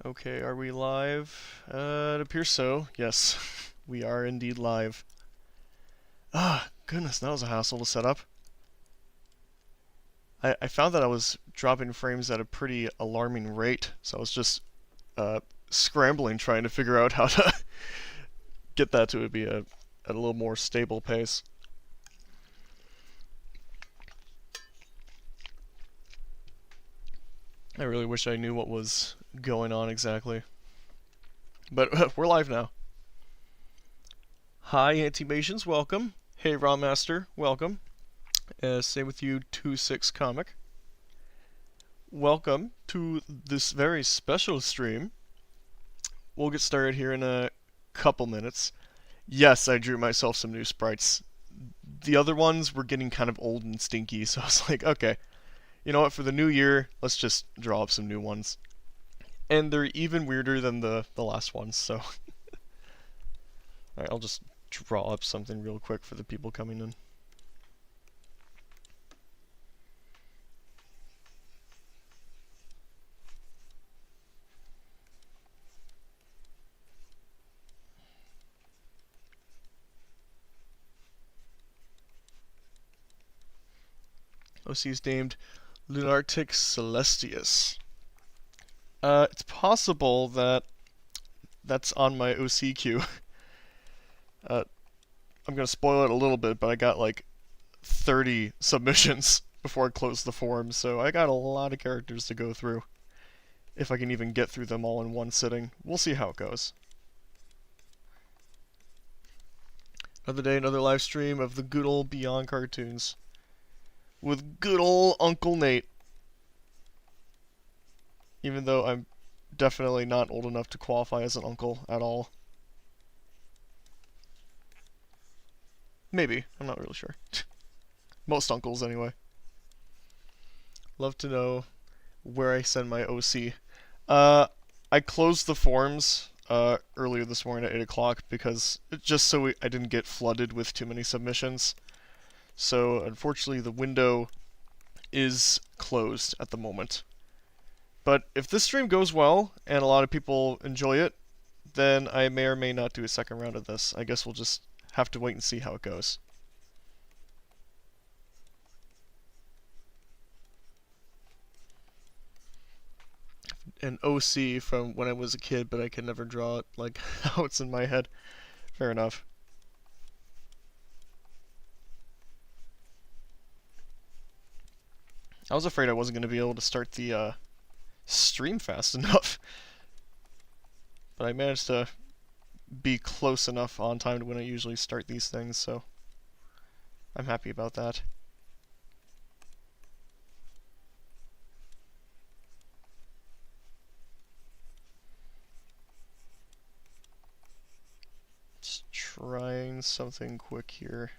Okay, are we live? It appears so. Yes, we are indeed live. Ah, goodness, that was a hassle to set up. I found that I was dropping frames at a pretty alarming rate, so I was just scrambling trying to figure out how to get that to be at a little more stable pace. I really wish I knew what was going on exactly. But we're live now. Hi, Antimations, welcome. Hey, Raw Master, welcome. Same with you, 2-6 Comic. Welcome to this very special stream. We'll get started here in a couple minutes. Yes, I drew myself some new sprites. The other ones were getting kind of old and stinky, so I was like, okay, you know what, for the new year, let's just draw up some new ones. And they're even weirder than the last ones, so... Alright, I'll just draw up something real quick for the people coming in. OC is named Lunartic Celestius. It's possible that that's on my OC queue. I'm gonna spoil it a little bit, but I got like 30 submissions before I closed the forum, so I got a lot of characters to go through. If I can even get through them all in one sitting. We'll see how it goes. Another day, another live stream of the good old Beyond Cartoonz. With good old Uncle Nate. Even though I'm definitely not old enough to qualify as an uncle at all. Maybe. I'm not really sure. Most uncles, anyway. Love to know where I send my OC. I closed the forums earlier this morning at 8 o'clock because just so I didn't get flooded with too many submissions. So unfortunately the window is closed at the moment. But if this stream goes well and a lot of people enjoy it, then I may or may not do a second round of this. I guess we'll just have to wait and see how it goes. An OC from when I was a kid, but I can never draw it like how it's in my head. Fair enough. I was afraid I wasn't going to be able to start the stream fast enough. But I managed to be close enough on time to when I usually start these things, so I'm happy about that. Just trying something quick here.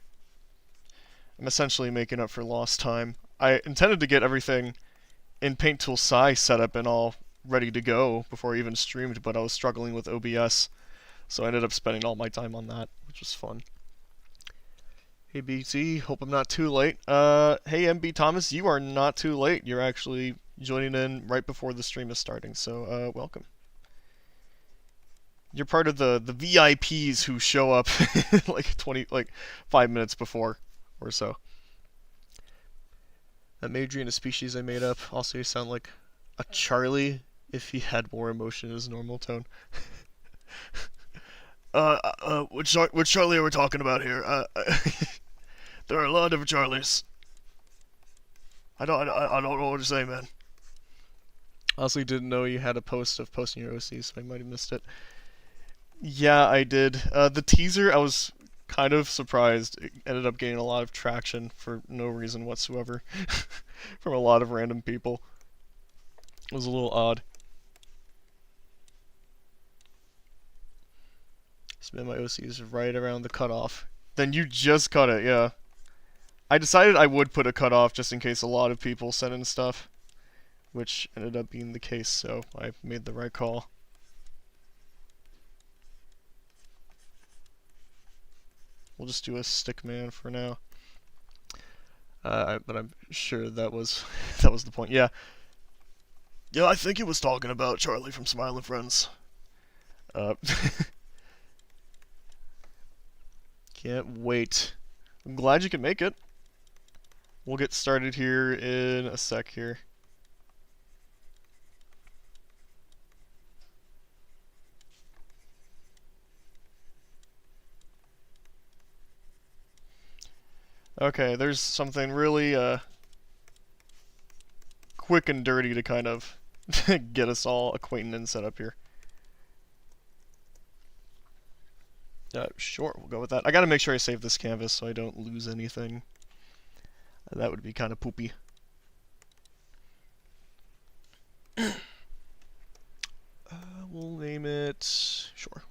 I'm essentially making up for lost time. I intended to get everything in Paint Tool Sci set up and all ready to go before I even streamed, but I was struggling with OBS, so I ended up spending all my time on that, which was fun. Hey BT, hope I'm not too late. Hey MB Thomas, you are not too late. You're actually joining in right before the stream is starting, so welcome. You're part of the VIPs who show up like 5 minutes before or so. That Madrian, a species I made up. Also, you sound like a Charlie if he had more emotion in his normal tone. Which Charlie are we talking about here? There are a lot of different Charlies. I don't know what to say, man. Honestly, didn't know you had a post of posting your OC, so I might have missed it. Yeah, I did. The teaser, I was kind of surprised. It ended up gaining a lot of traction for no reason whatsoever from a lot of random people. It was a little odd. Submit my OCs right around the cutoff. Then you just cut it, yeah. I decided I would put a cutoff just in case a lot of people sent in stuff, which ended up being the case, so I made the right call. We'll just do a stick man for now. But I'm sure that was the point. Yeah. Yeah, I think he was talking about Charlie from Smile and Friends. Uh, can't wait. I'm glad you can make it. We'll get started here in a sec here. Okay, there's something really quick and dirty to kind of get us all acquainted and set up here. Sure, we'll go with that. I gotta make sure I save this canvas so I don't lose anything. That would be kind of poopy. We'll name it... Sure.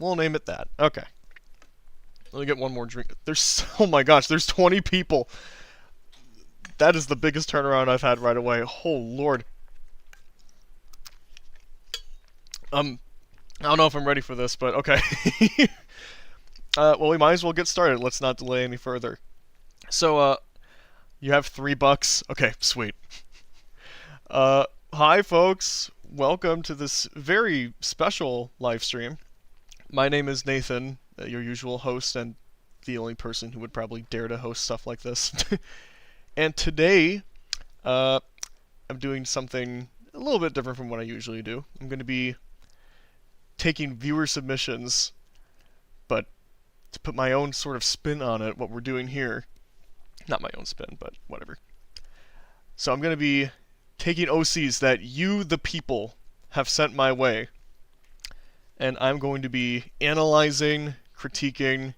We'll name it that. Okay. Let me get one more drink. There's... Oh my gosh, there's 20 people! That is the biggest turnaround I've had right away. Oh, Lord. I don't know if I'm ready for this, but okay. Well, we might as well get started. Let's not delay any further. So, you have $3. Okay, sweet. Hi, folks. Welcome to this very special live stream. My name is Nathan, your usual host, and the only person who would probably dare to host stuff like this. And today, I'm doing something a little bit different from what I usually do. I'm going to be taking viewer submissions, but to put my own sort of spin on it, what we're doing here. Not my own spin, but whatever. So I'm going to be taking OCs that you, the people, have sent my way, and I'm going to be analyzing, critiquing,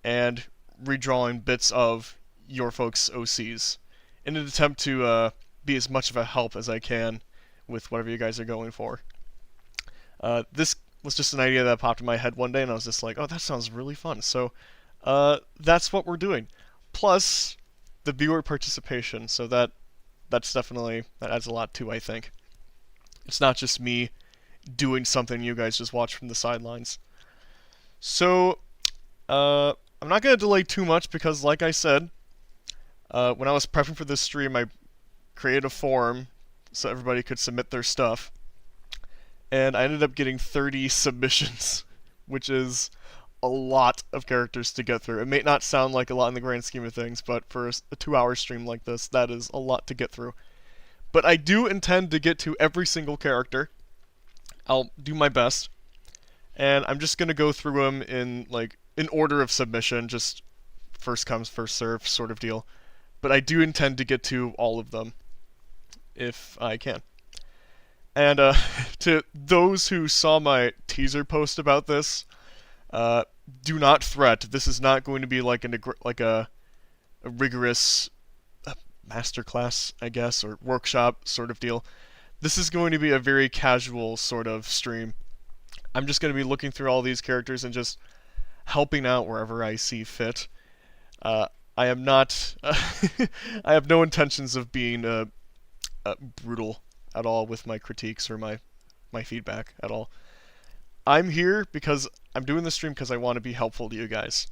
and redrawing bits of your folks' OCs in an attempt to be as much of a help as I can with whatever you guys are going for. This was just an idea that popped in my head one day, and I was just like, oh, that sounds really fun. So that's what we're doing. Plus, the viewer participation, so that's definitely, that adds a lot too, I think. It's not just me doing something you guys just watch from the sidelines. So, I'm not going to delay too much because, like I said, when I was prepping for this stream, I created a forum so everybody could submit their stuff. And I ended up getting 30 submissions, which is a lot of characters to get through. It may not sound like a lot in the grand scheme of things, but for a 2-hour stream like this, that is a lot to get through. But I do intend to get to every single character. I'll do my best. And I'm just going to go through them in order of submission, just first comes, first serve sort of deal. But I do intend to get to all of them, if I can. And to those who saw my teaser post about this, do not fret. This is not going to be like a rigorous masterclass, I guess, or workshop sort of deal. This is going to be a very casual sort of stream. I'm just going to be looking through all these characters and just helping out wherever I see fit. I am not... I have no intentions of being brutal at all with my critiques or my feedback at all. I'm here because I'm doing this stream because I want to be helpful to you guys.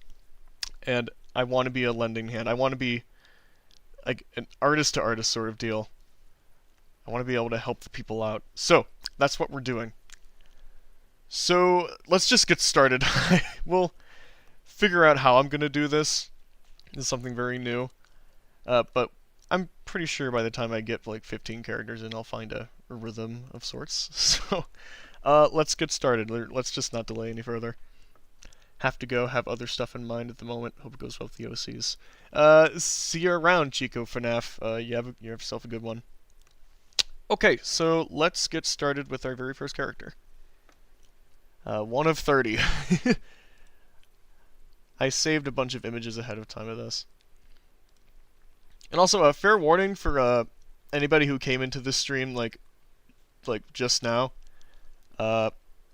And I want to be a lending hand. I want to be like an artist-to-artist sort of deal. I want to be able to help the people out. So, that's what we're doing. So, let's just get started. We'll figure out how I'm going to do this. This is something very new. But I'm pretty sure by the time I get like 15 characters in, I'll find a rhythm of sorts. So, let's get started. Let's just not delay any further. Have to go, have other stuff in mind at the moment. Hope it goes well with the OCs. See you around, Chico FNAF. You have yourself a good one. Okay, so let's get started with our very first character. 1 of 30. I saved a bunch of images ahead of time of this. And also, a fair warning for anybody who came into this stream like just now. I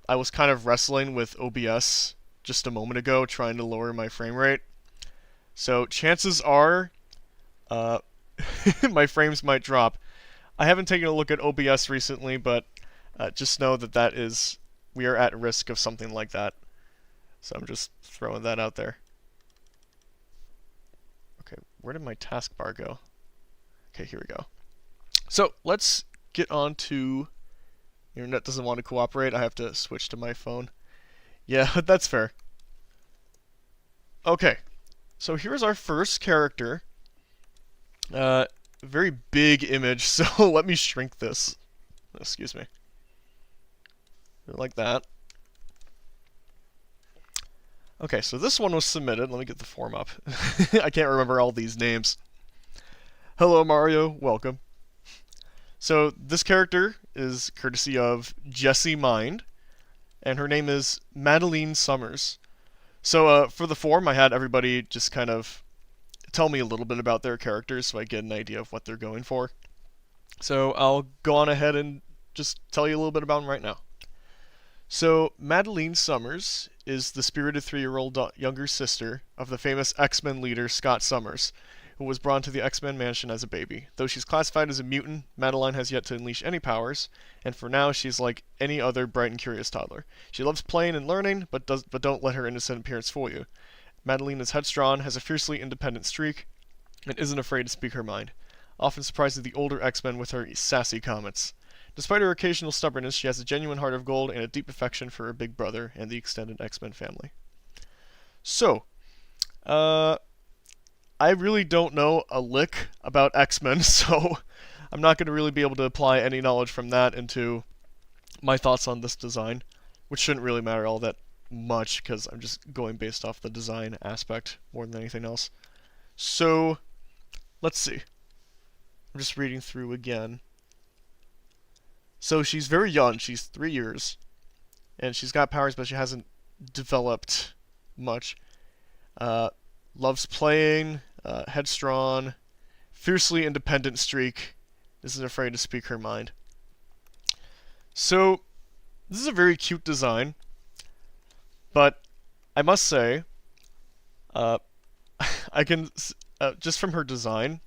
was kind of wrestling with OBS just a moment ago, trying to lower my frame rate. So chances are, my frames might drop. I haven't taken a look at OBS recently, but just know that we are at risk of something like that. So I'm just throwing that out there. Okay, where did my taskbar go? Okay, here we go. So let's get on to Internet doesn't want to cooperate. I have to switch to my phone. Yeah, that's fair. Okay, so here's our first character. Very big image, so let me shrink this. Excuse me. Like that. Okay, so this one was submitted. Let me get the form up. I can't remember all these names. Hello, Mario. Welcome. So this character is courtesy of Jessie Mind, and her name is Meline Summers. So for the form, I had everybody just kind of tell me a little bit about their characters so I get an idea of what they're going for. So I'll go on ahead and just tell you a little bit about them right now. So Meline Summers is the spirited 3-year-old younger sister of the famous X-Men leader Scott Summers, who was brought to the X-Men mansion as a baby. Though she's classified as a mutant, Meline has yet to unleash any powers, and for now she's like any other bright and curious toddler. She loves playing and learning, but don't let her innocent appearance fool you. Meline is headstrong, has a fiercely independent streak, and isn't afraid to speak her mind, often surprises the older X-Men with her sassy comments. Despite her occasional stubbornness, she has a genuine heart of gold and a deep affection for her big brother and the extended X-Men family. So, I really don't know a lick about X-Men, so I'm not going to really be able to apply any knowledge from that into my thoughts on this design, which shouldn't really matter all that much because I'm just going based off the design aspect more than anything else. So, let's see. I'm just reading through again. So she's very young, she's 3 years, and she's got powers, but she hasn't developed much. Loves playing, headstrong, fiercely independent streak, isn't afraid to speak her mind. So, this is a very cute design, but I must say, I can, just from her design,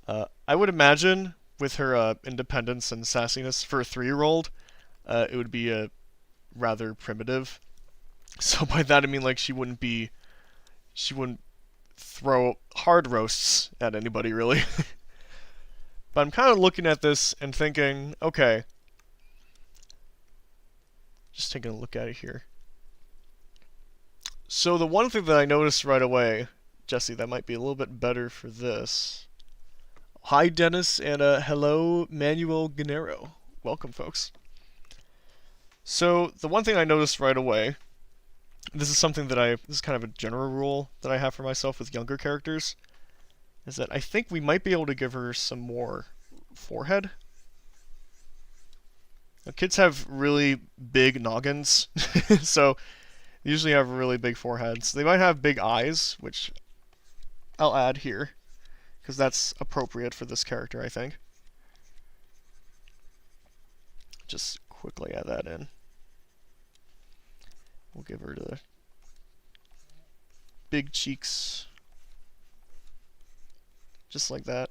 I would imagine with her independence and sassiness for a 3-year-old, it would be rather primitive. So by that I mean like she wouldn't throw hard roasts at anybody really. But I'm kind of looking at this and thinking, okay, just taking a look at it here. So the one thing that I noticed right away, Jesse, that might be a little bit better for this. Hi, Dennis, and hello, Manuel Gennaro. Welcome, folks. So, the one thing I noticed right away, this is something that this is kind of a general rule that I have for myself with younger characters, is that I think we might be able to give her some more forehead. Now, kids have really big noggins, so they usually have really big foreheads. They might have big eyes, which I'll add here, because that's appropriate for this character, I think. Just quickly add that in. We'll give her the big cheeks. Just like that.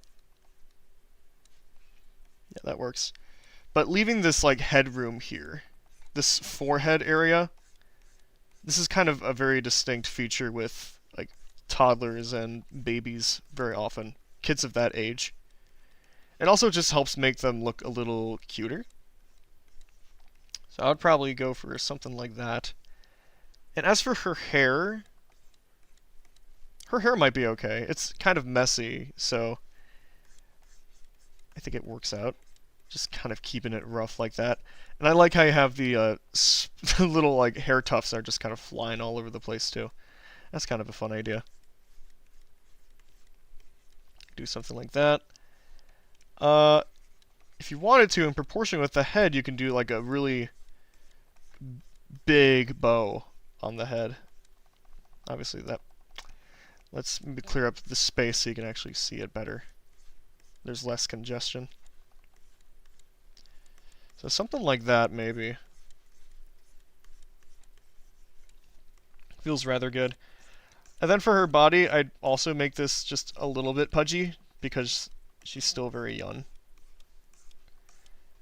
Yeah, that works. But leaving this, like, headroom here, this forehead area, this is kind of a very distinct feature with, like, toddlers and babies very often. Kids of that age. It also just helps make them look a little cuter. So I would probably go for something like that. And as for her hair might be okay. It's kind of messy, so I think it works out. Just kind of keeping it rough like that. And I like how you have the little like hair tufts that are just kind of flying all over the place too. That's kind of a fun idea. Do something like that. If you wanted to, in proportion with the head, you can do like a really big bow on the head. Obviously that... Let's maybe clear up the space so you can actually see it better. There's less congestion. So something like that, maybe. Feels rather good. And then for her body, I'd also make this just a little bit pudgy, because she's still very young.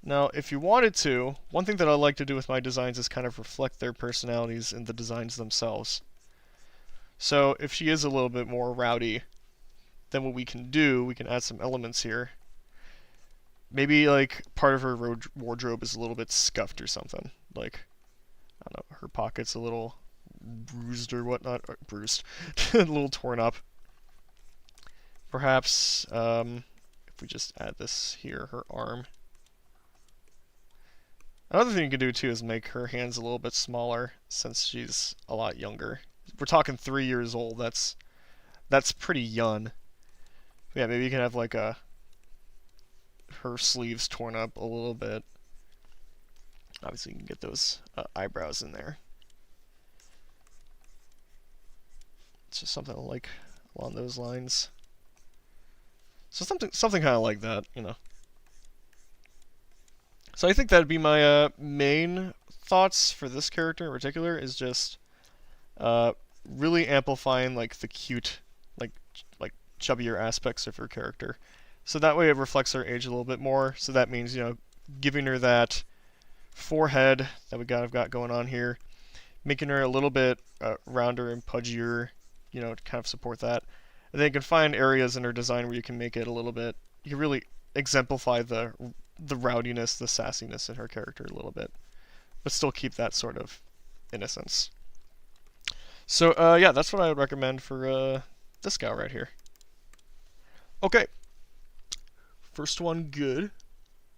Now, if you wanted to, one thing that I like to do with my designs is kind of reflect their personalities in the designs themselves. So, if she is a little bit more rowdy, then what we can do, we can add some elements here. maybe like part of her wardrobe is a little bit scuffed or something. Like, I don't know, her pocket's a little bruised or whatnot. Or bruised. A little torn up. Perhaps, if we just add this here, her arm. Another thing you can do too is make her hands a little bit smaller since she's a lot younger. We're talking 3 years old. That's pretty young. Yeah, maybe you can have like her sleeves torn up a little bit. Obviously, you can get those eyebrows in there. It's just something like along those lines. So something kind of like that, you know. So I think that'd be my main thoughts for this character in particular, is just really amplifying like the cute, like chubbier aspects of her character. So that way it reflects her age a little bit more. So that means, you know, giving her that forehead that we got going on here, making her a little bit rounder and pudgier, you know, to kind of support that. And then you can find areas in her design where you can make it a little bit, you can really exemplify the rowdiness, the sassiness in her character a little bit, but still keep that sort of innocence. So yeah, that's what I would recommend for this gal right here. Okay, first one good.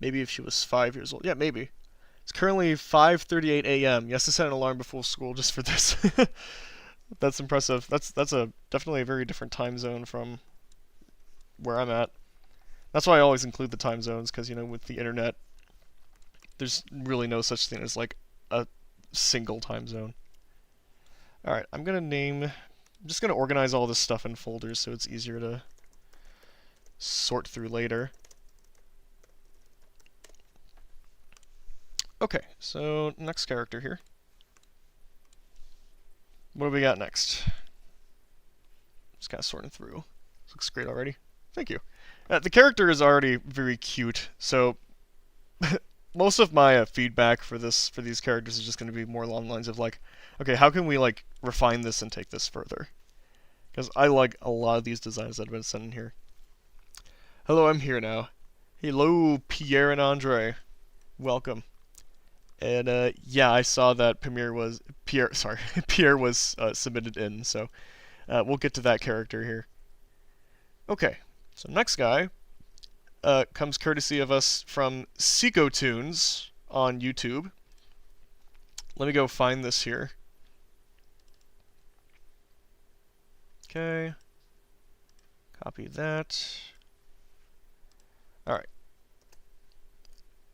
Maybe if she was 5 years old. Yeah, maybe. It's currently 5:38 a.m. Yes, I set an alarm before school just for this. That's impressive. That's definitely a very different time zone from where I'm at. That's why I always include the time zones, because, you know, with the internet, there's really no such thing as like a single time zone. Alright, I'm just gonna organize all this stuff in folders so it's easier to sort through later. Okay, so next character here. What do we got next? Just kind of sorting through. This looks great already. Thank you. The character is already very cute, so most of my feedback for these characters is just going to be more along the lines of like, okay, how can we like refine this and take this further? Because I like a lot of these designs that have been sent in here. Hello, I'm here now. Hello, Pierre and Andre. Welcome. And yeah, I saw that Pierre was submitted in, so we'll get to that character here. Okay, so next guy comes courtesy of us from Cartoonz on YouTube. Let me go find this here. Okay, copy that. All right.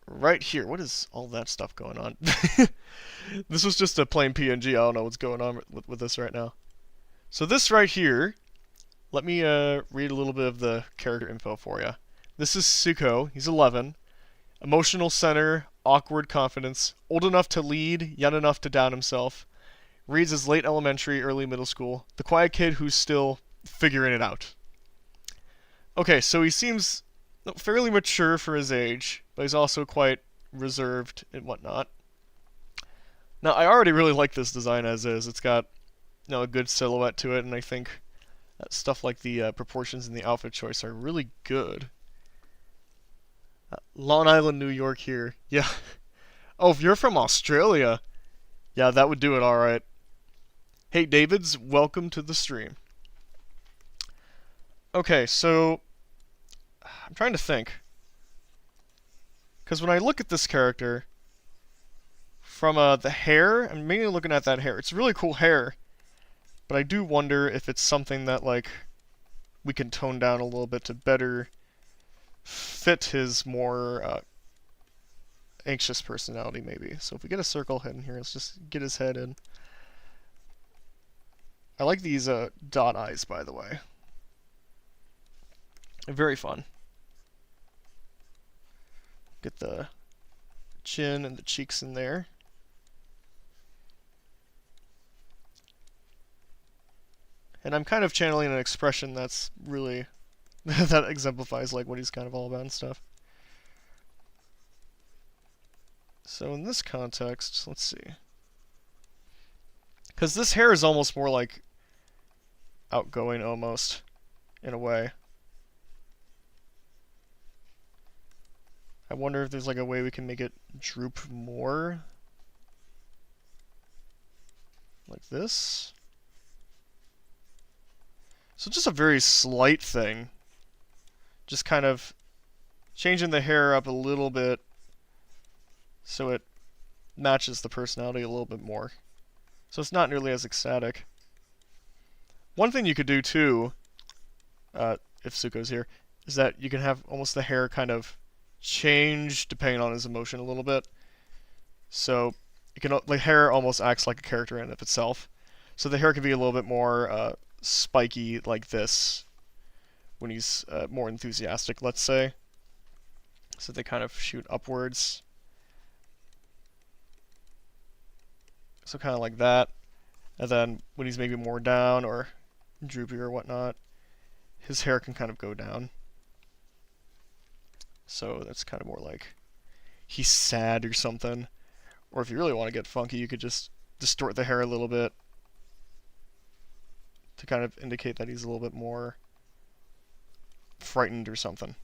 Right here. What is all that stuff going on? This was just a plain PNG. I don't know what's going on with this right now. So this right here, let me read a little bit of the character info for you. This is Suko. He's 11. Emotional center, awkward confidence, old enough to lead, young enough to doubt himself. Reads as late elementary, early middle school. The quiet kid who's still figuring it out. Okay, so he seems fairly mature for his age, but he's also quite reserved and whatnot. Now, I already really like this design as is. It's got, you know, a good silhouette to it, and I think stuff like the proportions and the outfit choice are really good. Long Island, New York here. Yeah. Oh, if you're from Australia, yeah, that would do it alright. Hey, Davids, welcome to the stream. Okay, so I'm trying to think. Because when I look at this character, from the hair, I'm mainly looking at that hair. It's really cool hair, but I do wonder if it's something that, like, we can tone down a little bit to better fit his more anxious personality, maybe. So if we get a circle head in here, let's just get his head in. I like these dot eyes, by the way. They're very fun. Get the chin and the cheeks in there. And I'm kind of channeling an expression that's really that exemplifies like what he's kind of all about and stuff. So in this context, let's see. Because this hair is almost more like outgoing almost, in a way. I wonder if there's like a way we can make it droop more. Like this. So just a very slight thing. Just kind of changing the hair up a little bit so it matches the personality a little bit more. So it's not nearly as ecstatic. One thing you could do too, if Suko's here, is that you can have almost the hair kind of change depending on his emotion a little bit. So it can, the hair almost acts like a character in and of itself. So the hair can be a little bit more spiky like this when he's more enthusiastic, let's say. So they kind of shoot upwards. So kind of like that. And then when he's maybe more down or droopy or whatnot, his hair can kind of go down. So that's kind of more like he's sad or something. Or if you really want to get funky, you could just distort the hair a little bit to kind of indicate that he's a little bit more frightened or something.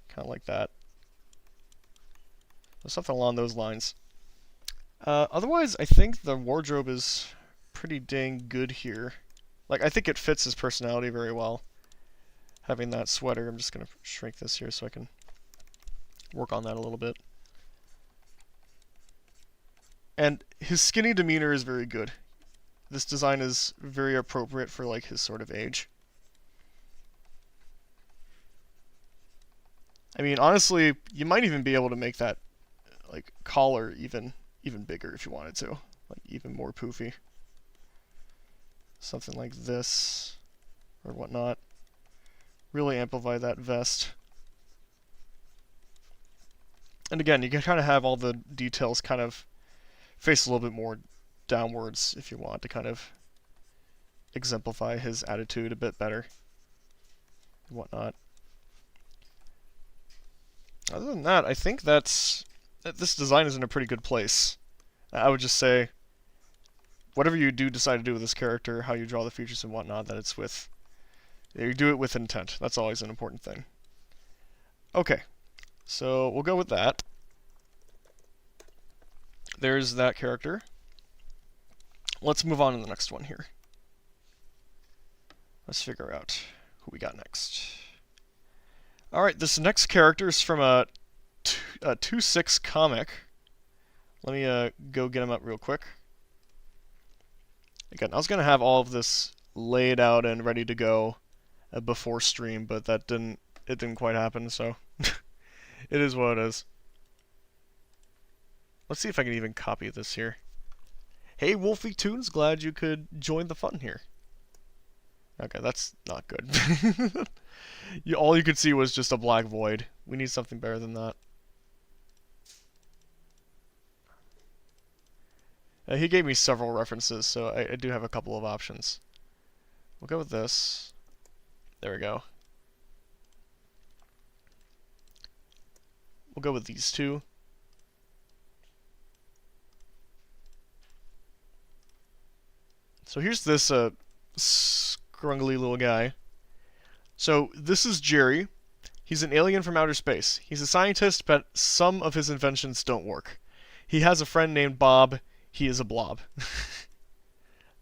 Kind of like that. So something along those lines. Otherwise, I think the wardrobe is pretty dang good here. Like, I think it fits his personality very well. Having that sweater, I'm just going to shrink this here so I can work on that a little bit. And his skinny demeanor is very good. This design is very appropriate for, like, his sort of age. I mean, honestly, you might even be able to make that, like, collar even bigger if you wanted to. Like, even more poofy. Something like this, or whatnot. Really amplify that vest. And again, you can kind of have all the details kind of face a little bit more downwards if you want to kind of exemplify his attitude a bit better. And whatnot. Other than that, I think that this design is in a pretty good place. I would just say, whatever you do decide to do with this character, how you draw the features and whatnot, that it's with, you do it with intent. That's always an important thing. Okay, so we'll go with that. There's that character. Let's move on to the next one here. Let's figure out who we got next. Alright, this next character is from a 2/6 comic. Let me go get him up real quick. Again, I was going to have all of this laid out and ready to go before stream, but it didn't quite happen, so it is what it is. Let's see if I can even copy this here. Hey, Wolfie Toons, glad you could join the fun here. Okay, that's not good. All you could see was just a black void. We need something better than that. He gave me several references, so I do have a couple of options. We'll go with this. There we go. We'll go with these two. So here's this scrungly little guy. So this is Jerry. He's an alien from outer space. He's a scientist, but some of his inventions don't work. He has a friend named Bob. He is a blob.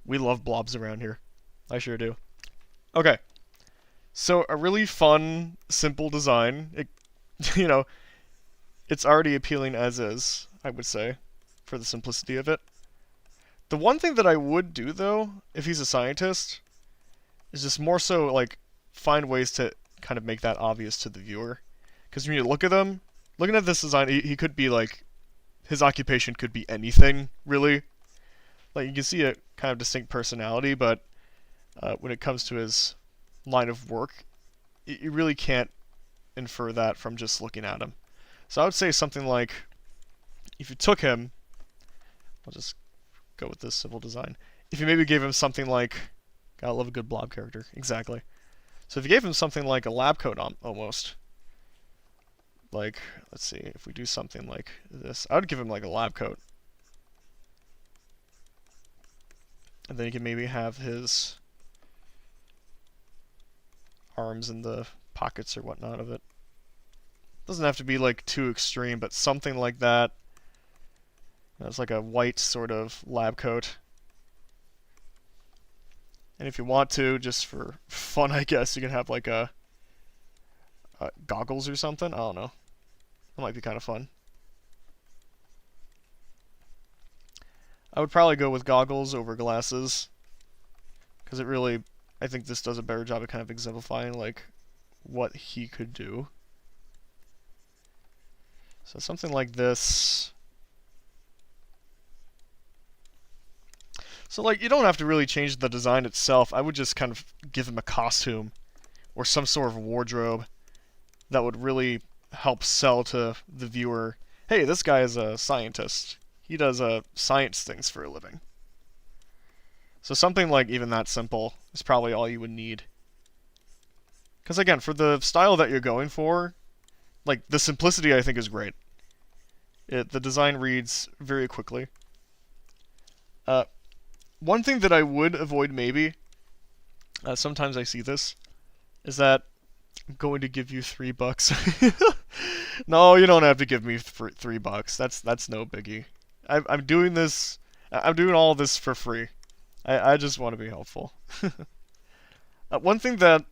We love blobs around here. I sure do. Okay. So a really fun, simple design. You know, it's already appealing as is, I would say, for the simplicity of it. The one thing that I would do, though, if he's a scientist, is just more so, like, find ways to kind of make that obvious to the viewer. Because when you look at him, looking at this design, he could be, like, his occupation could be anything, really. Like, you can see a kind of distinct personality, but when it comes to his line of work, you really can't infer that from just looking at him. So I would say something like, if you took him, I'll just go with this simple design. If you maybe gave him something like, gotta love a good blob character, exactly. So if you gave him something like a lab coat almost, like, let's see, if we do something like this, I would give him like a lab coat. And then you can maybe have his arms in the pockets or whatnot of it. Doesn't have to be like too extreme, but something like that. It's like a white sort of lab coat. And if you want to, just for fun, I guess, you can have like a goggles or something. I don't know. That might be kind of fun. I would probably go with goggles over glasses, because it really, I think this does a better job of kind of exemplifying like what he could do. So something like this. So like, you don't have to really change the design itself. I would just kind of give him a costume or some sort of wardrobe that would really help sell to the viewer, hey, this guy is a scientist. He does science things for a living. So something like even that simple is probably all you would need. Because again, for the style that you're going for, like, the simplicity I think is great. The design reads very quickly. One thing that I would avoid maybe, sometimes I see this, is that I'm going to give you $3. No, you don't have to give me $3. That's no biggie. I'm doing this. I'm doing all this for free. I just want to be helpful. One thing that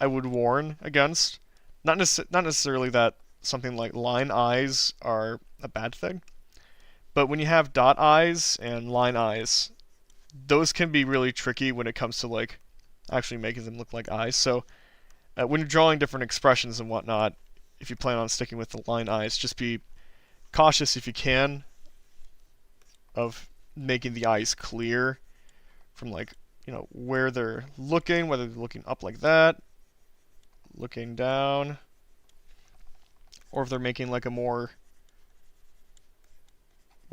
I would warn against, not necessarily that something like line eyes are a bad thing, but when you have dot eyes and line eyes, those can be really tricky when it comes to like actually making them look like eyes. So when you're drawing different expressions and whatnot, if you plan on sticking with the line eyes, just be cautious if you can of making the eyes clear from, like, you know, where they're looking, whether they're looking up like that, looking down, or if they're making like a more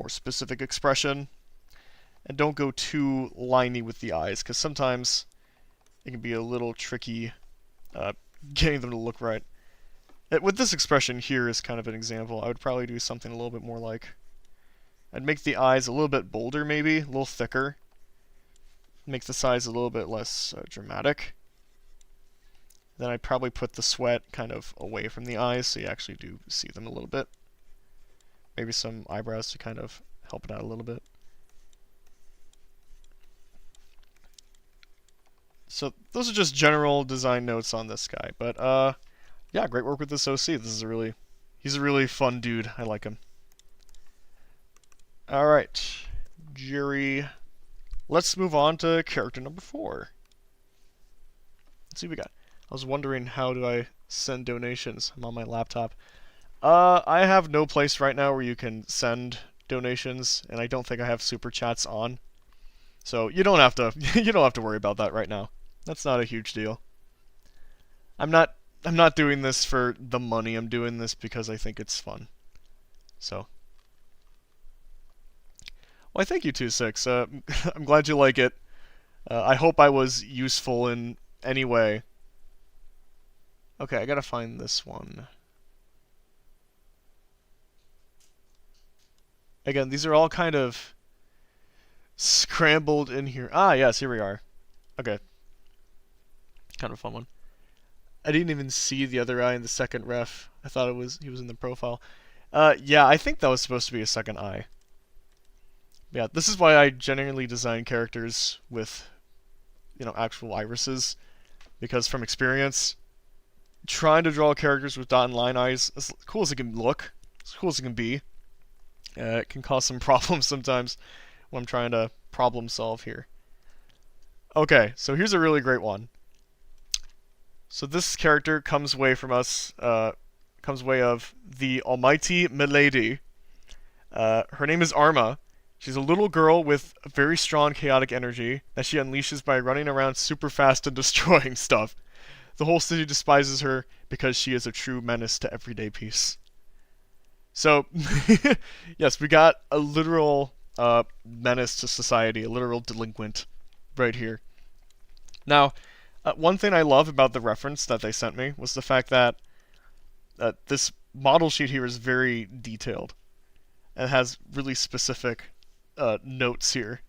specific expression. And don't go too liney with the eyes, because sometimes it can be a little tricky getting them to look right. With this expression here is kind of an example. I would probably do something a little bit more like, I'd make the eyes a little bit bolder maybe, a little thicker. Make the sides a little bit less dramatic. Then I'd probably put the sweat kind of away from the eyes so you actually do see them a little bit. Maybe some eyebrows to kind of help it out a little bit. So those are just general design notes on this guy. But yeah, great work with this OC. He's a really fun dude. I like him. Alright, Jerry. Let's move on to character number 4. Let's see what we got. I was wondering, how do I send donations? I'm on my laptop. I have no place right now where you can send donations, and I don't think I have super chats on. So you don't have to worry about that right now. That's not a huge deal. I'm not doing this for the money. I'm doing this because I think it's fun. So, well, thank you, 26. I'm glad you like it. I hope I was useful in any way. Okay, I gotta find this one. Again, these are all kind of scrambled in here. Ah, yes, here we are. Okay. Kind of a fun one. I didn't even see the other eye in the second ref. I thought he was in the profile. Yeah, I think that was supposed to be a second eye. Yeah, this is why I generally design characters with, you know, actual irises, because from experience, trying to draw characters with dot and line eyes, as cool as it can look, as cool as it can be, it can cause some problems sometimes when I'm trying to problem solve here. Okay, so here's a really great one. So this character comes way from us, comes way of the almighty Milady. Her name is Arma. She's a little girl with a very strong chaotic energy that she unleashes by running around super fast and destroying stuff. The whole city despises her because she is a true menace to everyday peace. So, yes, we got a literal menace to society, a literal delinquent right here. Now, one thing I love about the reference that they sent me was the fact that this model sheet here is very detailed. It has really specific notes here,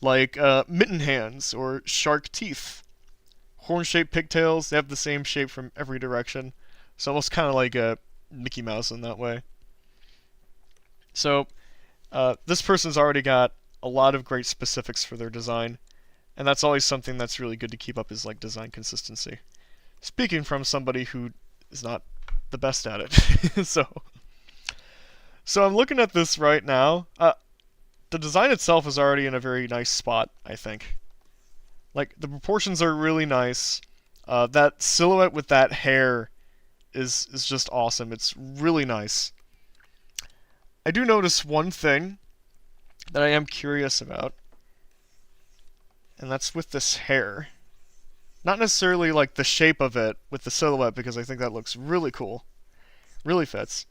like mitten hands or shark teeth, horn-shaped pigtails. They have the same shape from every direction. It's almost kind of like Mickey Mouse in that way. So this person's already got a lot of great specifics for their design, and that's always something that's really good to keep up, is like design consistency. Speaking from somebody who is not the best at it. So I'm looking at this right now. The design itself is already in a very nice spot, I think. Like, the proportions are really nice. That silhouette with that hair is just awesome. It's really nice. I do notice one thing that I am curious about, and that's with this hair. Not necessarily like the shape of it with the silhouette, because I think that looks really cool. Really fits.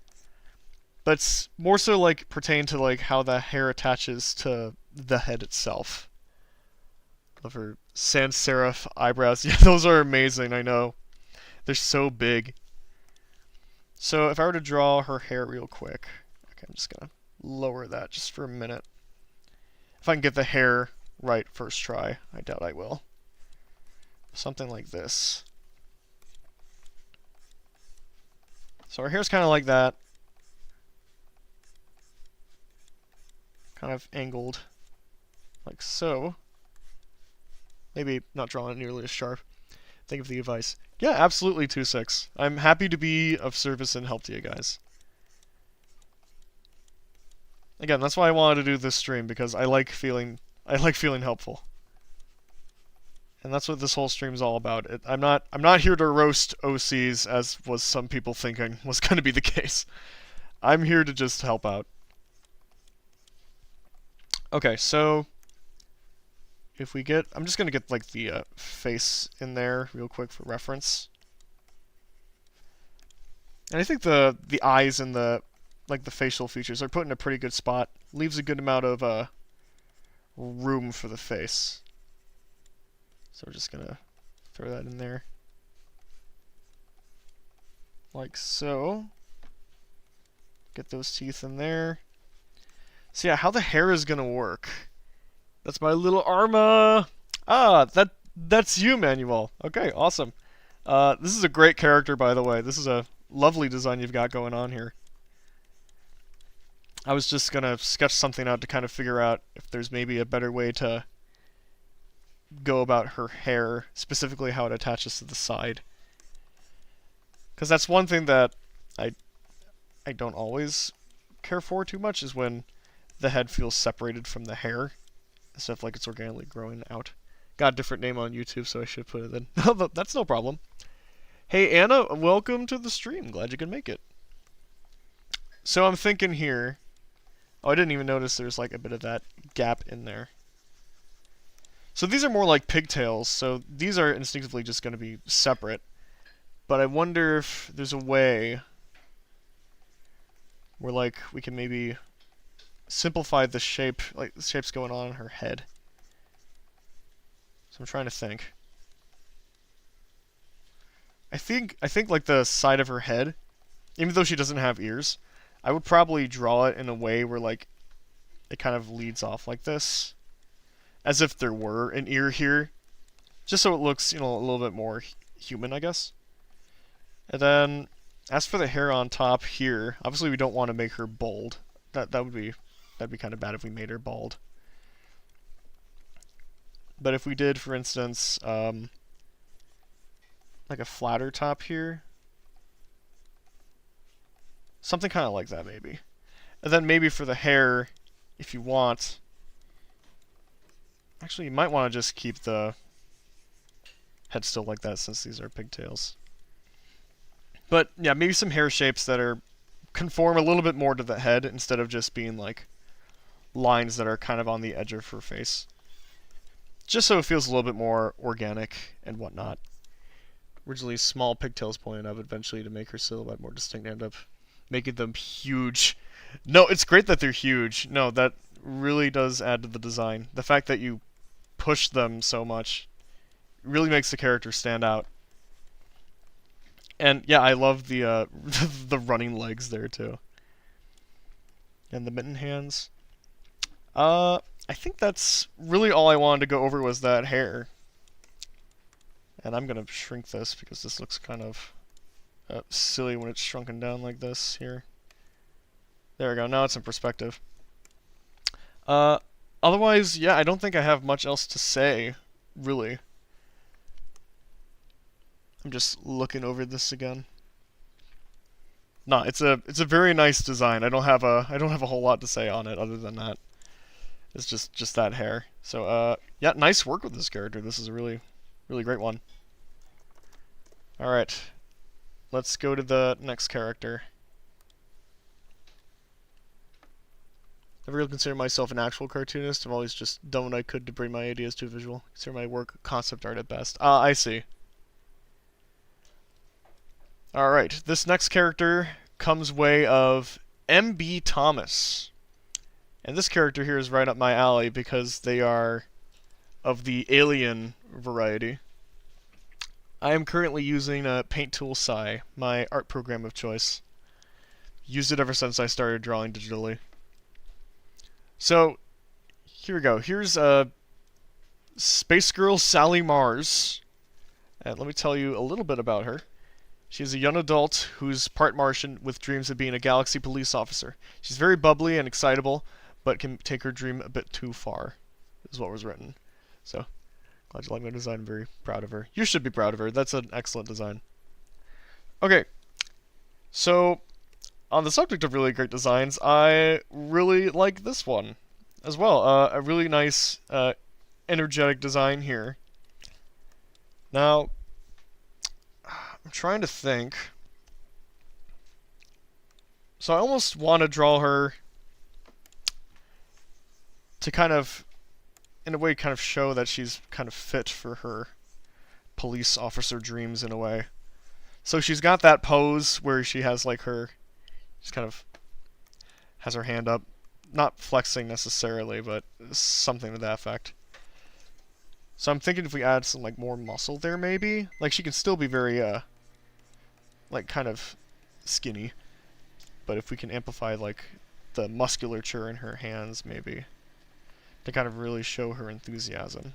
But it's more so like pertain to like how the hair attaches to the head itself. Love her sans serif eyebrows. Yeah, those are amazing, I know. They're so big. So if I were to draw her hair real quick, okay, I'm just gonna lower that just for a minute. If I can get the hair right first try, I doubt I will. Something like this. So her hair's kind of like that. Kind of angled, like so. Maybe not drawing it nearly as sharp. Think of the advice. Yeah, absolutely, 2-6. I'm happy to be of service and help to you guys. Again, that's why I wanted to do this stream, because I like feeling helpful. And that's what this whole stream's all about. I'm not here to roast OCs, as was some people thinking was going to be the case. I'm here to just help out. Okay, so if we get, I'm just gonna get like the face in there real quick for reference. And I think the eyes and the facial features are put in a pretty good spot. Leaves a good amount of room for the face. So we're just gonna throw that in there. Like so. Get those teeth in there. So yeah, how the hair is gonna work. That's my little Arma. Ah, that's you, Manuel. Okay, awesome. This is a great character, by the way. This is a lovely design you've got going on here. I was just gonna sketch something out to kind of figure out if there's maybe a better way to go about her hair, specifically how it attaches to the side. Because that's one thing that I don't always care for too much, is when the head feels separated from the hair, instead of like it's organically growing out. Got a different name on YouTube, so I should put it in. That's no problem. Hey Anna, welcome to the stream. Glad you could make it. So I'm thinking here. Oh, I didn't even notice there's like a bit of that gap in there. So these are more like pigtails, so these are instinctively just going to be separate. But I wonder if there's a way where like we can maybe simplify the shape, like the shape's going on in her head. So I'm trying to think. I think like the side of her head, even though she doesn't have ears, I would probably draw it in a way where like it kind of leads off like this, as if there were an ear here, just so it looks, you know, a little bit more human, I guess. And then as for the hair on top here, obviously we don't want to make her bald. That'd be kind of bad if we made her bald. But if we did, for instance, like a flatter top here, something kind of like that maybe. And then maybe for the hair, if you want, actually you might want to just keep the head still like that since these are pigtails. But yeah, maybe some hair shapes that are conform a little bit more to the head instead of just being like lines that are kind of on the edge of her face. Just so it feels a little bit more organic and whatnot. Originally small pigtails pointed up, eventually to make her silhouette more distinct, end up making them huge. No, it's great that they're huge. No, that really does add to the design. The fact that you push them so much really makes the character stand out. And yeah, I love the the running legs there too. And the mitten hands. I think that's really all I wanted to go over was that hair. And I'm gonna shrink this because this looks kind of silly when it's shrunken down like this here. There we go, now it's in perspective. Otherwise, yeah, I don't think I have much else to say, really. I'm just looking over this again. No, it's a very nice design. I don't have a whole lot to say on it other than that. It's just that hair. So yeah, nice work with this character. This is a really great one. All right. Let's go to the next character. Never really consider myself an actual cartoonist. I've always just done what I could to bring my ideas to a visual. Consider my work concept art at best. Ah, I see. Alright, this next character comes way of M.B. Thomas. And this character here is right up my alley because they are of the alien variety. I am currently using Paint Tool Psi, my art program of choice. Used it ever since I started drawing digitally. So, here we go. Here's Space Girl Sally Mars. And let me tell you a little bit about her. She's a young adult who's part Martian with dreams of being a galaxy police officer. She's very bubbly and excitable, but can take her dream a bit too far, is what was written. So, glad you like my design. I'm very proud of her. You should be proud of her. That's an excellent design. Okay, so on the subject of really great designs, I really like this one as well. A really nice, energetic design here. Now, I'm trying to think. So I almost want to draw her to kind of, in a way, kind of show that she's kind of fit for her police officer dreams in a way. So she's got that pose where she has like her, just kind of has her hand up. Not flexing necessarily, but something to that effect. So I'm thinking if we add some like more muscle there maybe, like she can still be very like kind of skinny, but if we can amplify like the musculature in her hands maybe to kind of really show her enthusiasm.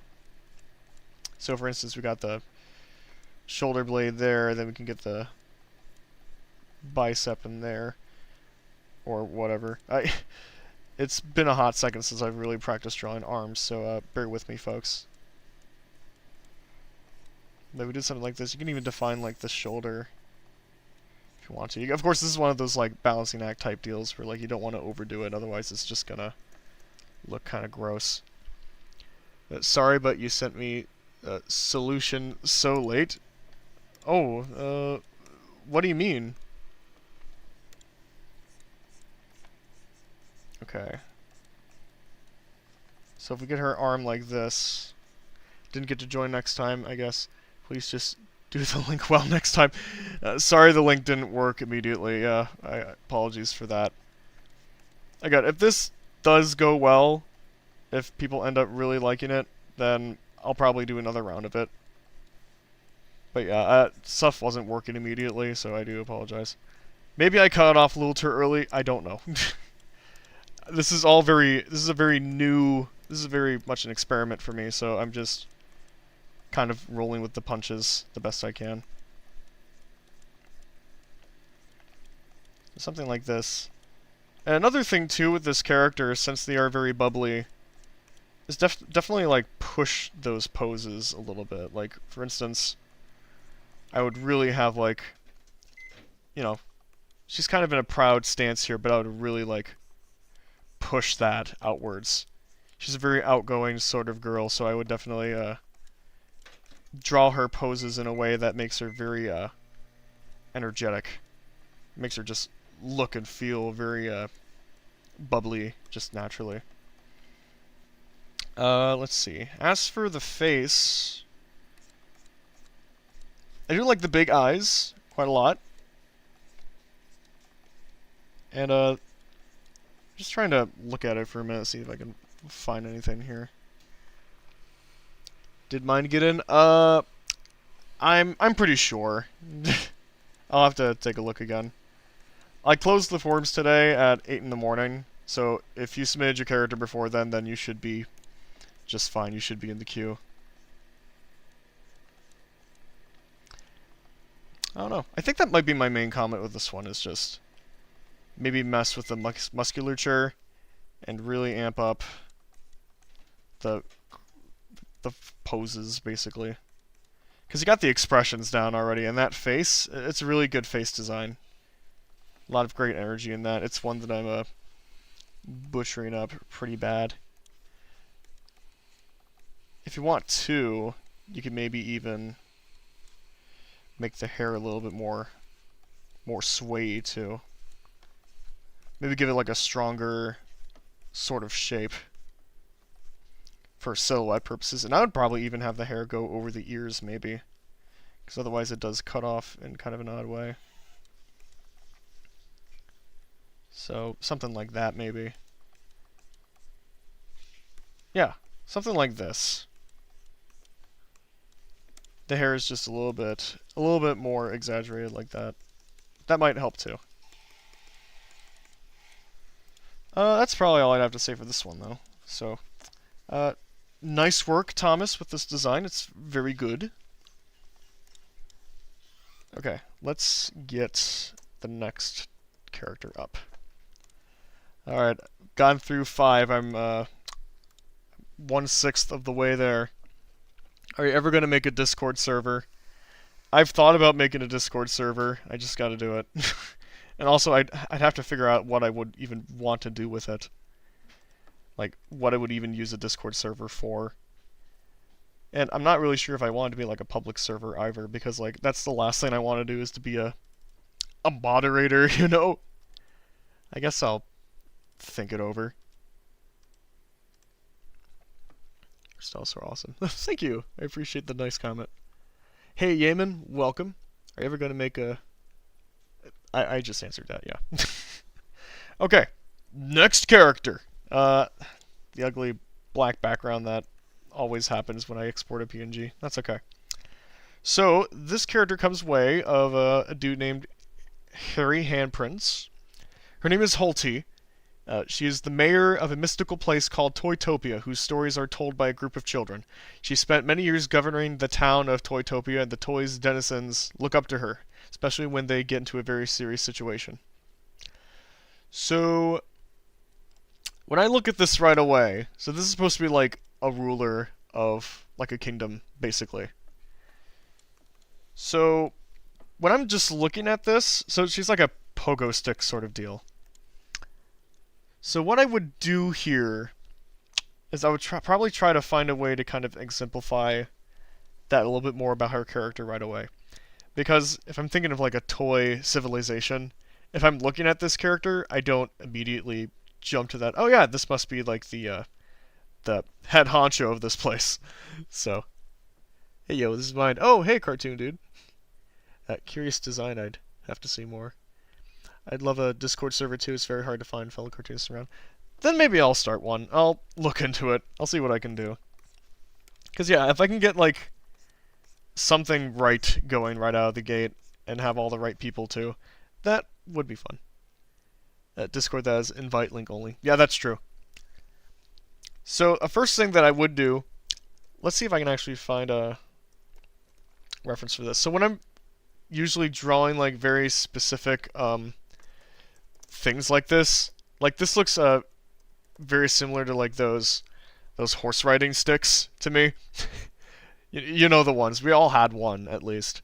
So for instance, we got the shoulder blade there, then we can get the bicep in there or whatever. It's been a hot second since I've really practiced drawing arms, so bear with me, folks. Then we did something like this. You can even define like the shoulder if you want to. Of course, this is one of those like balancing act type deals where like you don't want to overdo it, otherwise it's just gonna look kind of gross. Sorry, but you sent me a solution so late. Oh, what do you mean? Okay. So if we get her arm like this, didn't get to join next time, I guess. Please just do the link well next time. Sorry the link didn't work immediately. Apologies for that. Again, if this does go well, if people end up really liking it, then I'll probably do another round of it. But yeah, stuff wasn't working immediately, so I do apologize. Maybe I cut it off a little too early. I don't know. This is very much an experiment for me, so I'm just kind of rolling with the punches the best I can. Something like this. And another thing too with this character, since they are very bubbly, is definitely like push those poses a little bit. Like, for instance, I would really have like, you know, she's kind of in a proud stance here, but I would really like push that outwards. She's a very outgoing sort of girl, so I would definitely draw her poses in a way that makes her very energetic. Makes her just look and feel very bubbly, just naturally. Let's see. As for the face, I do like the big eyes quite a lot. And just trying to look at it for a minute, see if I can find anything here. Did mine get in? I'm pretty sure. I'll have to take a look again. I closed the forums today at 8 in the morning, so if you submitted your character before then you should be just fine. You should be in the queue. I don't know. I think that might be my main comment with this one, is just maybe mess with the musculature and really amp up the poses, basically. Because you got the expressions down already, and that face, it's a really good face design. A lot of great energy in that. It's one that I'm butchering up pretty bad. If you want to, you could maybe even make the hair a little bit more sway too. Maybe give it like a stronger sort of shape for silhouette purposes. And I would probably even have the hair go over the ears, maybe. Because otherwise it does cut off in kind of an odd way. So, something like that, maybe. Yeah, something like this. The hair is just a little bit more exaggerated like that. That might help too. That's probably all I'd have to say for this one, though. So, nice work, Thomas, with this design. It's very good. Okay, let's get the next character up. Alright, gone through 5. I'm 1/6 of the way there. Are you ever going to make a Discord server? I've thought about making a Discord server. I just got to do it. And also, I'd have to figure out what I would even want to do with it. Like, what I would even use a Discord server for. And I'm not really sure if I want it to be like a public server either, because like that's the last thing I want to do is to be a moderator, you know? I guess I'll think it over. Your style's so awesome. Thank you. I appreciate the nice comment. Hey, Yemen, welcome. Are you ever going to make a... I just answered that, yeah. Okay, next character. The ugly black background that always happens when I export a PNG. That's okay. So, this character comes way of a dude named Harry Handprints. Her name is Holty. She is the mayor of a mystical place called Toytopia, whose stories are told by a group of children. She spent many years governing the town of Toytopia, and the toy's denizens look up to her, especially when they get into a very serious situation. So, when I look at this right away, so this is supposed to be like a ruler of like a kingdom, basically. So, when I'm just looking at this, so she's like a pogo stick sort of deal. So what I would do here is I would probably try to find a way to kind of exemplify that a little bit more about her character right away. Because if I'm thinking of like a toy civilization, if I'm looking at this character, I don't immediately jump to that, oh yeah, this must be like the head honcho of this place. So, hey yo, this is mine. Oh, hey cartoon dude. Curious design, I'd have to see more. I'd love a Discord server too. It's very hard to find fellow cartoonists around. Then maybe I'll start one. I'll look into it. I'll see what I can do. Because yeah, if I can get like something right going right out of the gate and have all the right people too, that would be fun. Discord that is invite link only. Yeah, that's true. So a first thing that I would do, let's see if I can actually find a reference for this. So when I'm usually drawing like very specific things like this looks very similar to like those horse riding sticks to me. You know the ones. We all had one at least.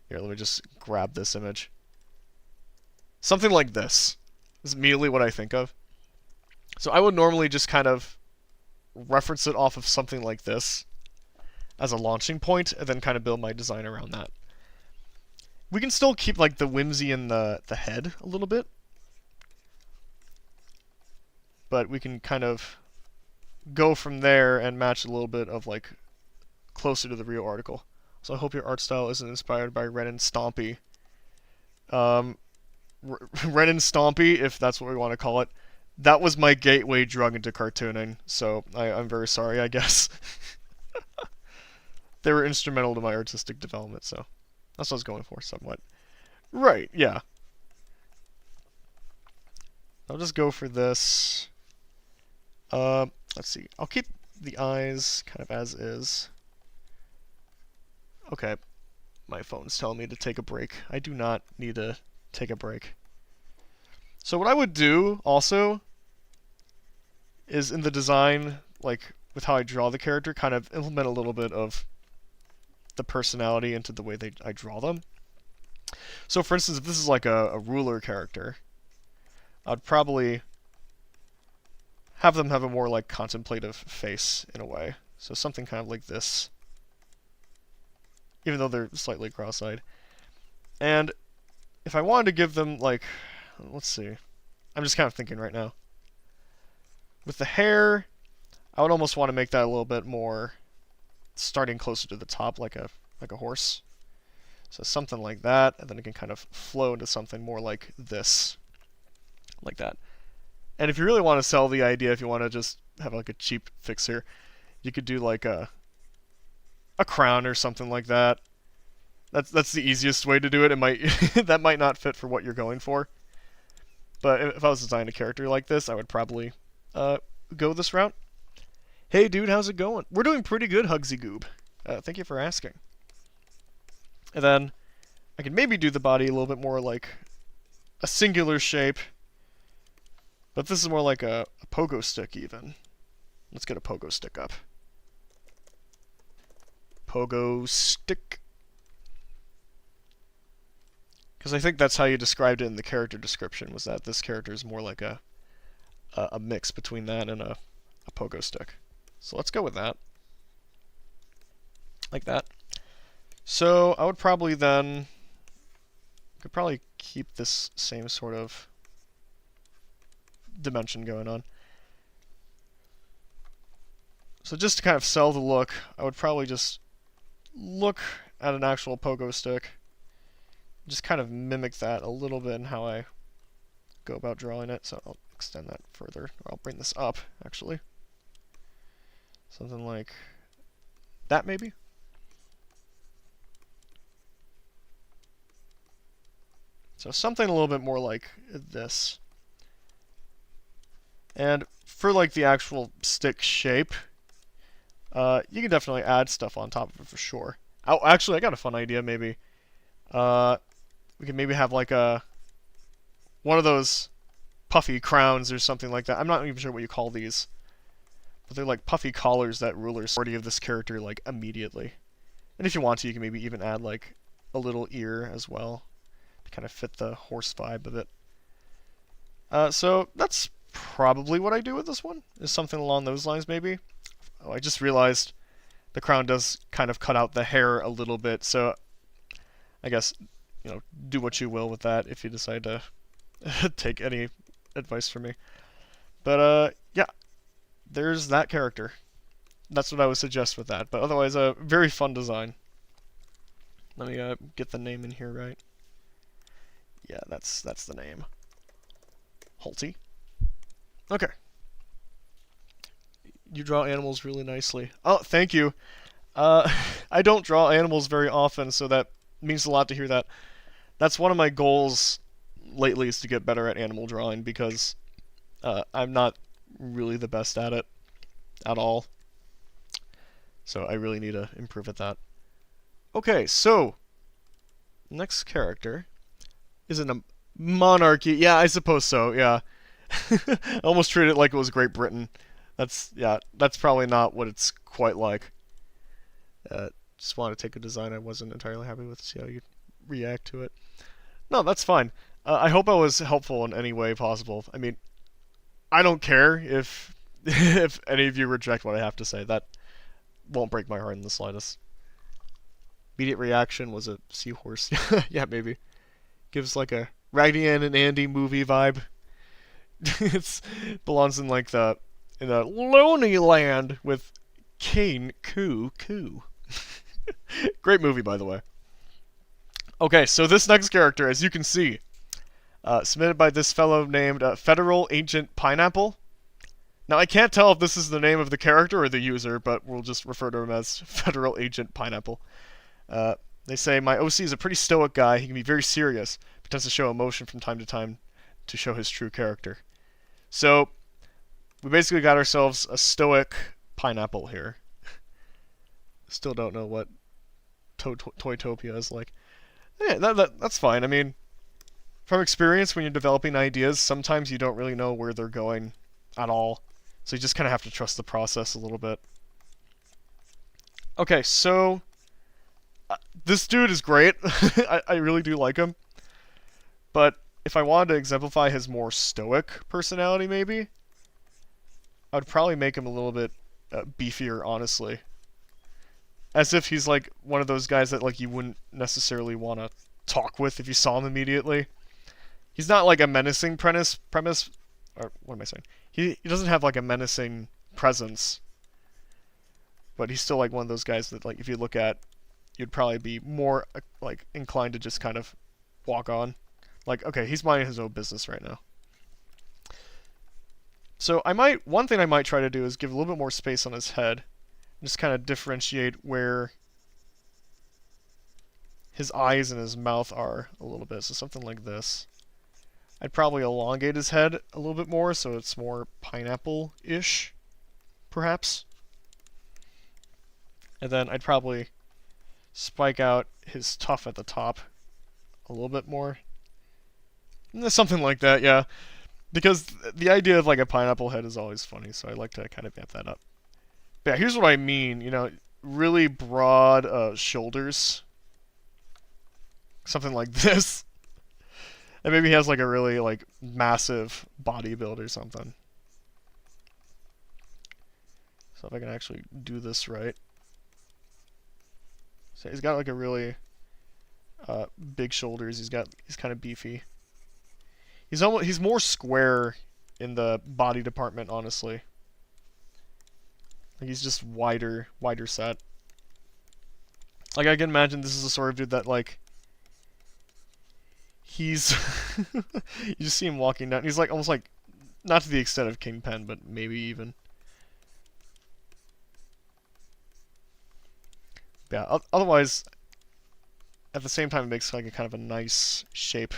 Here, let me just grab this image. Something like this is immediately what I think of. So I would normally just kind of reference it off of something like this as a launching point, and then kind of build my design around that. We can still keep like the whimsy in the head a little bit, but we can kind of go from there and match a little bit of like closer to the real article. So I hope your art style isn't inspired by Ren and Stompy. Ren and Stompy, if that's what we want to call it, that was my gateway drug into cartooning, so I'm very sorry, I guess. They were instrumental to my artistic development, so that's what I was going for, somewhat. Right, yeah. I'll just go for this. Let's see. I'll keep the eyes kind of as is. Okay. My phone's telling me to take a break. I do not need to take a break. So what I would do also is in the design, like with how I draw the character, kind of implement a little bit of the personality into the way I draw them. So for instance, if this is like a ruler character, I'd probably have them have a more like contemplative face in a way. So something kind of like this, even though they're slightly cross-eyed. And if I wanted to give them like, let's see, I'm just kind of thinking right now. With the hair, I would almost want to make that a little bit more starting closer to the top, like a horse. So something like that, and then it can kind of flow into something more like this, like that. And if you really want to sell the idea, if you want to just have like a cheap fix here, you could do like a crown or something like that. That's the easiest way to do it. It might that might not fit for what you're going for. But if I was designing a character like this, I would probably go this route. Hey dude, how's it going? We're doing pretty good, Hugsy Goob. Thank you for asking. And then I can maybe do the body a little bit more like a singular shape. But this is more like a pogo stick even. Let's get a pogo stick up. Pogo stick. Because I think that's how you described it in the character description, was that this character is more like a mix between that and a pogo stick. So let's go with that. Like that. So I would probably then, could probably keep this same sort of dimension going on. So just to kind of sell the look, I would probably just look at an actual pogo stick, just kind of mimic that a little bit in how I go about drawing it. So I'll extend that further, or I'll bring this up actually. Something like that maybe. So something a little bit more like this. And for like the actual stick shape, you can definitely add stuff on top of it for sure. Oh, actually, I got a fun idea. Maybe we can maybe have like one of those puffy crowns or something like that. I'm not even sure what you call these, but they're like puffy collars that rulers already of this character like immediately. And if you want to, you can maybe even add like a little ear as well to kind of fit the horse vibe of it. So that's probably what I do with this one, is something along those lines maybe. Oh, I just realized the crown does kind of cut out the hair a little bit, so I guess, you know, do what you will with that if you decide to take any advice from me. But yeah, there's that character. That's what I would suggest with that, but otherwise a very fun design. Let me get the name in here right. Yeah, that's the name. Holty. Okay. You draw animals really nicely. Oh, thank you. I don't draw animals very often, so that means a lot to hear that. That's one of my goals lately, is to get better at animal drawing, because I'm not really the best at it at all. So I really need to improve at that. Okay, so next character is in a monarchy. Yeah, I suppose so, yeah. I almost treated it like it was Great Britain. That's probably not what it's quite like. Just want to take a design I wasn't entirely happy with, see how you react to it. No, that's fine. I hope I was helpful in any way possible. I mean, I don't care if if any of you reject what I have to say. That won't break my heart in the slightest. Immediate reaction was a seahorse. Yeah, maybe. Gives like a Raggedy Ann and Andy movie vibe. It belongs in like in a Lonely Land with Kane Coo. Great movie, by the way. Okay, so this next character, as you can see, submitted by this fellow named Federal Agent Pineapple. Now, I can't tell if this is the name of the character or the user, but we'll just refer to him as Federal Agent Pineapple. They say, my OC is a pretty stoic guy. He can be very serious, but tends to show emotion from time to time to show his true character. So, we basically got ourselves a stoic pineapple here. Still don't know what Toytopia is like. Yeah, that's fine. I mean, from experience, when you're developing ideas, sometimes you don't really know where they're going at all. So you just kind of have to trust the process a little bit. Okay, so this dude is great. I really do like him. But if I wanted to exemplify his more stoic personality, maybe, I would probably make him a little bit beefier, honestly. As if he's like one of those guys that like you wouldn't necessarily want to talk with if you saw him immediately. He's not like a menacing premise, or what am I saying? He doesn't have like a menacing presence, but he's still like one of those guys that like if you look at, you'd probably be more like inclined to just kind of walk on. Like, okay, he's minding his own business right now. So one thing I might try to do is give a little bit more space on his head. Just kind of differentiate where his eyes and his mouth are a little bit. So something like this. I'd probably elongate his head a little bit more so it's more pineapple-ish, perhaps. And then I'd probably spike out his tuft at the top a little bit more. Something like that, yeah. Because the idea of like a pineapple head is always funny, so I like to kind of amp that up. But yeah, here's what I mean, you know, really broad shoulders. Something like this. And maybe he has like a really like massive body build or something. So if I can actually do this right. So he's got like a really big shoulders. He's kind of beefy. He's more square in the body department, honestly. Like he's just wider set. Like I can imagine this is the sort of dude that like he's you just see him walking down. He's like almost like not to the extent of Kingpin, but maybe even. But yeah, otherwise at the same time it makes like a kind of a nice shape.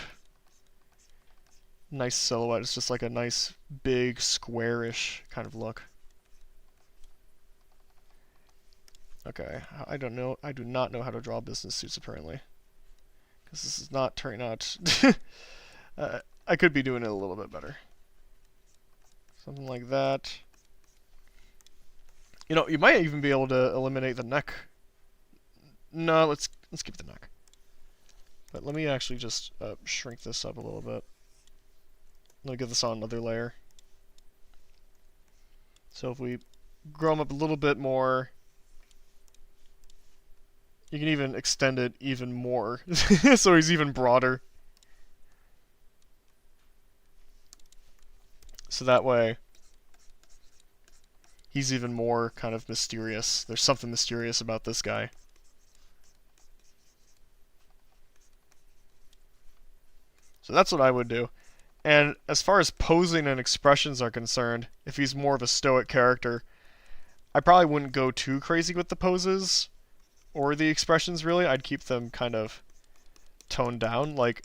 Nice silhouette. It's just like a nice big squarish kind of look. Okay, I don't know. I do not know how to draw business suits apparently. Because this is not turning out... I could be doing it a little bit better. Something like that. You know, you might even be able to eliminate the neck. No, let's keep the neck. But let me actually just shrink this up a little bit. Let me get this on another layer. So if we grow him up a little bit more, you can even extend it even more, so he's even broader. So that way, he's even more kind of mysterious. There's something mysterious about this guy. So that's what I would do. And as far as posing and expressions are concerned, if he's more of a stoic character, I probably wouldn't go too crazy with the poses or the expressions, really. I'd keep them kind of toned down. Like,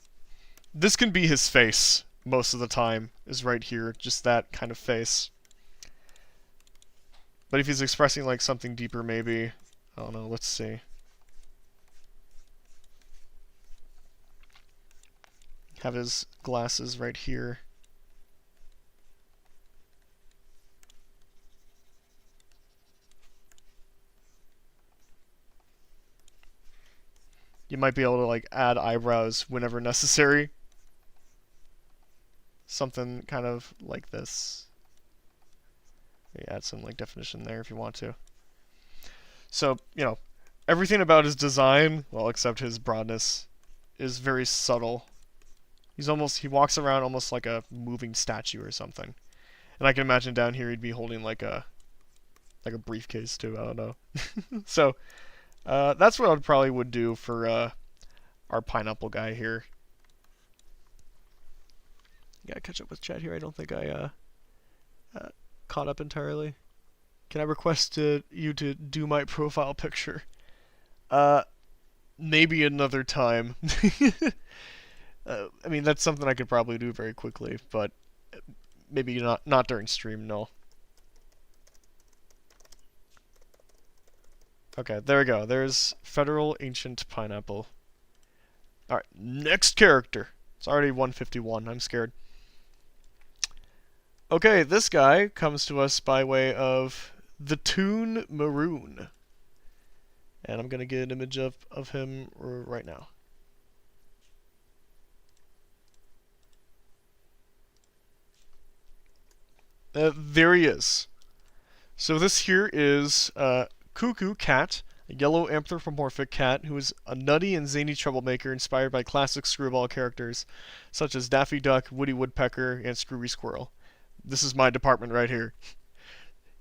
this can be his face most of the time, is right here, just that kind of face. But if he's expressing like something deeper, maybe, I don't know, let's see. Have his glasses right here. You might be able to like add eyebrows whenever necessary. Something kind of like this. Maybe add some like definition there if you want to. So, you know, everything about his design, well, except his broadness, is very subtle. He walks around almost like a moving statue or something. And I can imagine down here he'd be holding like a briefcase too, I don't know. So, that's what I probably would do for our pineapple guy here. Gotta catch up with chat here. I don't think I caught up entirely. Can I request you to do my profile picture? Maybe another time. I mean, that's something I could probably do very quickly, but maybe not during stream, no. Okay, there we go. There's Federal Ancient Pineapple. Alright, next character. It's already 151. I'm scared. Okay, this guy comes to us by way of the Toon Maroon. And I'm going to get an image of him right now. There he is. So this here is Cuckoo Cat, a yellow anthropomorphic cat who is a nutty and zany troublemaker inspired by classic screwball characters such as Daffy Duck, Woody Woodpecker, and Screwy Squirrel. This is my department right here.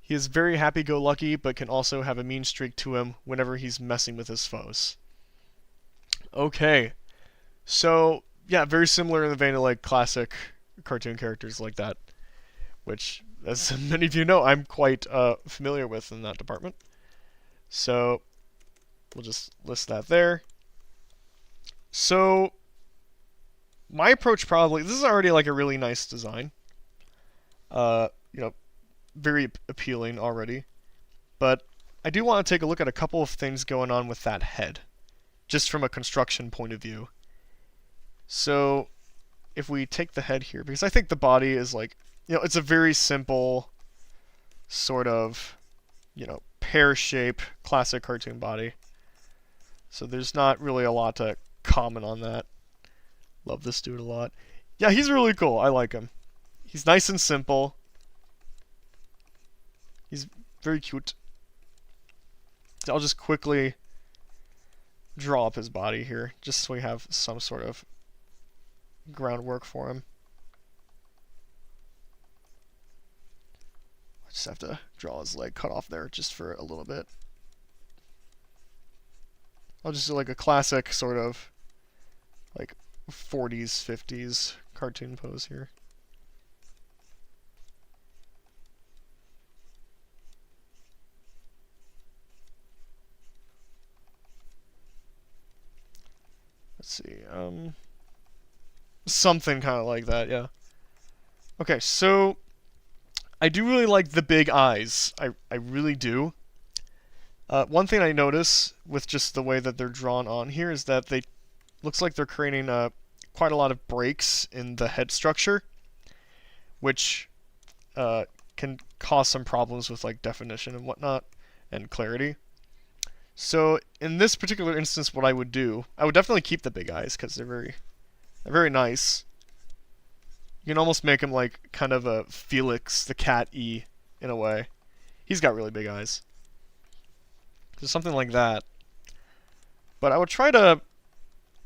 He is very happy-go-lucky, but can also have a mean streak to him whenever he's messing with his foes. Okay, so yeah, very similar in the vein of like classic cartoon characters like that, which, as many of you know, I'm quite familiar with in that department. So we'll just list that there. So my approach probably, this is already like a really nice design. You know, very appealing already. But I do want to take a look at a couple of things going on with that head, just from a construction point of view. So if we take the head here, because I think the body is like, you know, it's a very simple sort of, you know, pear shape, classic cartoon body. So there's not really a lot to comment on that. Love this dude a lot. Yeah, he's really cool. I like him. He's nice and simple. He's very cute. I'll just quickly draw up his body here, just so we have some sort of groundwork for him. I just have to draw his leg cut off there just for a little bit. I'll just do like a classic sort of like 40s, 50s cartoon pose here. Let's see, something kind of like that, yeah. Okay, so I do really like the big eyes. I really do. One thing I notice with just the way that they're drawn on here is that they looks like they're creating quite a lot of breaks in the head structure, which can cause some problems with like definition and whatnot and clarity. So in this particular instance, what I would do, I would definitely keep the big eyes because they're very nice. You can almost make him like kind of a Felix the Cat-y in a way. He's got really big eyes. So something like that. But I would try to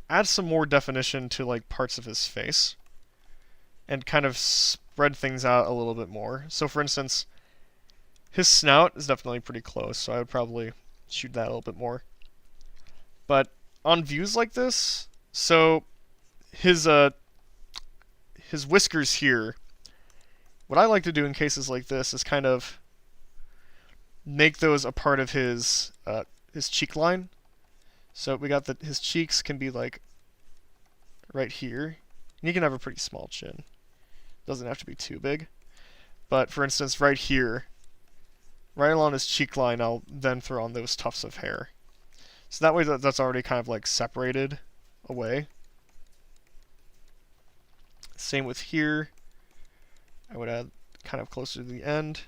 add some more definition to like parts of his face and kind of spread things out a little bit more. So for instance, his snout is definitely pretty close, so I would probably shoot that a little bit more. But on views like this, so his whiskers here, what I like to do in cases like this is kind of make those a part of his cheek line. So we got that his cheeks can be like right here. And he can have a pretty small chin. Doesn't have to be too big. But for instance, right here, right along his cheek line, I'll then throw on those tufts of hair. So that way that's already kind of like separated away. Same with here. I would add kind of closer to the end.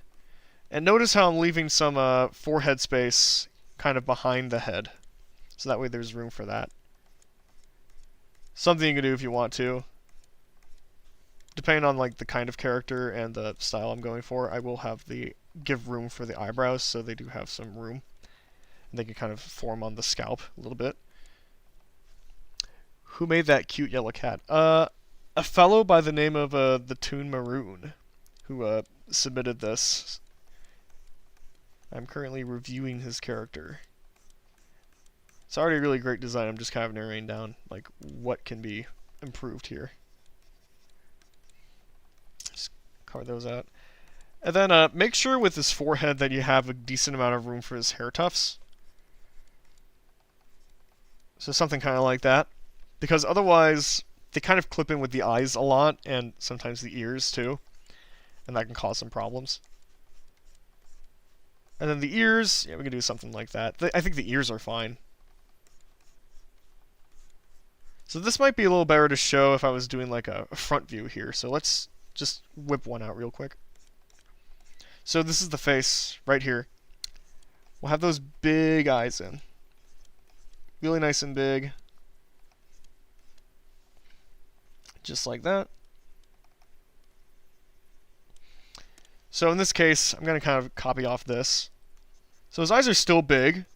And notice how I'm leaving some forehead space kind of behind the head. So that way there's room for that. Something you can do if you want to. Depending on like the kind of character and the style I'm going for, I will have give room for the eyebrows so they do have some room. And they can kind of form on the scalp a little bit. Who made that cute yellow cat? A fellow by the name of the Toon Maroon, who submitted this. I'm currently reviewing his character. It's already a really great design. I'm just kind of narrowing down like what can be improved here. Just cover those out. And then make sure with his forehead that you have a decent amount of room for his hair tufts. So something kind of like that. Because otherwise, they kind of clip in with the eyes a lot, and sometimes the ears too. And that can cause some problems. And then the ears, yeah, we can do something like that. I think the ears are fine. So this might be a little better to show if I was doing like a front view here. So let's just whip one out real quick. So this is the face right here. We'll have those big eyes in. Really nice and big. Just like that. So in this case, I'm going to kind of copy off this. So his eyes are still big,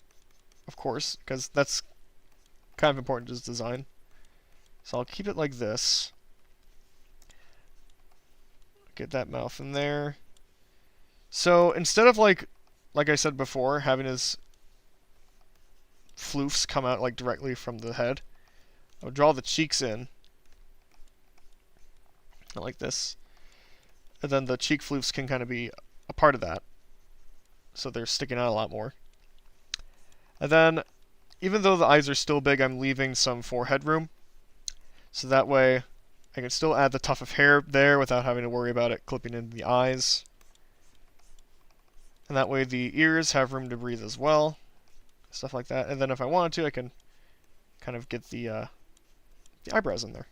of course, because that's kind of important to his design. So I'll keep it like this. Get that mouth in there. So instead of like I said before, having his floofs come out like directly from the head, I'll draw the cheeks in. Like this. And then the cheek floofs can kind of be a part of that. So they're sticking out a lot more. And then, even though the eyes are still big, I'm leaving some forehead room. So that way, I can still add the tuft of hair there without having to worry about it clipping into the eyes. And that way the ears have room to breathe as well. Stuff like that. And then if I wanted to, I can kind of get the eyebrows in there.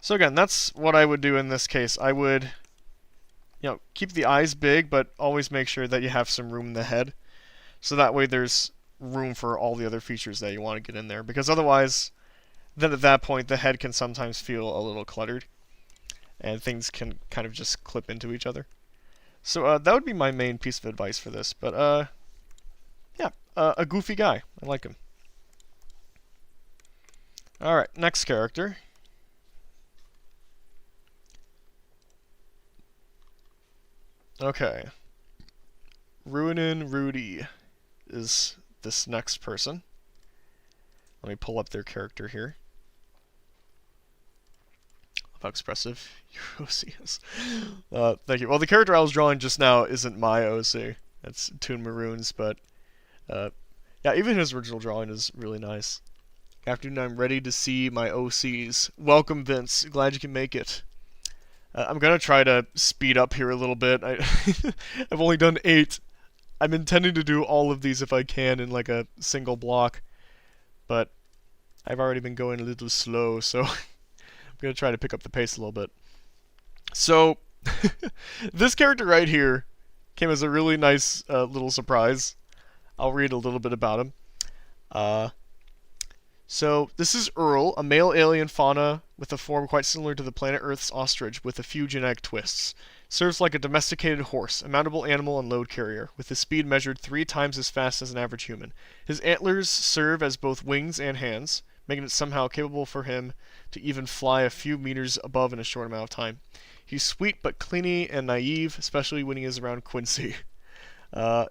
So again, that's what I would do in this case. I would, keep the eyes big, but always make sure that you have some room in the head. So that way there's room for all the other features that you want to get in there. Because otherwise, then at that point, the head can sometimes feel a little cluttered. And things can kind of just clip into each other. So that would be my main piece of advice for this. But yeah, a goofy guy. I like him. Alright, next character. Okay. Ruinin Rudy is this next person. Let me pull up their character here. How expressive your OC is. Thank you. Well, the character I was drawing just now isn't my OC. It's Toon Maroon's, but yeah, even his original drawing is really nice. Afternoon, I'm ready to see my OCs. Welcome, Vince. Glad you can make it. I'm going to try to speed up here a little bit. I've only done 8. I'm intending to do all of these if I can in like a single block, but I've already been going a little slow, so I'm going to try to pick up the pace a little bit. So, this character right here came as a really nice little surprise. I'll read a little bit about him. So, this is Earl, a male alien fauna with a form quite similar to the planet Earth's ostrich with a few genetic twists. Serves like a domesticated horse, a mountable animal and load carrier, with his speed measured 3 times as fast as an average human. His antlers serve as both wings and hands, making it somehow capable for him to even fly a few meters above in a short amount of time. He's sweet but clingy and naive, especially when he is around Quincy.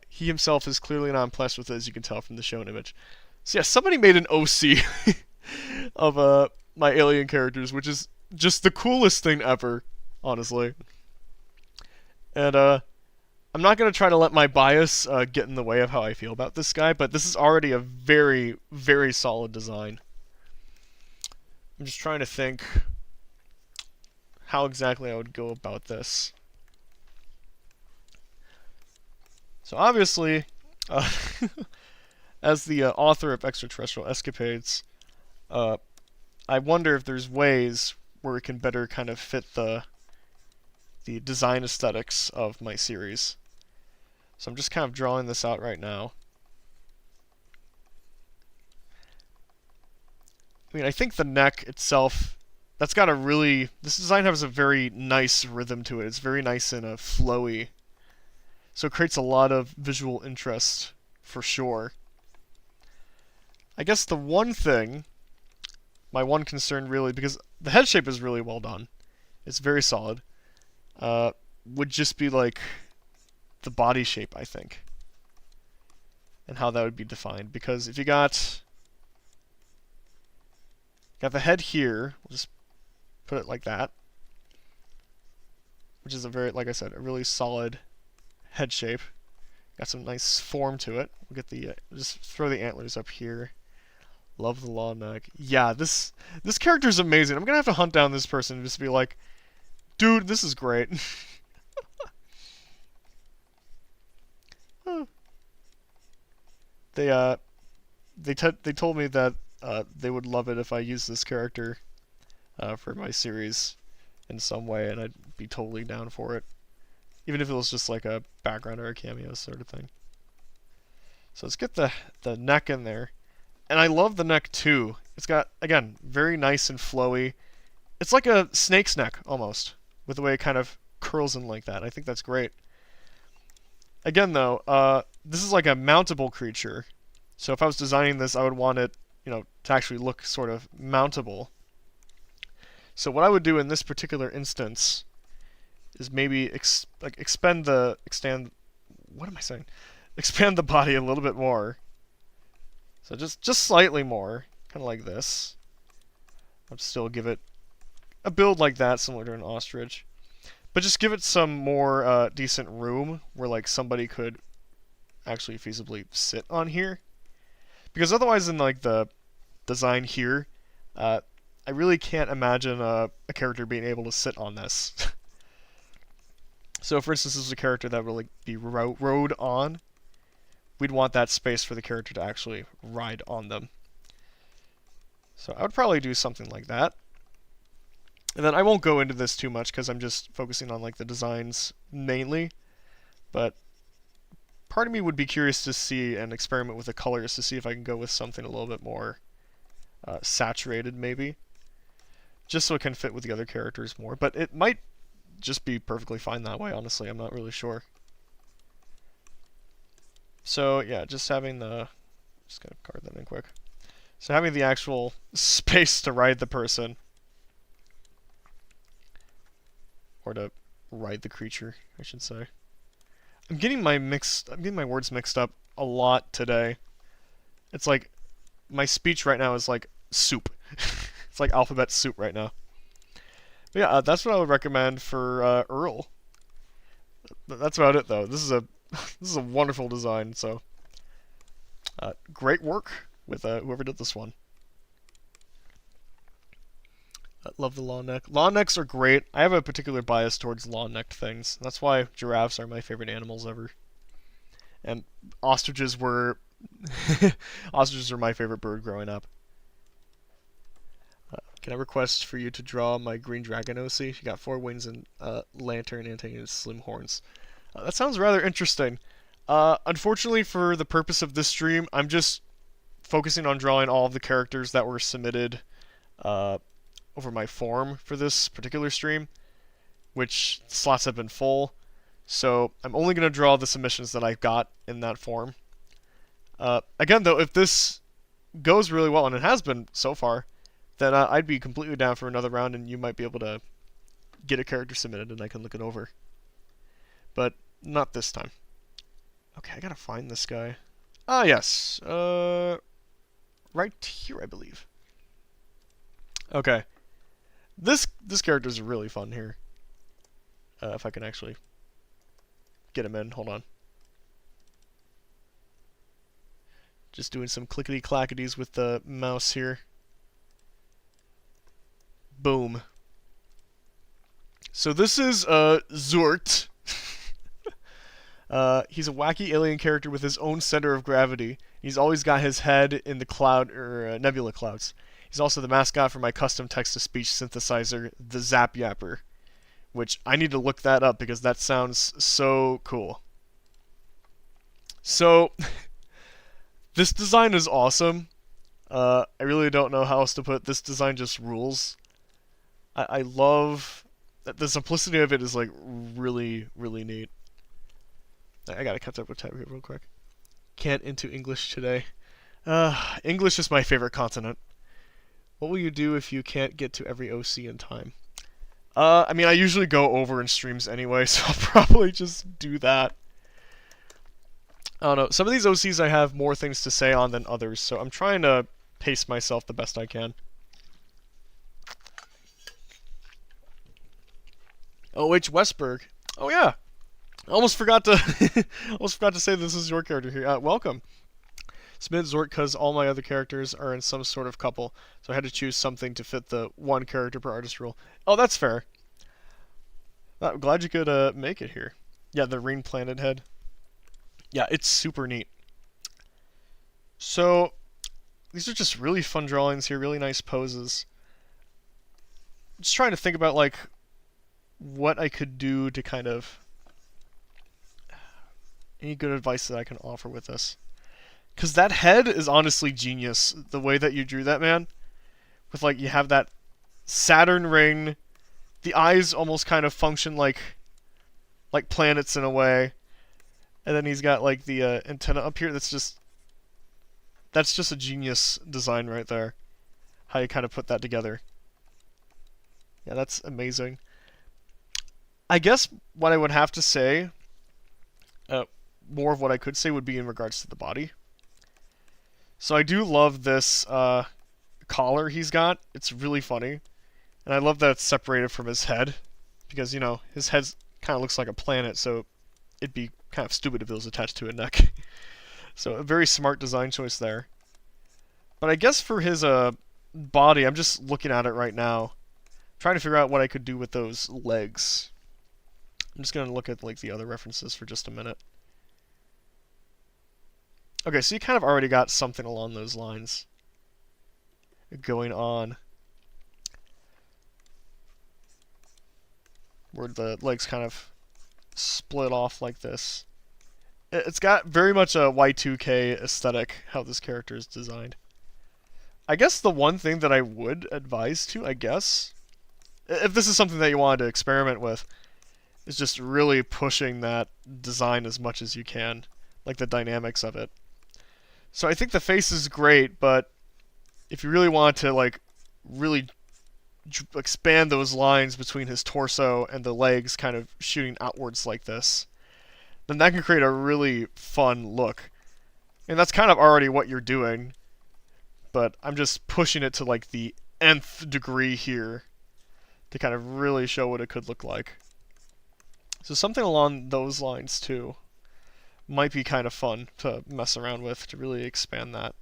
He himself is clearly not impressed with it, as you can tell from the shown image. So yeah, somebody made an OC of my alien characters, which is just the coolest thing ever, honestly. And I'm not going to try to let my bias get in the way of how I feel about this guy, but this is already a very, very solid design. I'm just trying to think how exactly I would go about this. So obviously, as the author of Extraterrestrial Escapades, I wonder if there's ways where it can better kind of fit the design aesthetics of my series. So I'm just kind of drawing this out right now. I mean, I think the neck itself, that's got a really... This design has a very nice rhythm to it. It's very nice and flowy. So it creates a lot of visual interest, for sure. I guess the one thing, my one concern really, because the head shape is really well done. It's very solid. Would just be like the body shape, I think. And how that would be defined. Because if you got the head here, we'll just put it like that. Which is a very, like I said, a really solid head shape. Got some nice form to it. We'll get the, just throw the antlers up here. Love the long neck. Yeah, this character is amazing. I'm gonna have to hunt down this person and just be like, dude, this is great. they they told me that they would love it if I used this character for my series in some way, and I'd be totally down for it, even if it was just like a background or a cameo sort of thing. So let's get the neck in there, and I love the neck too. It's got, again, very nice and flowy. It's like a snake's neck almost, with the way it kind of curls in like that. I think that's great. Again, though, this is like a mountable creature. So if I was designing this, I would want it, to actually look sort of mountable. So what I would do in this particular instance is maybe expand the body a little bit more. So just slightly more, kind of like this. I'd still give it a build like that, similar to an ostrich. But just give it some more decent room where like somebody could actually feasibly sit on here. Because otherwise in like the design here, I really can't imagine a character being able to sit on this. So for instance, this is a character that would like be rode on. We'd want that space for the character to actually ride on them. So I would probably do something like that. And then I won't go into this too much because I'm just focusing on like the designs mainly. But part of me would be curious to see and experiment with the colors to see if I can go with something a little bit more saturated maybe. Just so it can fit with the other characters more. But it might just be perfectly fine that way, honestly. I'm not really sure. So yeah, just having the... Just gonna card that in quick. So having the actual space to ride the person. Or to ride the creature, I should say. I'm getting my words mixed up a lot today. It's like my speech right now is like soup. It's like alphabet soup right now. But yeah, that's what I would recommend for Earl. That's about it though. This is a wonderful design. So great work with whoever did this one. Love the long neck. Long necks are great. I have a particular bias towards long-necked things. That's why giraffes are my favorite animals ever. And ostriches were ostriches were my favorite bird growing up. Can I request for you to draw my green dragon OC? She got 4 wings and lantern and slim horns. That sounds rather interesting. Unfortunately, for the purpose of this stream, I'm just focusing on drawing all of the characters that were submitted over my form for this particular stream, which slots have been full. So I'm only going to draw the submissions that I got in that form. Again, though, if this goes really well, and it has been so far, then I'd be completely down for another round, and you might be able to get a character submitted, and I can look it over. But not this time. Okay, I gotta find this guy. Ah, yes. Right here, I believe. Okay. This character is really fun here. If I can actually get him in. Hold on. Just doing some clickety-clackities with the mouse here. Boom. So this is Zort. He's a wacky alien character with his own center of gravity. He's always got his head in the cloud or nebula clouds. He's also the mascot for my custom text-to-speech synthesizer, the Zap Yapper, which I need to look that up because that sounds so cool. So this design is awesome. I really don't know how else to put it. This design just rules. I love the simplicity of it is like really, really neat. I gotta catch up with tab here real quick. Can't into English today. English is my favorite continent. What will you do if you can't get to every OC in time? I mean, I usually go over in streams anyway, so I'll probably just do that. I don't know. Some of these OCs I have more things to say on than others, so I'm trying to pace myself the best I can. O.H. Westberg. Oh yeah. I almost forgot to say this is your character here. Welcome. Submit Zort because all my other characters are in some sort of couple, so I had to choose something to fit the one character per artist rule. Oh, that's fair. I'm glad you could make it here. Yeah, the ring planted head. Yeah, it's super neat. So these are just really fun drawings here, really nice poses. Just trying to think about like what I could do to kind of any good advice that I can offer with this. Because that head is honestly genius, the way that you drew that, man. With like, you have that Saturn ring, the eyes almost kind of function like planets in a way. And then he's got like the antenna up here. That's just a genius design right there. How you kind of put that together. Yeah, that's amazing. I guess what I would have to say, more of what I could say would be in regards to the body. So I do love this collar he's got. It's really funny. And I love that it's separated from his head. Because, you know, his head kind of looks like a planet, so it'd be kind of stupid if it was attached to a neck. So a very smart design choice there. But I guess for his body, I'm just looking at it right now. Trying to figure out what I could do with those legs. I'm just going to look at like the other references for just a minute. Okay, so you kind of already got something along those lines going on. Where the legs kind of split off like this. It's got very much a Y2K aesthetic, how this character is designed. I guess the one thing that I would advise to, I guess, if this is something that you wanted to experiment with, is just really pushing that design as much as you can, like the dynamics of it. So I think the face is great, but if you really want to like really expand those lines between his torso and the legs kind of shooting outwards like this, then that can create a really fun look. And that's kind of already what you're doing, but I'm just pushing it to like the nth degree here to kind of really show what it could look like. So something along those lines too might be kind of fun to mess around with to really expand that.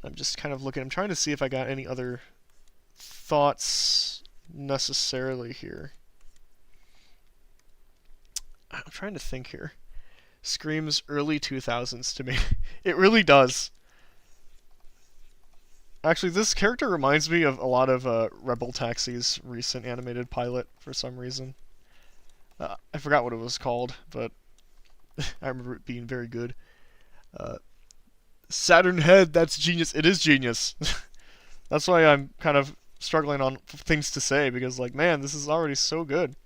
I'm just kind of looking, I'm trying to see if I got any other thoughts necessarily here. I'm trying to think here. Screams early 2000s to me. It really does. Actually, this character reminds me of a lot of Rebel Taxi's recent animated pilot for some reason. I forgot what it was called, but I remember it being very good. Saturn head, that's genius. It is genius. That's why I'm kind of struggling on things to say, because like, man, this is already so good.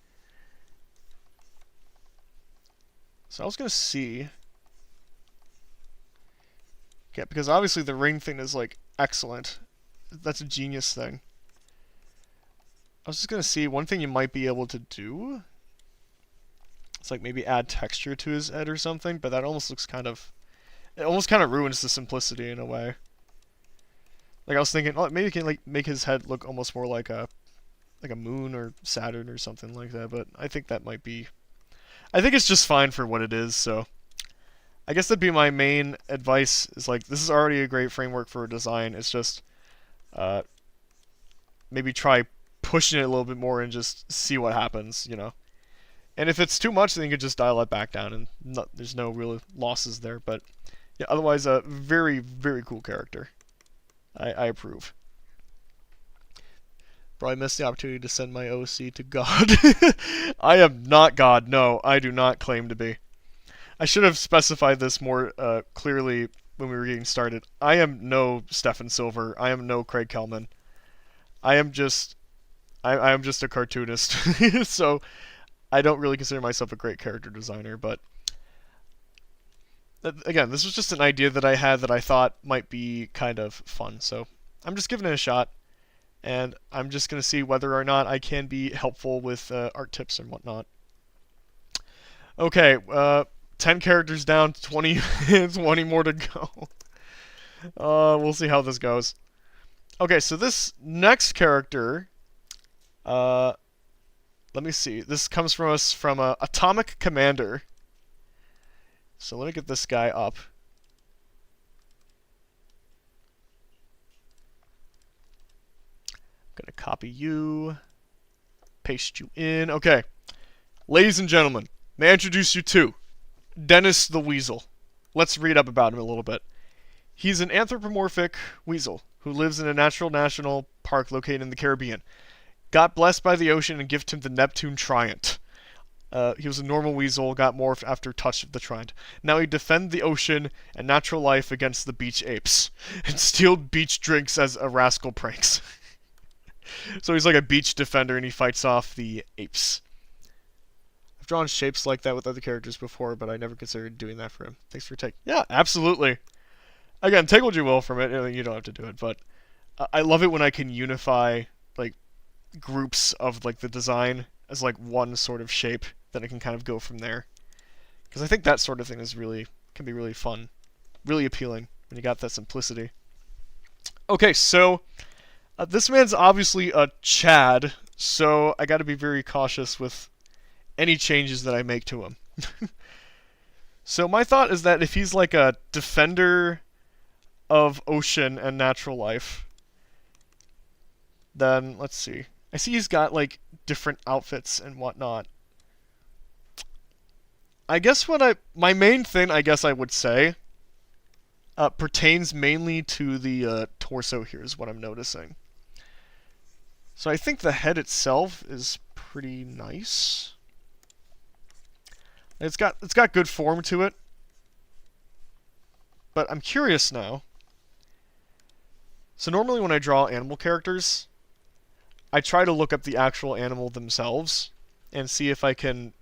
So I was going to see. Yeah, because obviously the ring thing is like excellent. That's a genius thing. I was just going to see, one thing you might be able to do, it's like maybe add texture to his head or something, but that almost looks kind of, it almost kind of ruins the simplicity in a way. Like I was thinking, oh, maybe you can like make his head look almost more like a moon or Saturn or something like that, but I think that might be, I think it's just fine for what it is, so I guess that'd be my main advice, is like, this is already a great framework for a design. It's just maybe try pushing it a little bit more and just see what happens, you know. And if it's too much, then you can just dial it back down, and there's no real losses there. But yeah, otherwise, a very, very cool character. I approve. Bro, I missed the opportunity to send my OC to God. I am not God. No, I do not claim to be. I should have specified this more clearly when we were getting started. I am no Stefan Silver. I am no Craig Kelman. I am just a cartoonist. So I don't really consider myself a great character designer, but again, this was just an idea that I had that I thought might be kind of fun. So I'm just giving it a shot, and I'm just going to see whether or not I can be helpful with art tips and whatnot. Okay, 10 characters down, 20 more to go. We'll see how this goes. Okay, so this next character, let me see. This comes from us from Atomic Commander. So let me get this guy up. I'm gonna copy you, paste you in. Okay, ladies and gentlemen, may I introduce you to Dennis the Weasel. let's read up about him a little bit. He's an anthropomorphic weasel who lives in a natural national park located in the Caribbean. Got blessed by the ocean and gifted him the Neptune Trident. He was a normal weasel, got morphed after touch of the trident. Now he defend the ocean and natural life against the beach apes, and steal beach drinks as a rascal pranks. So he's like a beach defender, and he fights off the apes. I've drawn shapes like that with other characters before, but I never considered doing that for him. Thanks for your take. Yeah, absolutely. Again, take what you will from it. You don't have to do it, but I love it when I can unify like groups of like the design as like one sort of shape. Then I can kind of go from there, because I think that sort of thing is can be really fun, really appealing when you got that simplicity. Okay, so this man's obviously a Chad, so I got to be very cautious with any changes that I make to him. So my thought is that if he's like a defender of ocean and natural life, then let's see. I see he's got like different outfits and whatnot. I guess my main thing, I guess I would say, pertains mainly to the torso here is what I'm noticing. So I think the head itself is pretty nice. It's got good form to it. But I'm curious now. So normally when I draw animal characters, I try to look up the actual animal themselves and see if I can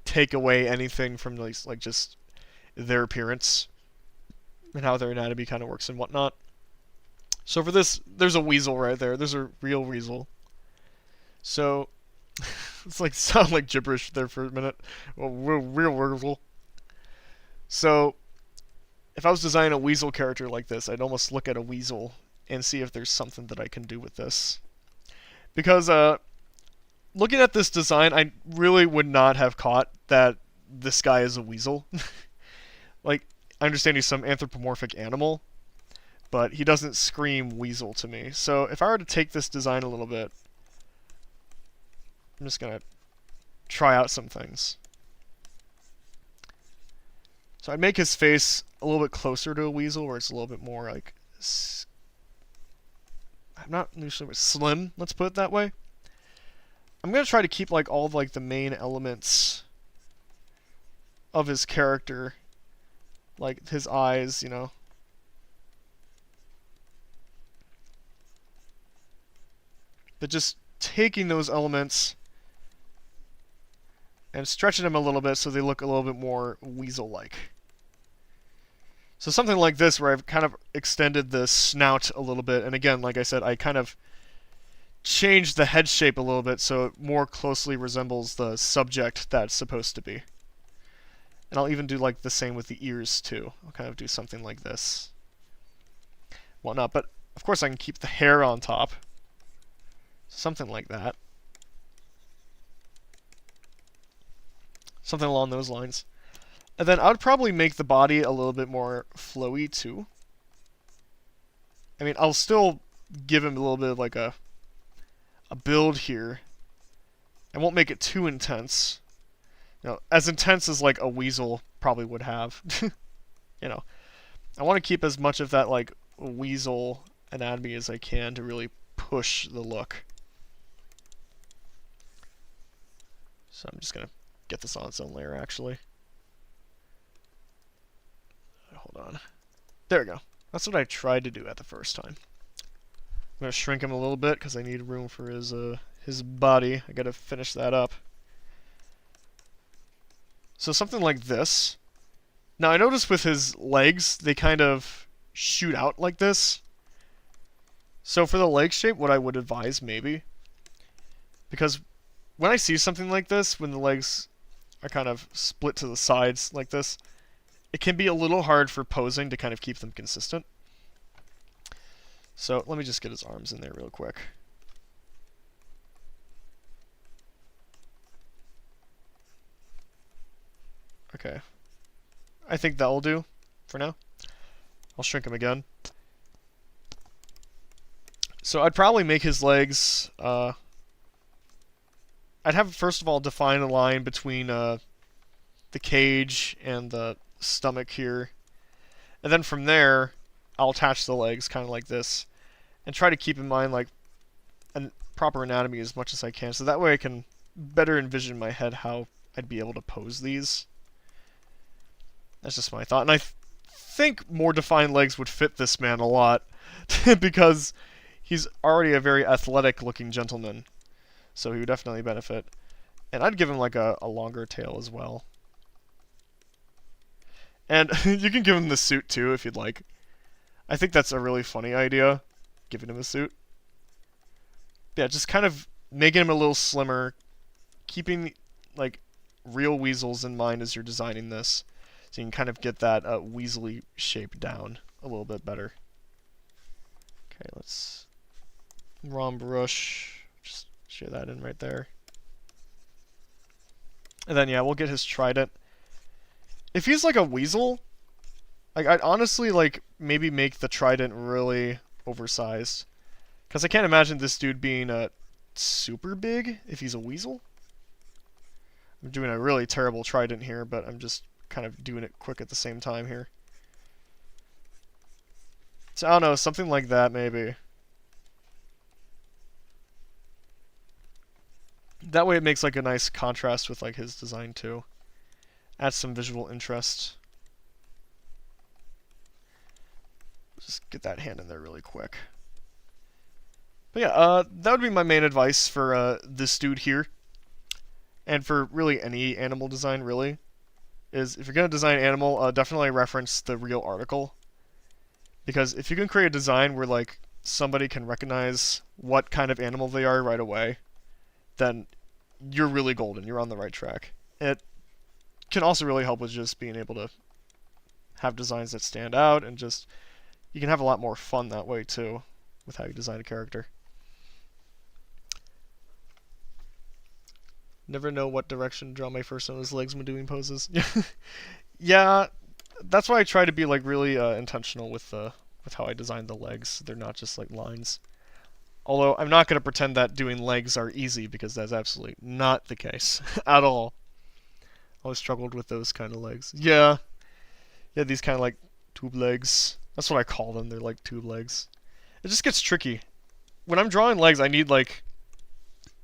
take away anything from like just their appearance and how their anatomy kind of works and whatnot. So for this, there's a weasel right there. There's a real weasel. So it's like sound like gibberish there for a minute. Well, real weasel. So if I was designing a weasel character like this, I'd almost look at a weasel and see if there's something that I can do with this. Because looking at this design, I really would not have caught that this guy is a weasel. Like, I understand he's some anthropomorphic animal, but he doesn't scream weasel to me. So if I were to take this design a little bit, I'm just going to try out some things. So I'd make his face a little bit closer to a weasel, where it's a little bit more like, I'm not sure, slim, let's put it that way. I'm going to try to keep like all of like the main elements of his character, like his eyes, you know. But just taking those elements and stretching them a little bit so they look a little bit more weasel-like. So something like this, where I've kind of extended the snout a little bit, and again, like I said, I kind of changed the head shape a little bit so it more closely resembles the subject that it's supposed to be. And I'll even do like the same with the ears too. I'll kind of do something like this. Whatnot, but of course I can keep the hair on top. Something like that. Something along those lines. And then I would probably make the body a little bit more flowy too. I mean, I'll still give him a little bit of like a build here. I won't make it too intense. You know, as intense as like a weasel probably would have. You know, I want to keep as much of that like weasel anatomy as I can to really push the look. So I'm just gonna get this on its own layer actually. Hold on. There we go. That's what I tried to do at the first time. I'm gonna shrink him a little bit because I need room for his body. I gotta finish that up. So something like this. Now I noticed with his legs, they kind of shoot out like this. So for the leg shape, what I would advise maybe, because when I see something like this, when the legs are kind of split to the sides like this, it can be a little hard for posing to kind of keep them consistent. So let me just get his arms in there real quick. Okay. I think that'll do for now. I'll shrink him again. So I'd probably make his legs, I'd have first of all define a line between the cage and the stomach here. And then from there, I'll attach the legs kind of like this. And try to keep in mind like a proper anatomy as much as I can. So that way I can better envision in my head how I'd be able to pose these. That's just my thought. And I think more defined legs would fit this man a lot. Because he's already a very athletic looking gentleman. So he would definitely benefit. And I'd give him like a longer tail as well. And you can give him the suit too if you'd like. I think that's a really funny idea, giving him a suit. Yeah, just kind of making him a little slimmer, keeping like real weasels in mind as you're designing this. So you can kind of get that weaselly shape down a little bit better. Okay, let's ROM brush, just share that in right there. And then yeah, we'll get his trident. If he's like a weasel, like I'd honestly like maybe make the trident really oversized. Because I can't imagine this dude being super big if he's a weasel. I'm doing a really terrible trident here, but I'm just kind of doing it quick at the same time here. So I don't know, something like that maybe. That way it makes like a nice contrast with like his design too. Adds some visual interest. Just get that hand in there really quick. But yeah, that would be my main advice for this dude here. And for really any animal design, really. Is if you're going to design an animal, definitely reference the real article. Because if you can create a design where like somebody can recognize what kind of animal they are right away, then you're really golden. You're on the right track. It can also really help with just being able to have designs that stand out, and just you can have a lot more fun that way too with how you design a character. Never know what direction to draw my first on his legs when doing poses. Yeah, that's why I try to be like really intentional with how I design the legs. They're not just like lines. Although I'm not going to pretend that doing legs are easy, because that's absolutely not the case at all. Always struggled with those kind of legs. Yeah, these kind of like tube legs. That's what I call them. They're like tube legs. It just gets tricky. When I'm drawing legs, I need like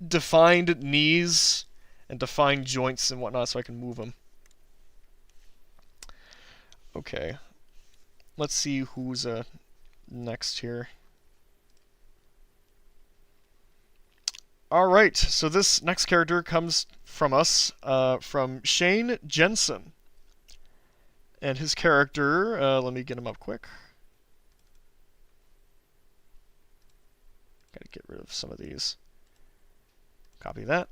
defined knees and defined joints and whatnot so I can move them. Okay, let's see who's next here. Alright, so this next character comes from us, from Shane Jensen. And his character, let me get him up quick. Gotta get rid of some of these. Copy that.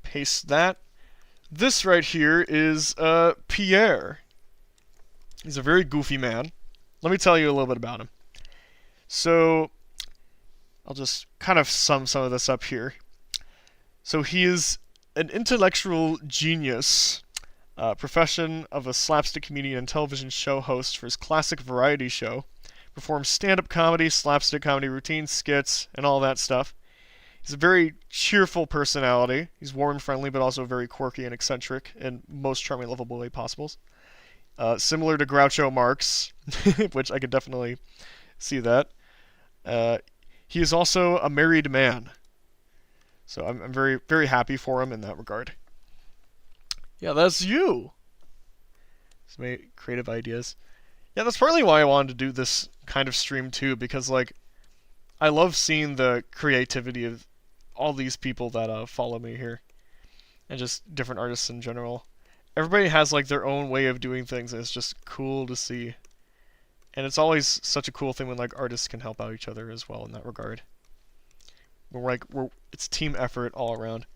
Paste that. This right here is Pierre. He's a very goofy man. Let me tell you a little bit about him. So, I'll just kind of sum some of this up here. So he is an intellectual genius, profession of a slapstick comedian and television show host for his classic variety show. Performs stand-up comedy, slapstick comedy routines, skits, and all that stuff. He's a very cheerful personality. He's warm and friendly, but also very quirky and eccentric in most charming, lovable way possible. Similar to Groucho Marx, which I could definitely see that. He is also a married man. So I'm very, very happy for him in that regard. Yeah, that's you! Some creative ideas. Yeah, that's partly why I wanted to do this kind of stream too, because like, I love seeing the creativity of all these people that follow me here. And just different artists in general. Everybody has like their own way of doing things, and it's just cool to see. And it's always such a cool thing when like artists can help out each other as well in that regard. It's team effort all around.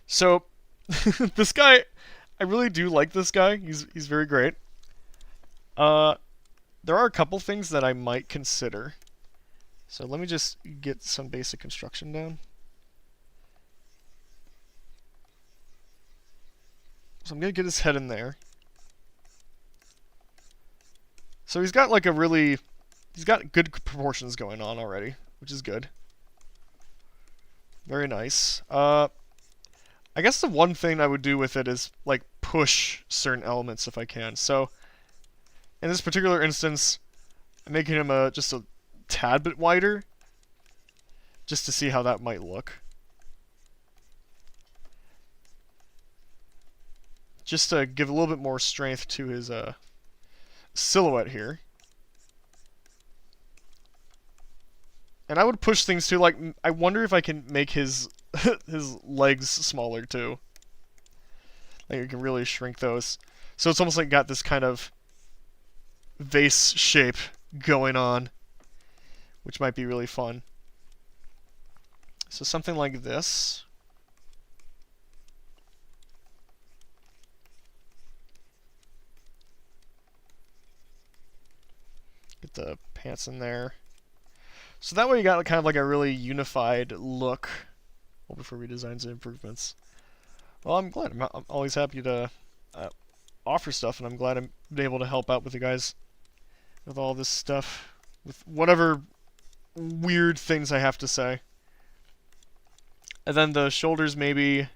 So this guy, I really do like this guy. He's very great. There are a couple things that I might consider. So let me just get some basic construction down. So I'm gonna get his head in there. So he's got like he's got good proportions going on already, which is good. Very nice. I guess the one thing I would do with it is like put push certain elements if I can. So in this particular instance, I'm making him just a tad bit wider, just to see how that might look. Just to give a little bit more strength to his silhouette here. And I would push things too, like, I wonder if I can make his his legs smaller too. Like, you can really shrink those. So it's almost like got this kind of vase shape going on, which might be really fun. So something like this. Get the pants in there. So that way you got kind of like a really unified look. Well, before redesigns and improvements. Well, I'm glad. I'm always happy to offer stuff, and I'm glad I'm able to help out with you guys with all this stuff, with whatever weird things I have to say. And then the shoulders, maybe.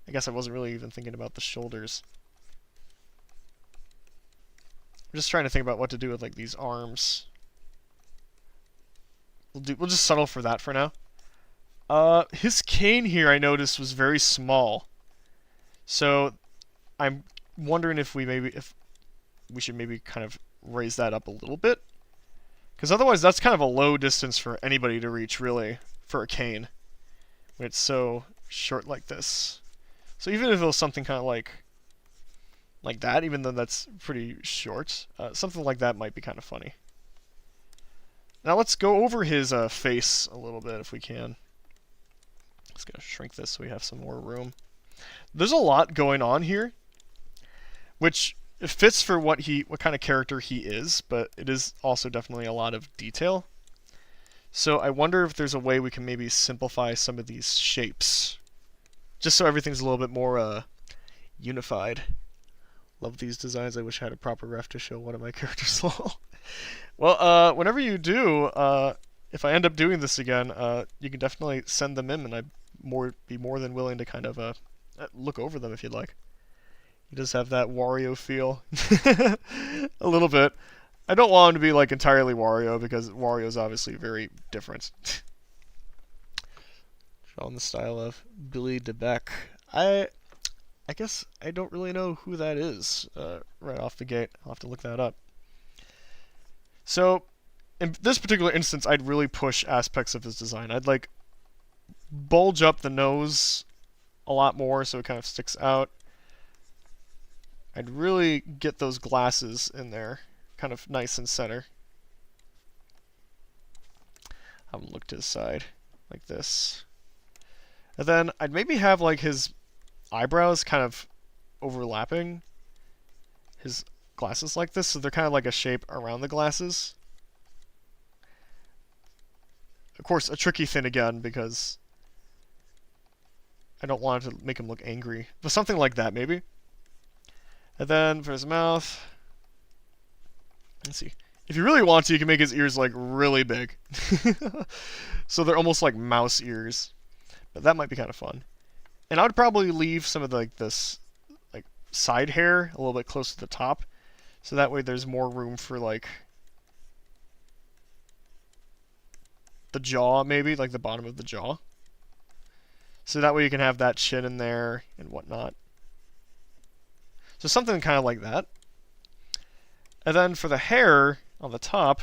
I guess I wasn't really even thinking about the shoulders. I'm just trying to think about what to do with like these arms. We'll just settle for that for now. His cane here, I noticed, was very small. So I'm wondering if we should maybe kind of raise that up a little bit, because otherwise that's kind of a low distance for anybody to reach, really, for a cane when it's so short like this. So even if it was something kind of like that, even though that's pretty short, something like that might be kind of funny. Now let's go over his face a little bit if we can. Just gonna shrink this so we have some more room. There's a lot going on here, which fits for what kind of character he is, but it is also definitely a lot of detail. So I wonder if there's a way we can maybe simplify some of these shapes, just so everything's a little bit more unified. Love these designs. I wish I had a proper ref to show one of my characters. Well, whenever you do, if I end up doing this again, you can definitely send them in, and I'd be more than willing to kind of look over them if you'd like. He does have that Wario feel. A little bit. I don't want him to be like entirely Wario, because Wario is obviously very different. Showing the style of Billy DeBeck. I guess I don't really know who that is right off the gate. I'll have to look that up. So, in this particular instance, I'd really push aspects of his design. I'd like bulge up the nose a lot more so it kind of sticks out. I'd really get those glasses in there, kind of nice and center. Have him look to the side, like this. And then I'd maybe have like his eyebrows kind of overlapping his glasses like this, so they're kind of like a shape around the glasses. Of course, a tricky thing again, because I don't want to make him look angry, but something like that maybe. And then for his mouth, let's see. If you really want to, you can make his ears like really big, so they're almost like mouse ears. But that might be kind of fun. And I would probably leave some of this like side hair a little bit close to the top, so that way there's more room for like the jaw, maybe like the bottom of the jaw. So that way you can have that chin in there and whatnot. So something kind of like that. And then for the hair on the top,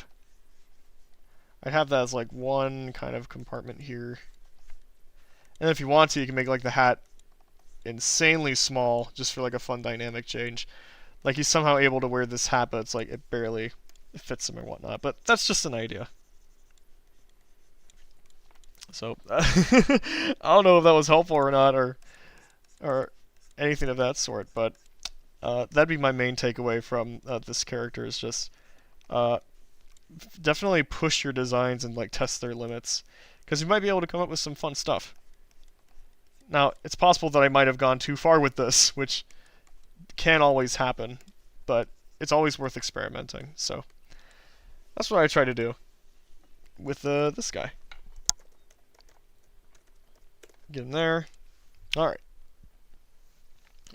I'd have that as like one kind of compartment here. And if you want to, you can make like the hat insanely small, just for like a fun dynamic change. Like he's somehow able to wear this hat, but it's like it barely fits him or whatnot. But that's just an idea. So I don't know if that was helpful or not, or anything of that sort. But that'd be my main takeaway from this character, is just definitely push your designs and like test their limits, because you might be able to come up with some fun stuff. Now, it's possible that I might have gone too far with this, which can always happen, but it's always worth experimenting. So that's what I try to do with this guy. Get him there. Alright.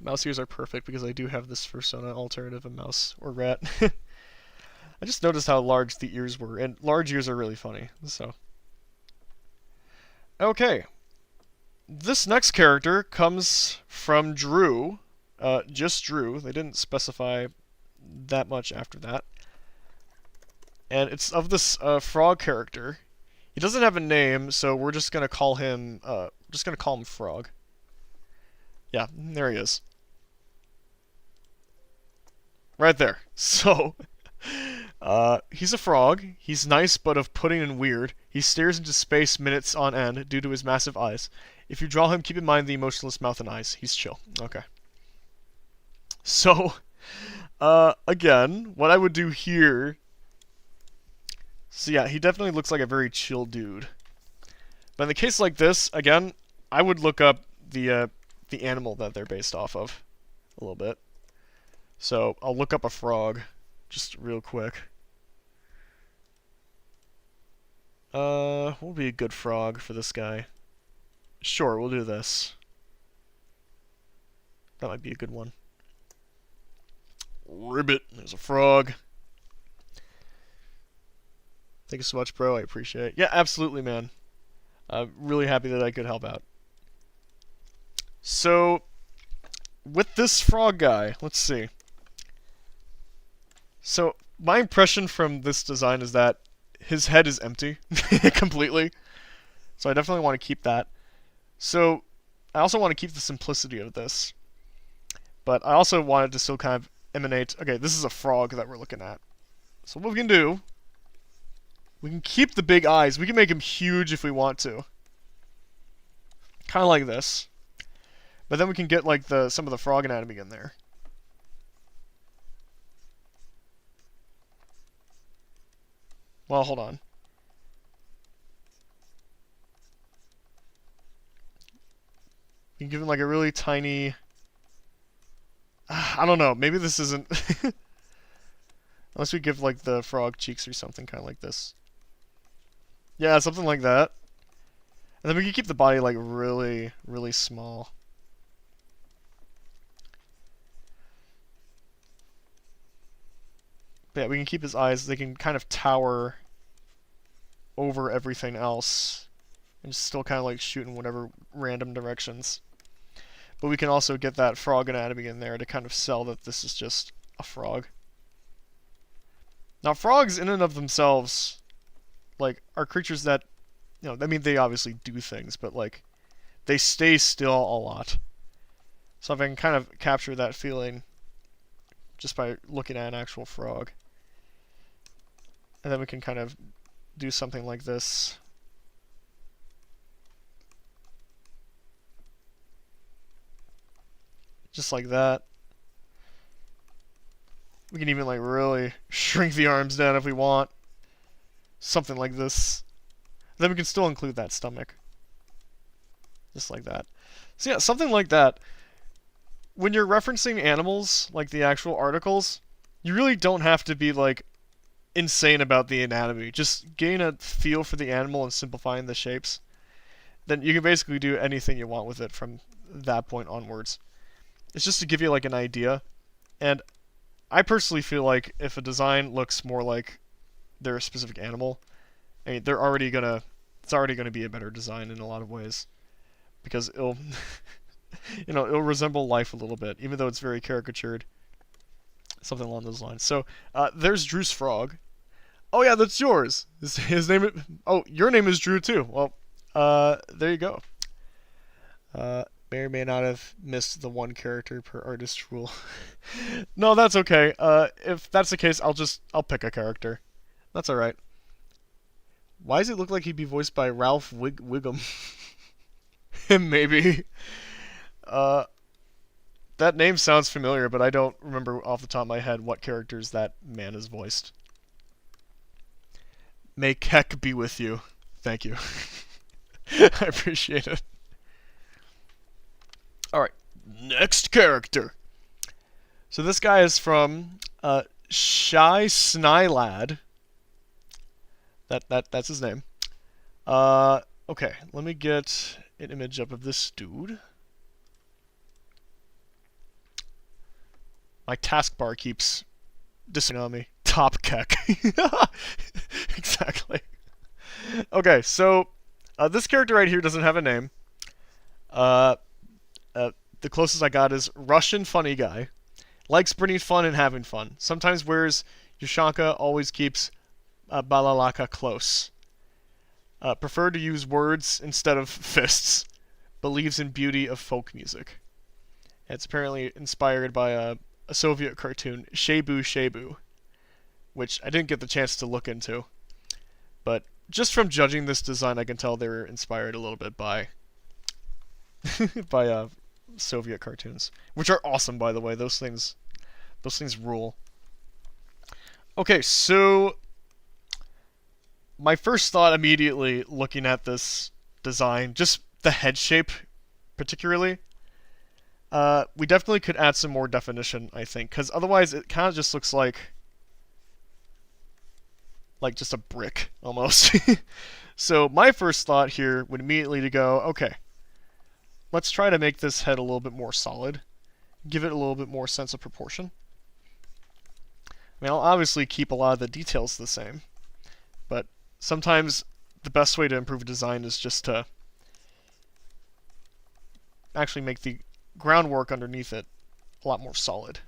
Mouse ears are perfect because I do have this fursona alternative of mouse or rat. I just noticed how large the ears were, and large ears are really funny, so. Okay. This next character comes from Drew. Just Drew. They didn't specify that much after that. And it's of this frog character. He doesn't have a name, so we're just gonna call him Frog. Yeah, there he is. Right there. So, he's a frog. He's nice, but of pudding and weird. He stares into space minutes on end due to his massive eyes. If you draw him, keep in mind the emotionless mouth and eyes. He's chill. Okay. So, again, what I would do here... So yeah, he definitely looks like a very chill dude. But in the case like this, again, I would look up the animal that they're based off of a little bit. So I'll look up a frog, just real quick. What would be a good frog for this guy? Sure, we'll do this. That might be a good one. Ribbit, there's a frog. Thank you so much, bro. I appreciate it. Yeah, absolutely, man. I'm really happy that I could help out. So, with this frog guy, let's see. So, my impression from this design is that his head is empty completely. So I definitely want to keep that. So, I also want to keep the simplicity of this. But I also wanted to still kind of emanate... Okay, this is a frog that we're looking at. So what we can do... We can keep the big eyes. We can make him huge if we want to. Kind of like this. But then we can get like some of the frog anatomy in there. Well, hold on. You can give him like a really tiny... I don't know. Maybe this isn't... Unless we give like the frog cheeks or something kind of like this. Yeah, something like that. And then we can keep the body like really, really small. But yeah, we can keep his eyes. They can kind of tower over everything else. And just still kind of like shoot in whatever random directions. But we can also get that frog anatomy in there to kind of sell that this is just a frog. Now, frogs in and of themselves, like, are creatures that, you know, I mean, they obviously do things, but, like, they stay still a lot. So if I can kind of capture that feeling just by looking at an actual frog. And then we can kind of do something like this. Just like that. We can even like really shrink the arms down if we want. Something like this. Then we can still include that stomach. Just like that. So yeah, something like that. When you're referencing animals, like the actual articles, you really don't have to be like insane about the anatomy. Just gain a feel for the animal and simplifying the shapes. Then you can basically do anything you want with it from that point onwards. It's just to give you like an idea. And I personally feel like if a design looks more like their specific animal, I mean, it's already gonna be a better design in a lot of ways, because it'll, it'll resemble life a little bit, even though it's very caricatured, something along those lines. So there's Drew's frog. Oh yeah, that's yours. His name. Oh, your name is Drew too. Well, there you go. May or may not have missed the one character per artist rule. No, that's okay. If that's the case, I'll pick a character. That's alright. Why does it look like he'd be voiced by Ralph Wiggum? Maybe. That name sounds familiar, but I don't remember off the top of my head what characters that man has voiced. May Keck be with you. Thank you. I appreciate it. Alright, next character. So this guy is from Shy Snylad. That's his name. Okay, let me get an image up of this dude. My taskbar keeps disappearing on me. Top keck. Exactly. Okay, so this character right here doesn't have a name. Uh, the closest I got is Russian funny guy. Likes bringing fun and having fun. Sometimes wears Yushanka, always keeps Balalaka close. Prefer to use words instead of fists. Believes in beauty of folk music. And it's apparently inspired by a Soviet cartoon, Shebu Shebu, which I didn't get the chance to look into. But just from judging this design, I can tell they were inspired a little bit by by Soviet cartoons, which are awesome, by the way. Those things rule. Okay, so my first thought immediately looking at this design, just the head shape particularly, we definitely could add some more definition, I think, because otherwise it kind of just looks like just a brick almost. So my first thought here would immediately to go, okay, let's try to make this head a little bit more solid, give it a little bit more sense of proportion. I mean, I'll obviously keep a lot of the details the same, but sometimes the best way to improve a design is just to actually make the groundwork underneath it a lot more solid.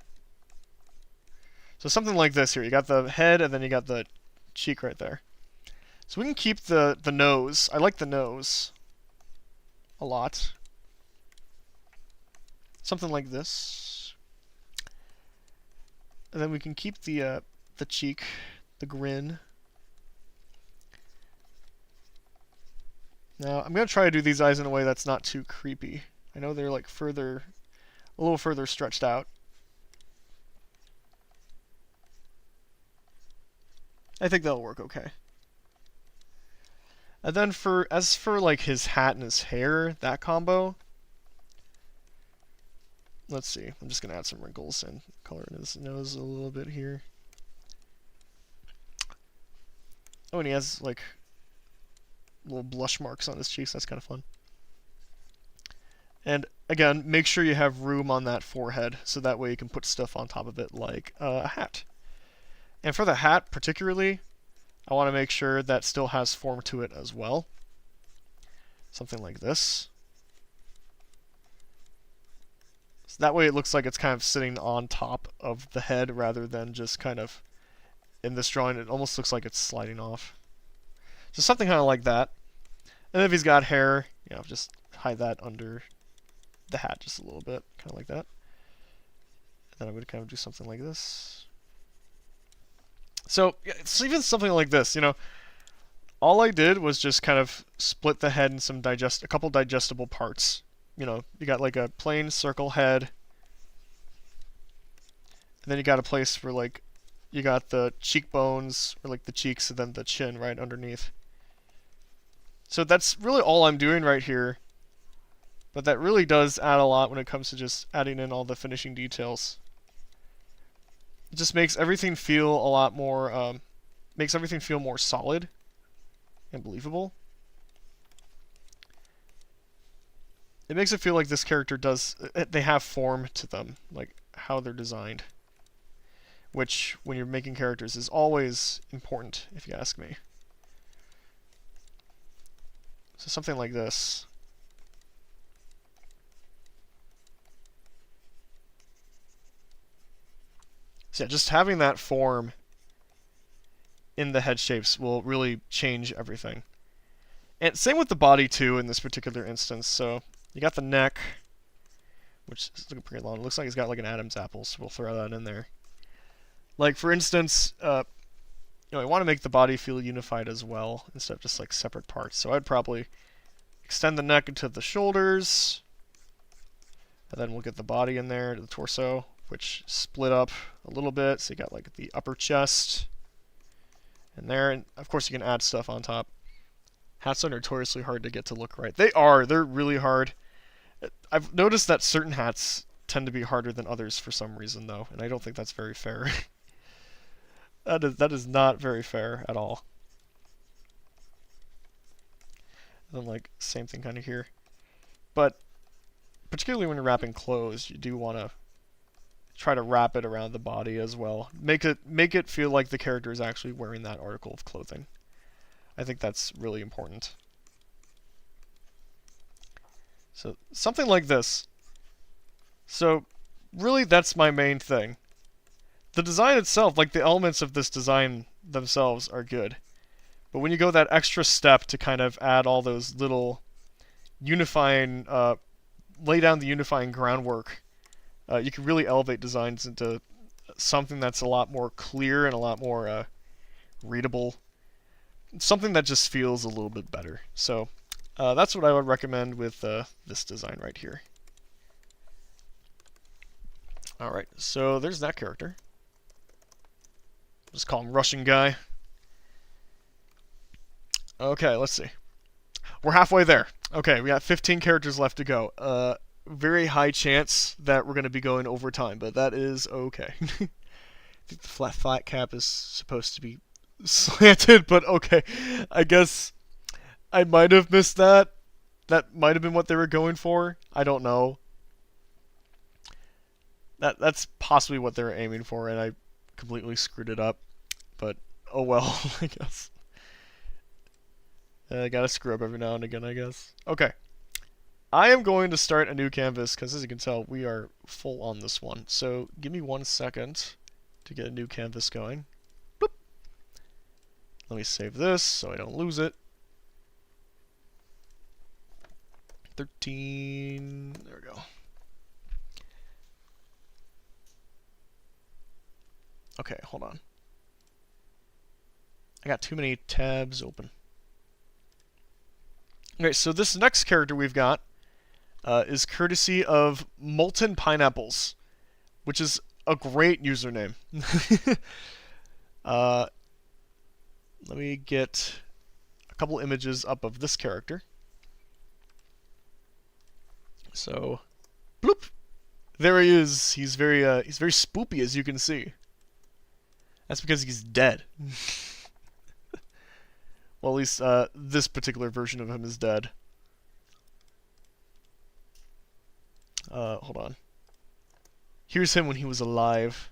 So something like this here. You got the head, and then you got the cheek right there. So we can keep the nose. I like the nose a lot. Something like this. And then we can keep the cheek, the grin. Now, I'm going to try to do these eyes in a way that's not too creepy. I know they're like a little further stretched out. I think that'll work okay. And then as for like his hat and his hair, that combo, let's see. I'm just going to add some wrinkles and color in his nose a little bit here. Oh, and he has like little blush marks on his cheeks. That's kind of fun. And again, make sure you have room on that forehead, so that way you can put stuff on top of it like a hat. And for the hat particularly, I want to make sure that still has form to it as well. Something like this. So that way it looks like it's kind of sitting on top of the head rather than just kind of in this drawing. It almost looks like it's sliding off. So something kind of like that. And if he's got hair, just hide that under the hat just a little bit, kind of like that. And then I would kind of do something like this. So it's even something like this, all I did was just kind of split the head in a couple digestible parts. You got like a plain circle head, and then you got a place for like, you got the cheekbones, or like the cheeks, and then the chin right underneath. So that's really all I'm doing right here, but that really does add a lot when it comes to just adding in all the finishing details. It just makes everything feel a lot more, makes everything feel more solid and believable. It makes it feel like this character they have form to them, like how they're designed. Which, when you're making characters, is always important, if you ask me. So something like this. So yeah, just having that form in the head shapes will really change everything. And same with the body too in this particular instance. So you got the neck, which is looking pretty long. It looks like it's got like an Adam's apple, so we'll throw that in there. Like for instance, I want to make the body feel unified as well, instead of just like separate parts. So I'd probably extend the neck into the shoulders, and then we'll get the body in there, to the torso, which split up a little bit. So you got like the upper chest in there, and of course you can add stuff on top. Hats are notoriously hard to get to look right. They're really hard. I've noticed that certain hats tend to be harder than others for some reason though, and I don't think that's very fair. That is not very fair at all. And then like same thing kind of here. But particularly when you're wrapping clothes, you do want to try to wrap it around the body as well. Make it feel like the character is actually wearing that article of clothing. I think that's really important. So something like this. So really that's my main thing. The design itself, like the elements of this design themselves are good. But when you go that extra step to kind of add all those little unifying, lay down the unifying groundwork, you can really elevate designs into something that's a lot more clear and a lot more readable. Something that just feels a little bit better. So that's what I would recommend with this design right here. Alright, so there's that character. Just call him Russian guy. Okay, let's see. We're halfway there. Okay, we got 15 characters left to go. Very high chance that we're going to be going over time, but that is okay. I think the flat cap is supposed to be slanted, but okay. I guess I might have missed that. That might have been what they were going for. I don't know. That's possibly what they were aiming for, and I completely screwed it up. But, oh well, I guess. I gotta screw up every now and again, I guess. Okay. I am going to start a new canvas, because as you can tell, we are full on this one. So, give me 1 second to get a new canvas going. Boop. Let me save this so I don't lose it. 13... There we go. Okay, hold on. I got too many tabs open. Okay, so this next character we've got is courtesy of Molten Pineapples, which is a great username. Let me get a couple images up of this character. So, bloop! There he is. He's very spoopy, as you can see. That's because he's dead. Well, at least this particular version of him is dead. Hold on. Here's him when he was alive.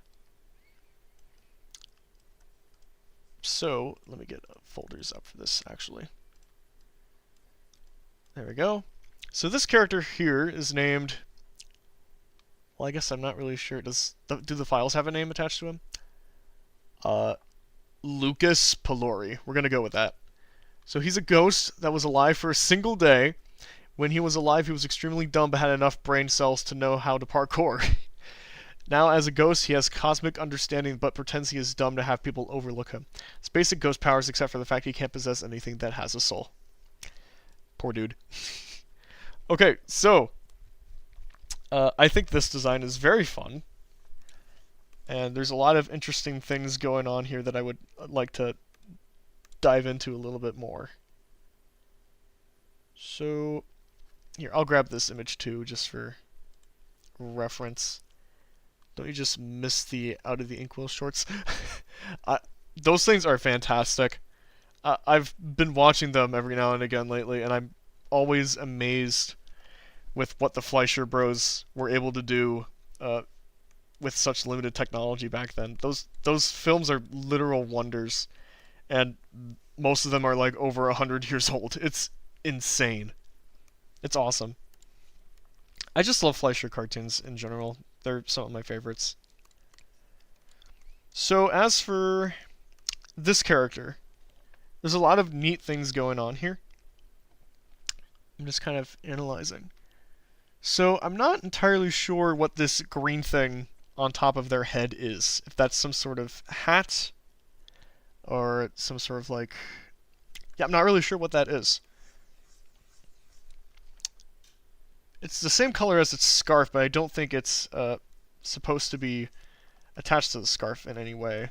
So, let me get folders up for this, actually. There we go. So this character here is named... Well, I guess I'm not really sure. Do the files have a name attached to him? Lucas Polori. We're going to go with that. So he's a ghost that was alive for a single day. When he was alive, he was extremely dumb but had enough brain cells to know how to parkour. Now, as a ghost, he has cosmic understanding but pretends he is dumb to have people overlook him. His basic ghost powers except for the fact he can't possess anything that has a soul. Poor dude. Okay, so I think this design is very fun. And there's a lot of interesting things going on here that I would like to dive into a little bit more. So, here, I'll grab this image too, just for reference. Don't you just miss the Out of the Inkwell shorts? Those things are fantastic. I've been watching them every now and again lately, and I'm always amazed with what the Fleischer Bros were able to do with such limited technology back then. Those films are literal wonders, and most of them are like over 100 years old. It's insane. It's awesome. I just love Fleischer cartoons in general. They're some of my favorites. So as for this character, there's a lot of neat things going on here. I'm just kind of analyzing. So I'm not entirely sure what this green thing on top of their head is. If that's some sort of hat or some sort of like... Yeah, I'm not really sure what that is. It's the same color as its scarf, but I don't think it's supposed to be attached to the scarf in any way.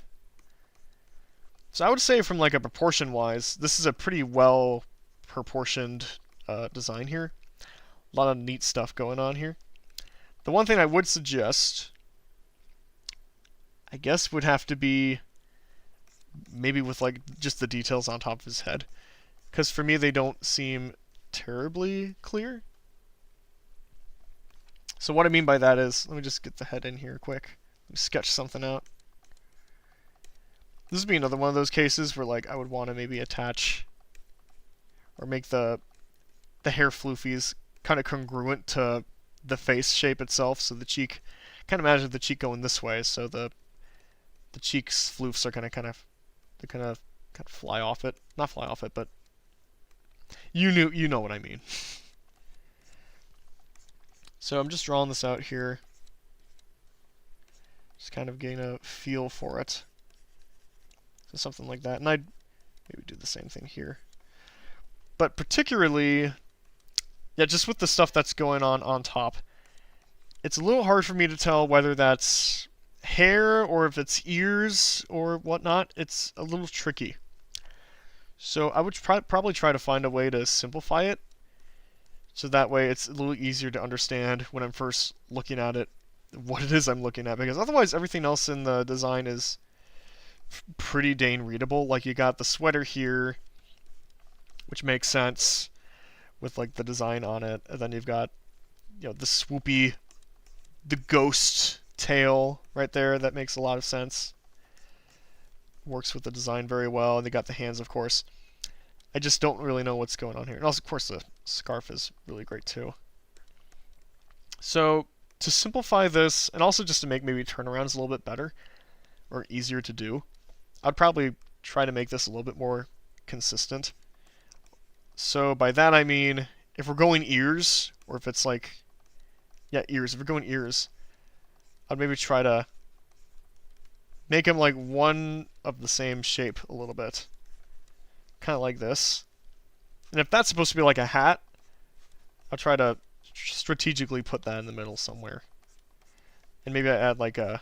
So I would say from like a proportion-wise, this is a pretty well proportioned design here. A lot of neat stuff going on here. The one thing I would suggest, I guess, would have to be maybe with like just the details on top of his head, because for me they don't seem terribly clear. So what I mean by that is, let me just get the head in here quick. sketch something out. This would be another one of those cases where like I would want to maybe attach or make the hair floofies kind of congruent to the face shape itself. So the cheek, kind of imagine the cheek going this way, so the cheek's floofs are kind of fly off it. Not fly off it, but you know what I mean. So I'm just drawing this out here. Just kind of getting a feel for it. So something like that. And I'd maybe do the same thing here. But particularly, yeah, just with the stuff that's going on top, it's a little hard for me to tell whether that's hair or if it's ears or whatnot. It's a little tricky. So I would probably try to find a way to simplify it, so that way it's a little easier to understand when I'm first looking at it what it is I'm looking at, because otherwise everything else in the design is pretty dang readable. Like you got the sweater here, which makes sense with like the design on it, and then you've got, you know, the swoopy, the ghost tail right there. That makes a lot of sense. Works with the design very well. And they got the hands, of course. I just don't really know what's going on here. And also, of course, the scarf is really great too. So to simplify this, and also just to make maybe turnarounds a little bit better or easier to do, I'd probably try to make this a little bit more consistent. So by that I mean, if we're going ears, or if it's like, yeah, ears. If we're going ears, I'd maybe try to make them like one of the same shape a little bit. Kind of like this. And if that's supposed to be like a hat, I'll try to strategically put that in the middle somewhere. And maybe I add like a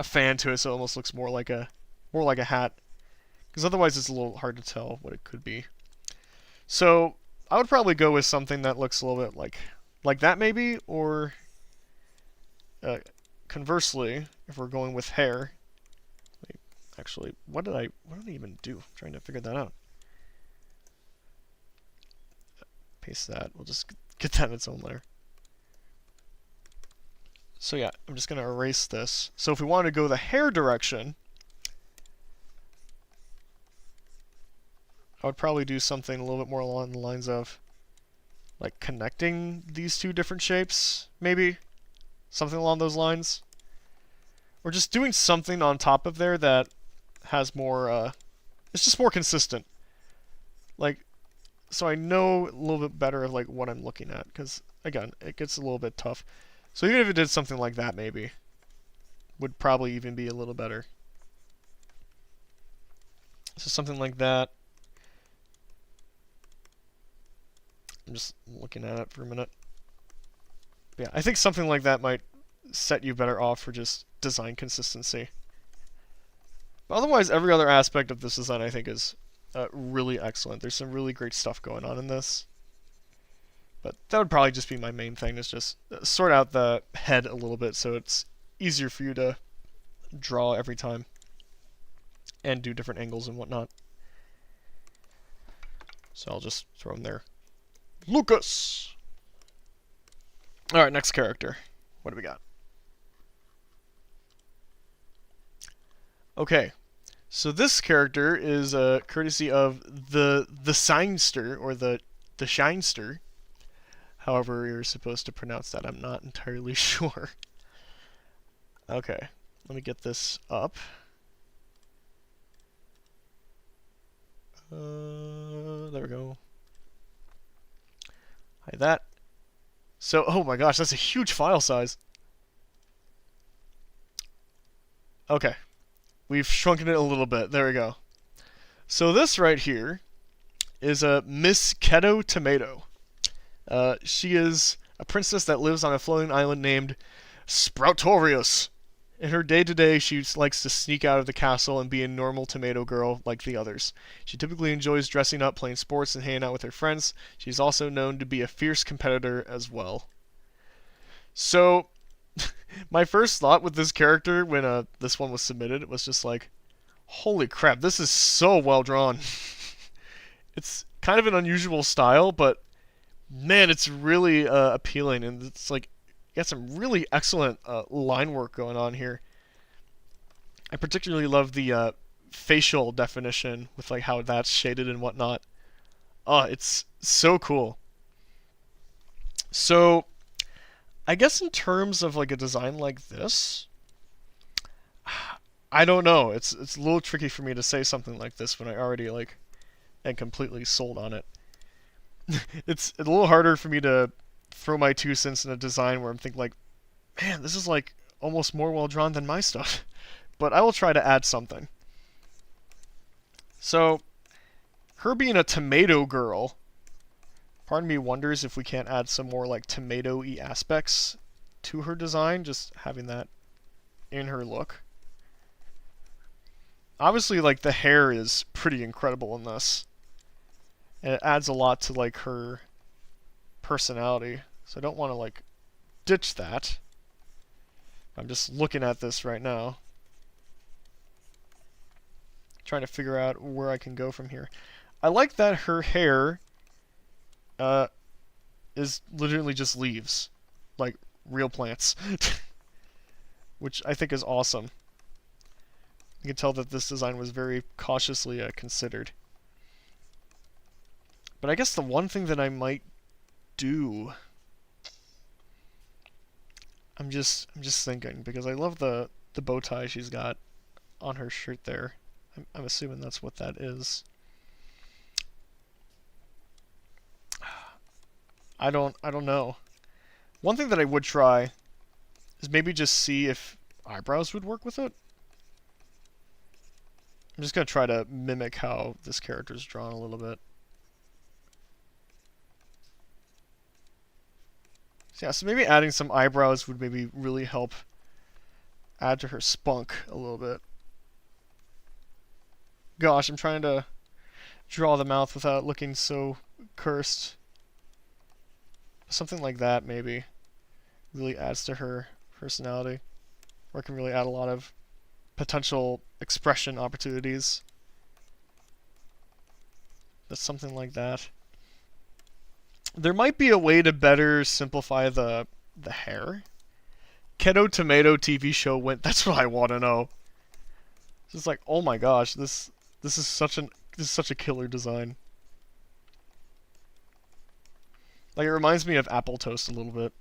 fan to it so it almost looks more like a hat. Because otherwise it's a little hard to tell what it could be. So I would probably go with something that looks a little bit like that maybe, or conversely, if we're going with hair. Wait, actually, what did I even do? I'm trying to figure that out. Paste that. We'll just get that in its own layer. So yeah, I'm just going to erase this. So if we want to go the hair direction, I would probably do something a little bit more along the lines of like connecting these two different shapes, maybe. Something along those lines. Or just doing something on top of there that has more, it's just more consistent. Like, so I know a little bit better of like what I'm looking at, because again, it gets a little bit tough. So even if it did something like that, maybe, would probably even be a little better. So something like that. I'm just looking at it for a minute. Yeah, I think something like that might set you better off for just design consistency. But otherwise, every other aspect of this design I think is really excellent. There's some really great stuff going on in this. But that would probably just be my main thing, is just sort out the head a little bit so it's easier for you to draw every time and do different angles and whatnot. So I'll just throw in there. Lucas! Alright, next character. What do we got? Okay, so this character is courtesy of the Signster, or the Shinester. However you're supposed to pronounce that, I'm not entirely sure. Okay, let me get this up. There we go. Hide that. So, oh my gosh, that's a huge file size. Okay. We've shrunken it a little bit. There we go. So this right here is a Miss Kettomato. She is a princess that lives on a floating island named Sproutorius. In her day-to-day, she likes to sneak out of the castle and be a normal tomato girl like the others. She typically enjoys dressing up, playing sports, and hanging out with her friends. She's also known to be a fierce competitor as well. So, my first thought with this character when this one was submitted was just like, holy crap, this is so well drawn. It's kind of an unusual style, but man, it's really appealing, and it's like got some really excellent line work going on here. I particularly love the facial definition with like how that's shaded and whatnot. Oh, it's so cool. So, I guess in terms of like a design like this, I don't know. It's a little tricky for me to say something like this when I already like am completely sold on it. It's a little harder for me to throw my 2 cents in a design where I'm thinking like, man, this is like almost more well drawn than my stuff. But I will try to add something. So, her being a tomato girl, part of me wonders if we can't add some more like tomato-y aspects to her design, just having that in her look. Obviously, like, the hair is pretty incredible in this. And it adds a lot to like her personality. So I don't want to like ditch that. I'm just looking at this right now, trying to figure out where I can go from here. I like that her hair is literally just leaves, like real plants, which I think is awesome. You can tell that this design was very cautiously considered. But I guess the one thing that I might do, I'm just thinking, because I love the bow tie she's got on her shirt there. I'm assuming that's what that is. I don't know. One thing that I would try is maybe just see if eyebrows would work with it. I'm just gonna try to mimic how this character's drawn a little bit. So yeah, so maybe adding some eyebrows would maybe really help add to her spunk a little bit. Gosh, I'm trying to draw the mouth without looking so cursed. Something like that maybe really adds to her personality, or can really add a lot of potential expression opportunities. That's something like that. There might be a way to better simplify the hair. Kettomato TV show went. That's what I want to know. It's just like, oh my gosh, this is such a killer design. Like, it reminds me of Apple Toast a little bit.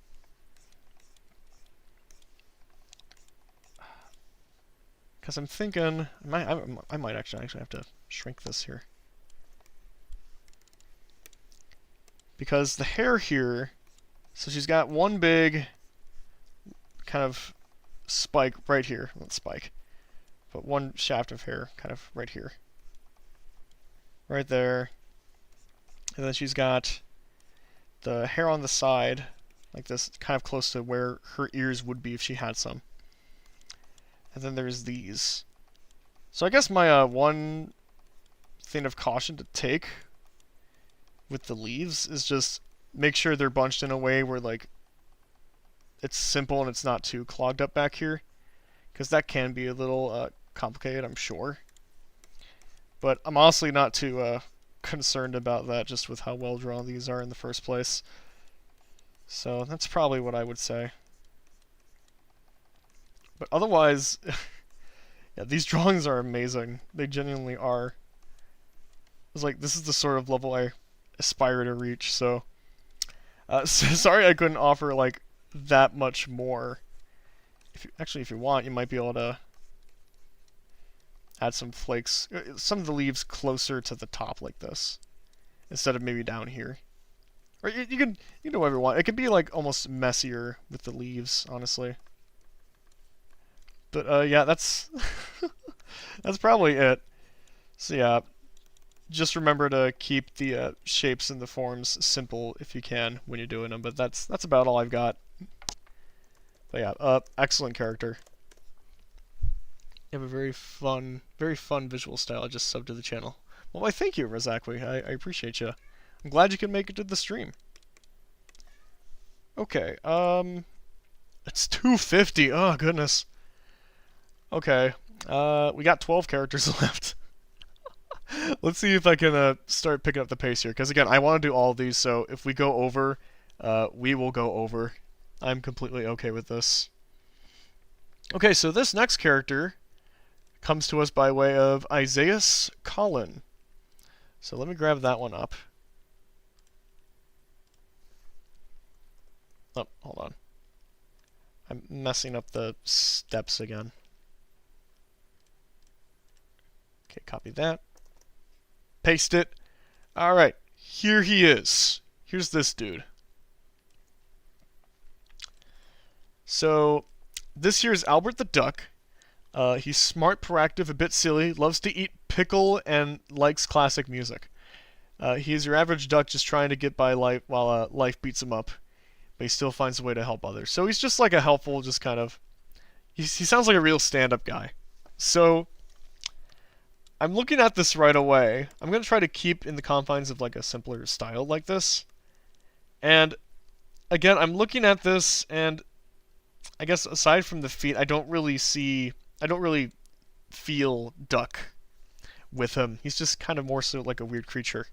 Because I'm thinking, I might actually have to shrink this here. Because the hair here, so she's got one big kind of spike right here. Not spike, but one shaft of hair kind of right here. Right there. And then she's got the hair on the side, like this, kind of close to where her ears would be if she had some. And then there's these. So I guess my one thing of caution to take with the leaves is just make sure they're bunched in a way where like it's simple and it's not too clogged up back here, because that can be a little complicated, I'm sure. But I'm honestly not too concerned about that, just with how well drawn these are in the first place. So that's probably what I would say. But otherwise, yeah, these drawings are amazing. They genuinely are. It's like, this is the sort of level I aspire to reach, so sorry I couldn't offer like that much more. If you want, you might be able to add some flakes, some of the leaves closer to the top like this, instead of maybe down here. Or you can do whatever you want. It can be like almost messier with the leaves, honestly. But yeah, that's that's probably it. So yeah, just remember to keep the shapes and the forms simple if you can when you're doing them. But that's about all I've got. But yeah, excellent character. You have a very fun visual style. I just subbed to the channel. Well, why, thank you, Razakwi. I appreciate you. I'm glad you could make it to the stream. Okay, it's 250. Oh goodness. Okay, we got 12 characters left. Let's see if I can start picking up the pace here. Because again, I want to do all of these, so if we go over, we will go over. I'm completely okay with this. Okay, so this next character comes to us by way of Isaias Collin. So let me grab that one up. Oh, hold on. I'm messing up the steps again. Okay, copy that. Paste it. Alright, here he is. Here's this dude. So, this here is Albert the Duck. He's smart, proactive, a bit silly, loves to eat pickle, and likes classic music. He's your average duck just trying to get by life while life beats him up. But he still finds a way to help others. So he's just like a helpful, just kind of... He sounds like a real stand-up guy. So, I'm looking at this right away. I'm going to try to keep in the confines of like a simpler style like this. And, again, I'm looking at this, and I guess aside from the feet, I don't really feel duck with him. He's just kind of more so like a weird creature.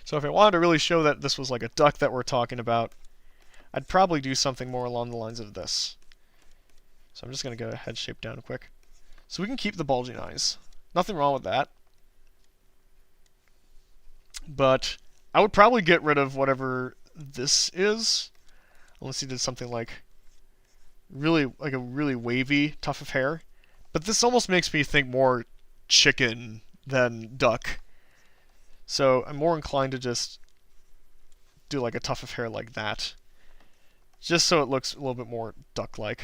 So if I wanted to really show that this was like a duck that we're talking about, I'd probably do something more along the lines of this. So I'm just going to go head shape down quick. So we can keep the bulging eyes. Nothing wrong with that. But I would probably get rid of whatever this is. Unless he did something like a really wavy tuft of hair. But this almost makes me think more chicken than duck. So I'm more inclined to just do like a tuft of hair like that. Just so it looks a little bit more duck-like.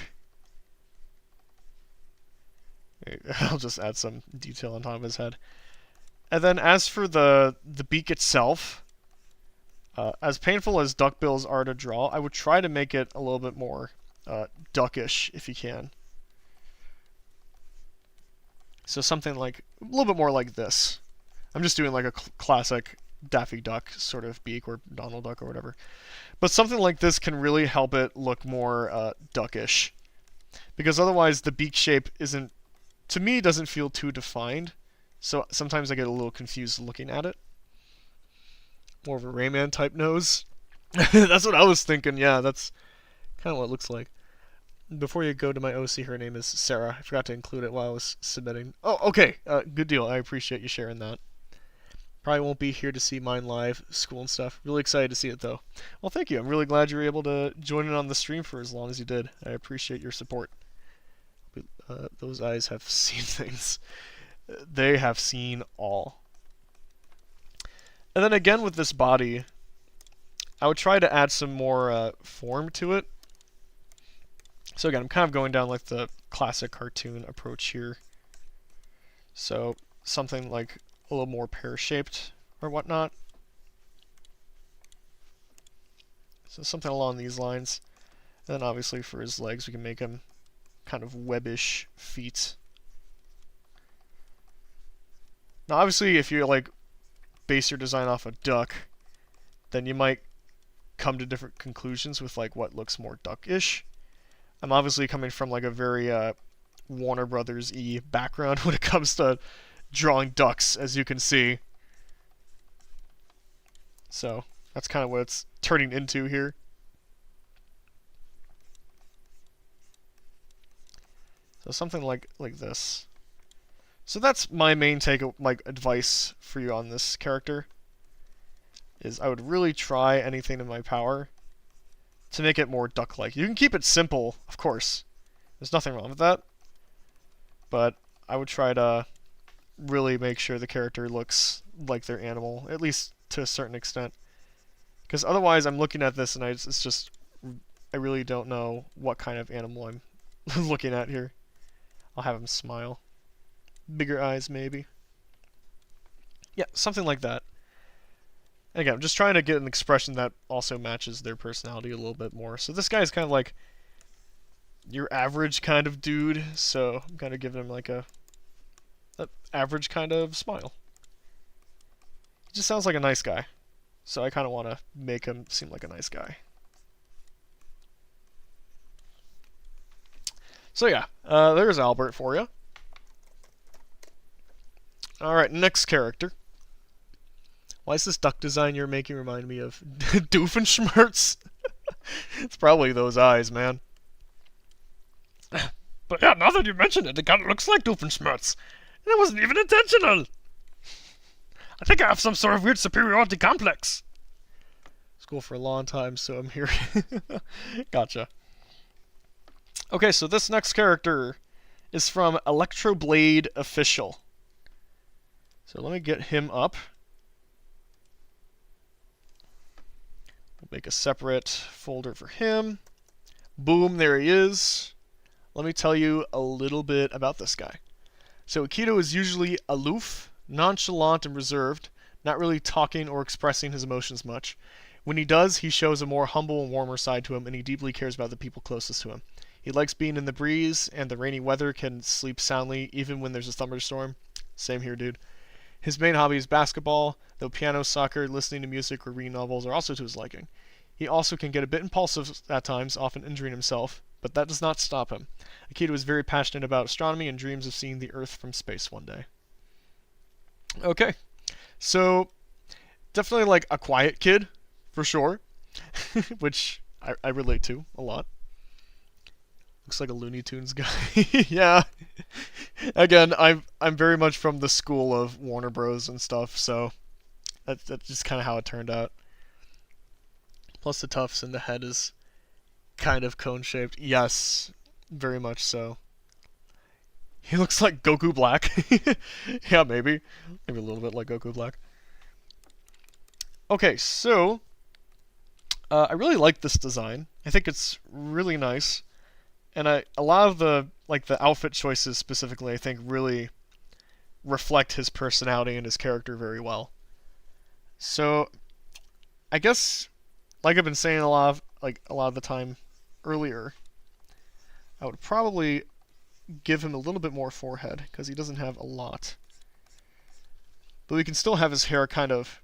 I'll just add some detail on top of his head. And then as for the beak itself, as painful as duckbills are to draw, I would try to make it a little bit more duckish if you can. So something like, a little bit more like this. I'm just doing like a classic Daffy Duck sort of beak, or Donald Duck or whatever. But something like this can really help it look more duckish. Because otherwise the beak shape isn't, to me, doesn't feel too defined. So sometimes I get a little confused looking at it. More of a Rayman type nose. That's what I was thinking, yeah, that's kind of what it looks like. Before you go to my OC, her name is Sarah. I forgot to include it while I was submitting. Oh, okay, good deal. I appreciate you sharing that. Probably won't be here to see mine live, school and stuff. Really excited to see it, though. Well, thank you. I'm really glad you were able to join in on the stream for as long as you did. I appreciate your support. Those eyes have seen things. They have seen all. And then again with this body, I would try to add some more form to it. So again, I'm kind of going down like the classic cartoon approach here. So something like a little more pear-shaped or whatnot. So something along these lines. And then obviously for his legs, we can make him kind of webbish feet. Now obviously if you like base your design off a duck, then you might come to different conclusions with like what looks more duckish. I'm obviously coming from like a very Warner Brothers-y background when it comes to drawing ducks, as you can see. So that's kind of what it's turning into here. So something like this. So that's my main advice for you on this character. Is I would really try anything in my power to make it more duck-like. You can keep it simple, of course. There's nothing wrong with that. But I would try to really make sure the character looks like their animal, at least to a certain extent. Because otherwise I'm looking at this and I really don't know what kind of animal I'm looking at here. I'll have him smile. Bigger eyes, maybe. Yeah, something like that. And again, I'm just trying to get an expression that also matches their personality a little bit more. So this guy is kind of like your average kind of dude, so I'm kind of giving him like a average kind of smile. He just sounds like a nice guy. So I kind of want to make him seem like a nice guy. So yeah, there's Albert for you. Alright, next character. Why is this duck design you're making remind me of Doofenshmirtz? It's probably those eyes, man. But yeah, now that you mention it, it kind of looks like Doofenshmirtz. And it wasn't even intentional. I think I have some sort of weird superiority complex. School for a long time, so I'm here. Gotcha. Okay, so this next character is from Electroblade Official. So let me get him up. We'll make a separate folder for him. Boom, there he is. Let me tell you a little bit about this guy. So Aikido is usually aloof, nonchalant, and reserved, not really talking or expressing his emotions much. When he does, he shows a more humble and warmer side to him, and he deeply cares about the people closest to him. He likes being in the breeze and the rainy weather, can sleep soundly even when there's a thunderstorm. Same here, dude. His main hobby is basketball, though piano, soccer, listening to music, or reading novels are also to his liking. He also can get a bit impulsive at times, often injuring himself, but that does not stop him. Aikido is very passionate about astronomy and dreams of seeing the Earth from space one day. Okay, so definitely like a quiet kid, for sure, which I relate to a lot. Looks like a Looney Tunes guy. Yeah. Again, I'm very much from the school of Warner Bros. And stuff, so that's just kind of how it turned out. Plus the tufts and the head is kind of cone-shaped. Yes, very much so. He looks like Goku Black. Yeah, maybe. Maybe a little bit like Goku Black. Okay, so I really like this design. I think it's really nice. And a lot of the outfit choices specifically, I think, really reflect his personality and his character very well. So, I guess, like I've been saying a lot of the time earlier, I would probably give him a little bit more forehead because he doesn't have a lot. But we can still have his hair kind of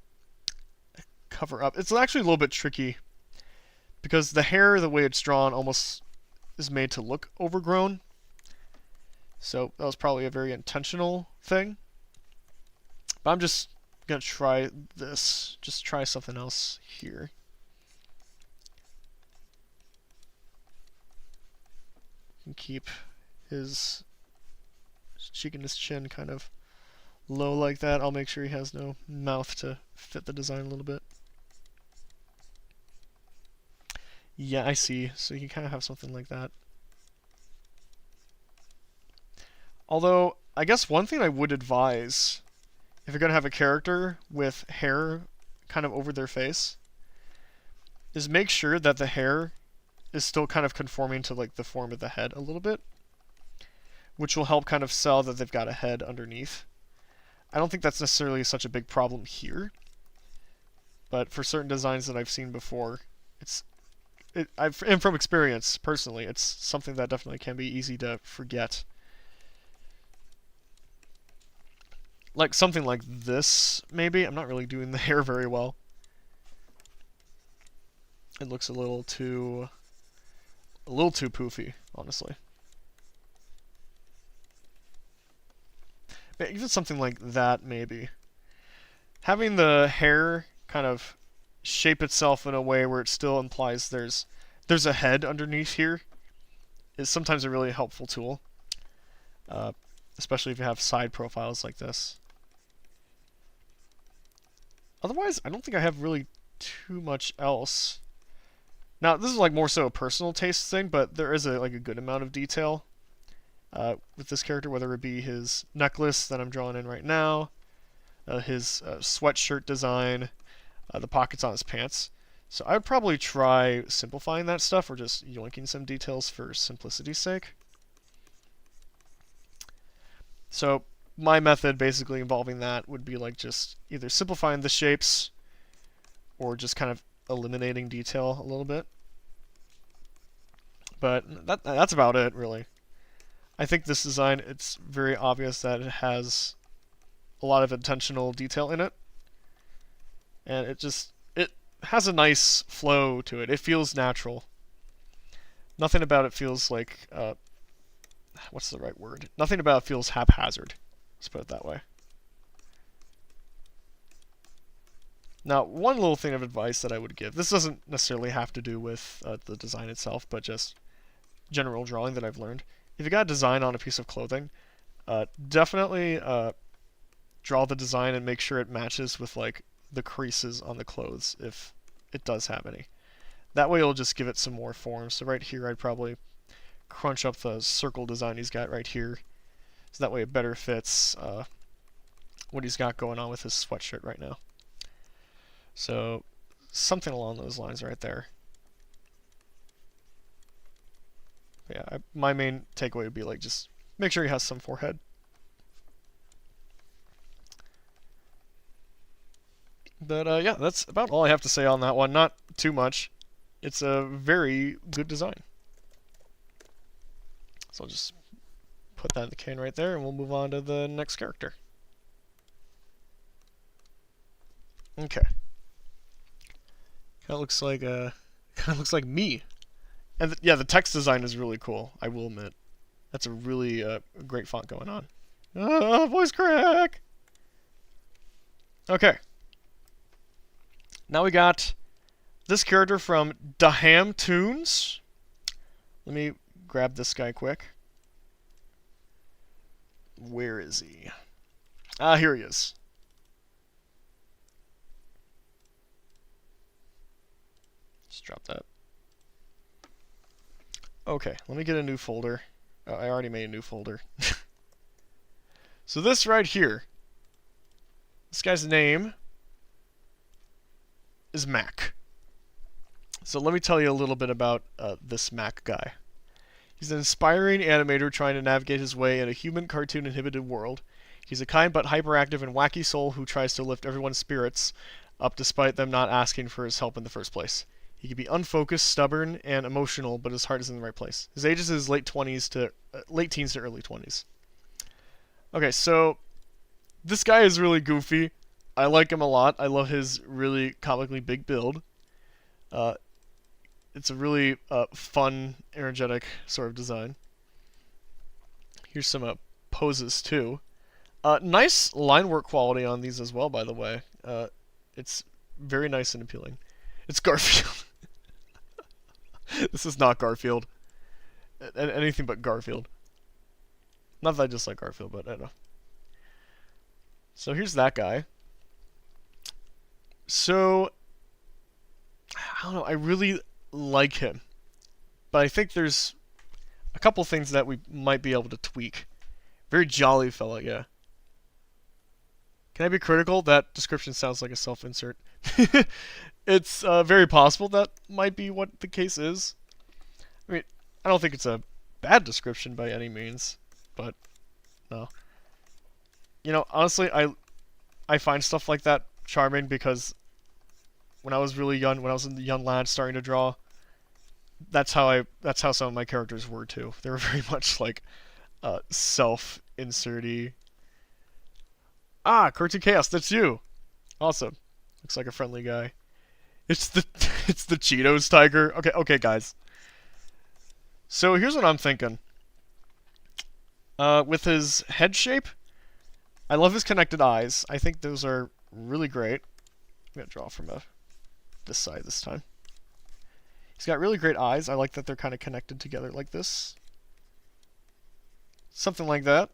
cover up. It's actually a little bit tricky because the hair, the way it's drawn, almost is made to look overgrown. So that was probably a very intentional thing. But I'm just gonna try this. Just try something else here. And keep his cheek and his chin kind of low like that. I'll make sure he has no mouth to fit the design a little bit. Yeah, I see. So you kind of have something like that. Although, I guess one thing I would advise, if you're going to have a character with hair kind of over their face, is make sure that the hair is still kind of conforming to like the form of the head a little bit, which will help kind of sell that they've got a head underneath. I don't think that's necessarily such a big problem here, but for certain designs that I've seen before, and from experience, personally, it's something that definitely can be easy to forget. Like something like this, maybe. I'm not really doing the hair very well. It looks a little too poofy, honestly. But even something like that, maybe. Having the hair kind of shape itself in a way where it still implies there's a head underneath here is sometimes a really helpful tool, especially if you have side profiles like this. Otherwise, I don't think I have really too much else. Now, this is like more so a personal taste thing, but there is a good amount of detail with this character, whether it be his necklace that I'm drawing in right now, his sweatshirt design, the pockets on his pants. So I would probably try simplifying that stuff or just yoinking some details for simplicity's sake. So my method basically involving that would be like just either simplifying the shapes or just kind of eliminating detail a little bit. But that's about it, really. I think this design, it's very obvious that it has a lot of intentional detail in it. And it has a nice flow to it. It feels natural. Nothing about it feels like, what's the right word? Nothing about it feels haphazard. Let's put it that way. Now, one little thing of advice that I would give, this doesn't necessarily have to do with the design itself, but just general drawing that I've learned. If you got a design on a piece of clothing, definitely draw the design and make sure it matches with like the creases on the clothes if it does have any. That way it'll just give it some more form. So right here I'd probably crunch up the circle design he's got right here. So that way it better fits what he's got going on with his sweatshirt right now. So something along those lines right there. Yeah, my main takeaway would be like just make sure he has some forehead. But yeah, that's about all I have to say on that one. Not too much. It's a very good design. So I'll just put that in the can right there, and we'll move on to the next character. Okay. Kind of looks like me. And yeah, the text design is really cool, I will admit. That's a really great font going on. Ah, voice crack! Okay. Now we got this character from Cartoonz. Let me grab this guy quick. Where is he? Ah, here he is. Just drop that. Okay, let me get a new folder. Oh, I already made a new folder. So this right here, this guy's name is Mac. So let me tell you a little bit about this Mac guy. He's an inspiring animator trying to navigate his way in a human cartoon inhibited world. He's a kind but hyperactive and wacky soul who tries to lift everyone's spirits up despite them not asking for his help in the first place. He can be unfocused, stubborn, and emotional, but his heart is in the right place. His age is his late teens to early 20s. Okay, so this guy is really goofy. I like him a lot. I love his really comically big build. It's a really fun, energetic sort of design. Here's some poses too. Nice line work quality on these as well, by the way. It's very nice and appealing. It's Garfield. This is not Garfield. Anything but Garfield. Not that I dislike Garfield, but I don't know. So here's that guy. So, I don't know, I really like him. But I think there's a couple things that we might be able to tweak. Very jolly fella, yeah. Can I be critical? That description sounds like a self-insert. It's very possible that might be what the case is. I mean, I don't think it's a bad description by any means, but no. You know, honestly, I find stuff like that charming because when I was really young, when I was a young lad starting to draw, that's how some of my characters were too. They were very much like self-inserty. Ah, Cartoon Chaos, that's you. Awesome. Looks like a friendly guy. It's the Cheetos tiger. Okay, guys. So here's what I'm thinking. With his head shape, I love his connected eyes. I think those are really great. I'm gonna draw from this side this time. He's got really great eyes. I like that they're kind of connected together like this. Something like that.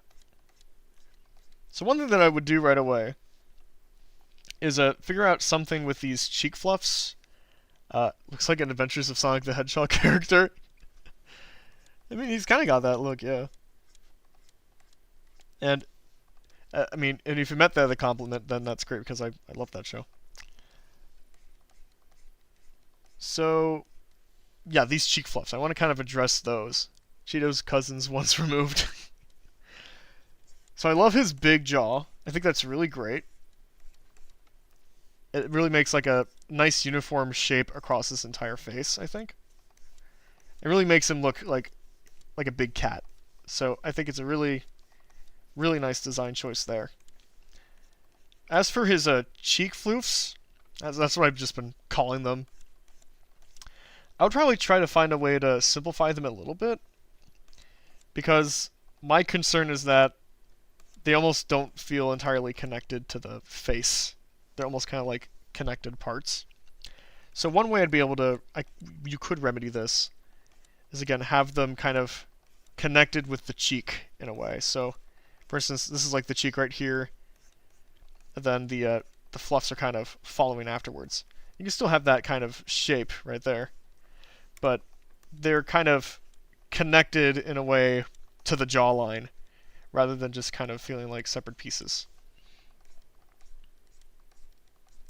So one thing that I would do right away is figure out something with these cheek fluffs. Looks like an Adventures of Sonic the Hedgehog character. I mean, he's kind of got that look, yeah. And, I mean, and if you meant that as a compliment, then that's great, because I love that show. So, yeah, these cheek fluffs. I want to kind of address those. Cheeto's cousins once removed. So I love his big jaw. I think that's really great. It really makes like a nice uniform shape across his entire face, I think. It really makes him look like a big cat. So I think it's a really, really nice design choice there. As for his cheek floofs, that's what I've just been calling them. I would probably try to find a way to simplify them a little bit. Because my concern is that they almost don't feel entirely connected to the face. They're almost kind of like connected parts. So one way I'd be able to, you could remedy this, is again have them kind of connected with the cheek in a way. So, for instance, this is like the cheek right here, and then the fluffs are kind of following afterwards. You can still have that kind of shape right there, but they're kind of connected in a way to the jawline, rather than just kind of feeling like separate pieces.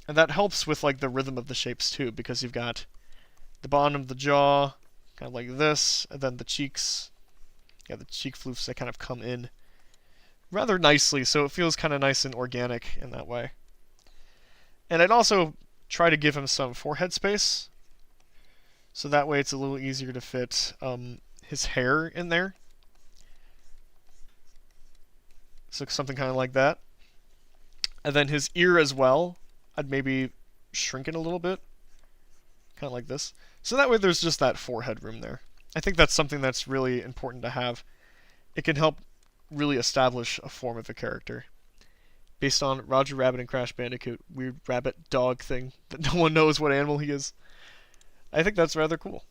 And that helps with like the rhythm of the shapes too, because you've got the bottom of the jaw, kind of like this, and then the cheeks, the cheek floofs that kind of come in rather nicely, so it feels kind of nice and organic in that way. And I'd also try to give him some forehead space, so that way it's a little easier to fit his hair in there. So something kind of like that. And then his ear as well, I'd maybe shrink it a little bit, kind of like this. So that way there's just that forehead room there. I think that's something that's really important to have. It can help really establish a form of a character. Based on Roger Rabbit and Crash Bandicoot, weird rabbit dog thing that no one knows what animal he is. I think that's rather cool.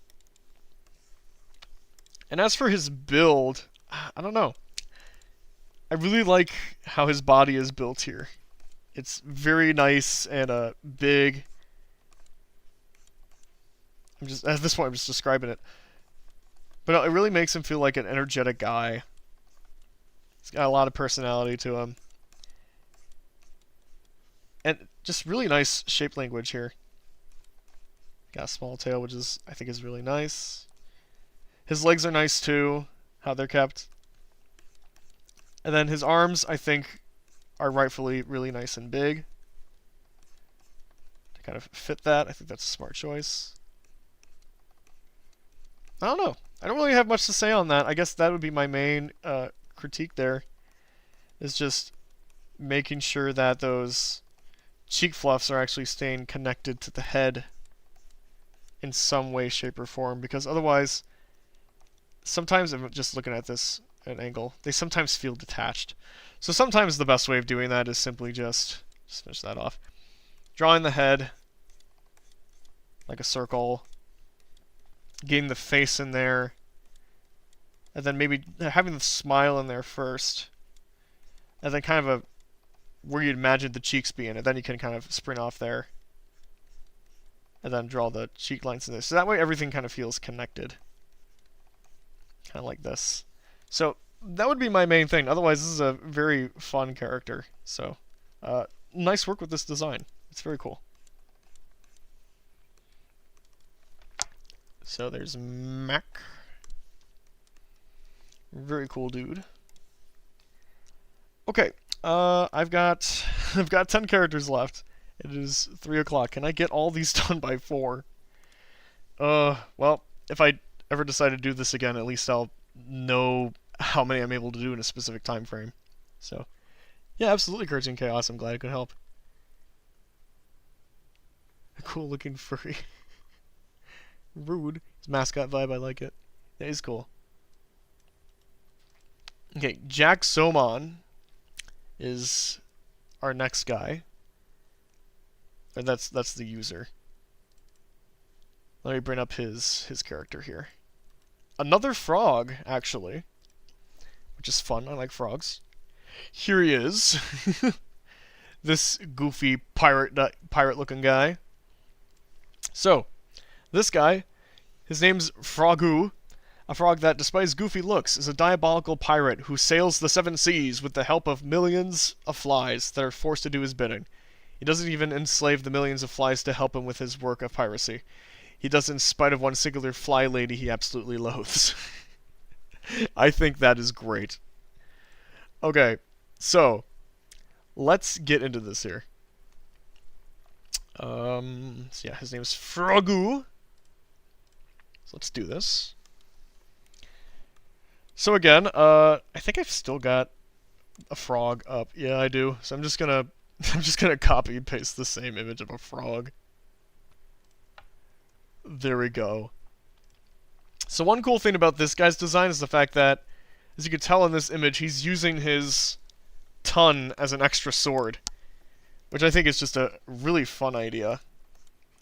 And as for his build, I don't know. I really like how his body is built here. It's very nice and big. At this point I'm just describing it. But it really makes him feel like an energetic guy. He's got a lot of personality to him. And just really nice shape language here. Got a small tail, which I think is really nice. His legs are nice too, how they're kept. And then his arms, I think, are rightfully really nice and big. To kind of fit that, I think that's a smart choice. I don't know. I don't really have much to say on that. I guess that would be my main critique there. Is just making sure that those cheek fluffs are actually staying connected to the head in some way, shape, or form. Because otherwise, sometimes I'm just looking at this at an angle, they sometimes feel detached. So sometimes the best way of doing that is simply just finish that off. Drawing the head like a circle, getting the face in there, and then maybe having the smile in there first, and then kind of where you'd imagine the cheeks being, and then you can kind of sprint off there, and then draw the cheek lines in there. So that way everything kind of feels connected. Kind of like this. So that would be my main thing. Otherwise, this is a very fun character. So nice work with this design. It's very cool. So there's Mac. Very cool dude. Okay, I've got 10 characters left. It is 3 o'clock. Can I get all these done by 4? Well, if I ever decide to do this again, at least I'll know how many I'm able to do in a specific time frame. So, yeah, absolutely, Cartoon Chaos. I'm glad I could help. A cool looking furry. Rude. His mascot vibe, I like it. Yeah, he's cool. Okay, Jack Somon is our next guy. Or that's the user. Let me bring up his character here. Another frog, actually. Which is fun. I like frogs. Here he is. This goofy pirate-looking guy. So, this guy, his name's Frogu. A frog that, despite his goofy looks, is a diabolical pirate who sails the 7 seas with the help of millions of flies that are forced to do his bidding. He doesn't even enslave the millions of flies to help him with his work of piracy. He does it in spite of one singular fly lady he absolutely loathes. I think that is great. Okay, so let's get into this here. So yeah, his name is Frogu. So let's do this. So again, I think I've still got a frog up. Yeah, I do. So I'm just gonna copy and paste the same image of a frog. There we go. So one cool thing about this guy's design is the fact that, as you can tell in this image, he's using his ton as an extra sword, which I think is just a really fun idea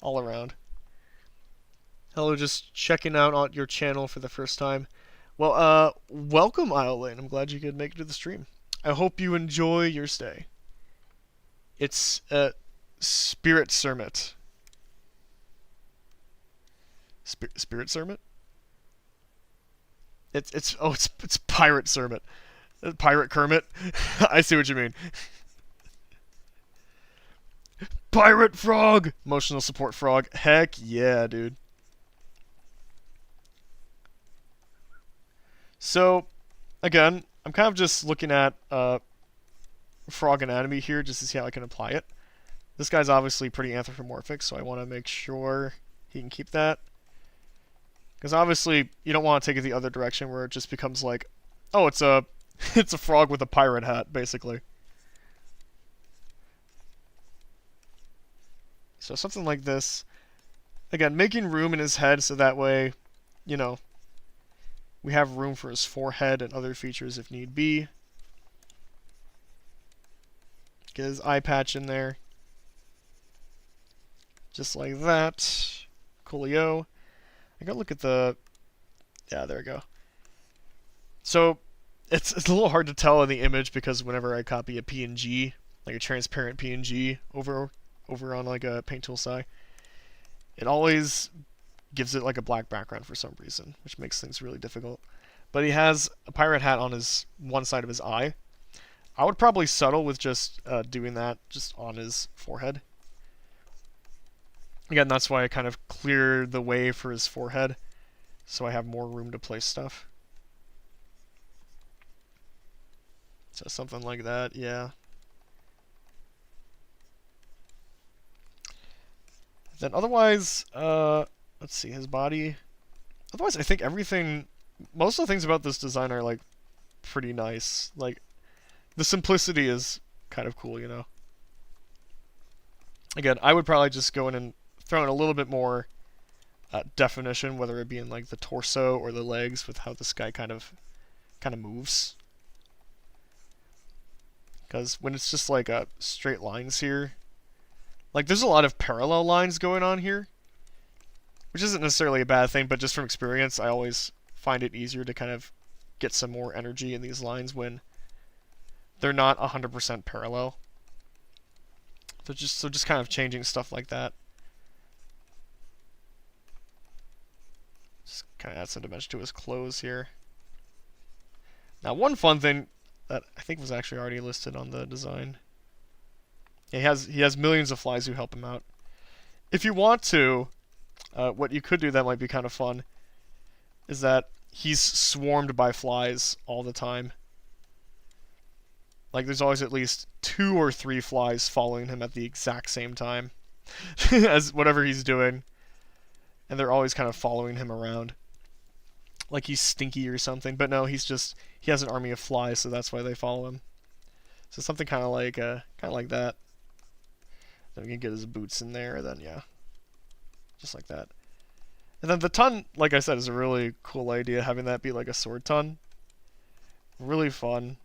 all around. Hello, just checking out on your channel for the first time. Well, welcome, Isle Lane. I'm glad you could make it to the stream. I hope you enjoy your stay. It's Spirit Sermit. Spirit Sermit? It's Pirate Sermit. Pirate Kermit. I see what you mean. Pirate Frog! Emotional support frog. Heck yeah, dude. So, again, I'm kind of just looking at frog anatomy here just to see how I can apply it. This guy's obviously pretty anthropomorphic, so I want to make sure he can keep that. Because obviously, you don't want to take it the other direction where it just becomes like, oh, it's a frog with a pirate hat, basically. So something like this. Again, making room in his head so that way, you know, we have room for his forehead and other features if need be. Get his eye patch in there. Just like that. Coolio. I gotta look at the... Yeah, there we go. So, it's a little hard to tell in the image because whenever I copy a PNG, like a transparent PNG over on like a paint tool SI, it always gives it like a black background for some reason, which makes things really difficult. But he has a pirate hat on his one side of his eye. I would probably settle with just doing that just on his forehead. Again, that's why I kind of cleared the way for his forehead, so I have more room to place stuff. So something like that, yeah. Then otherwise, let's see, his body. Otherwise, I think everything, most of the things about this design are like pretty nice. Like, the simplicity is kind of cool, you know. Again, I would probably just go in and throw in a little bit more definition, whether it be in like the torso or the legs, with how this guy kind of moves. Because when it's just like straight lines here, like there's a lot of parallel lines going on here, which isn't necessarily a bad thing, but just from experience, I always find it easier to kind of get some more energy in these lines when they're not 100% parallel. So just kind of changing stuff like that. Just kind of add some dimension to his clothes here. Now, one fun thing that I think was actually already listed on the design. Yeah, he has millions of flies who help him out. If you want to, what you could do that might be kind of fun is that he's swarmed by flies all the time. Like, there's always at least 2 or 3 flies following him at the exact same time as whatever he's doing. And they're always kind of following him around. Like he's stinky or something. But no, he has an army of flies, so that's why they follow him. So something kind of like that. Then we can get his boots in there, then yeah. Just like that. And then the ton, like I said, is a really cool idea, having that be like a sword ton. Really fun.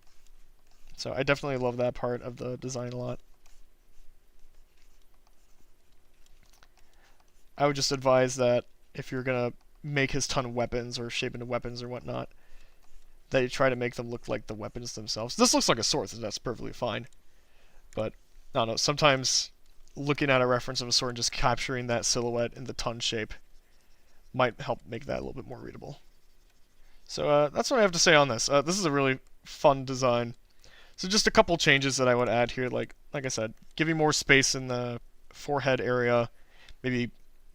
So I definitely love that part of the design a lot. I would just advise that if you're going to make his ton weapons or shape into weapons or whatnot, that you try to make them look like the weapons themselves. This looks like a sword, so that's perfectly fine. But, I don't know, sometimes looking at a reference of a sword and just capturing that silhouette in the ton shape might help make that a little bit more readable. So that's what I have to say on this. This is a really fun design. So just a couple changes that I would add here, like I said, giving more space in the forehead area, maybe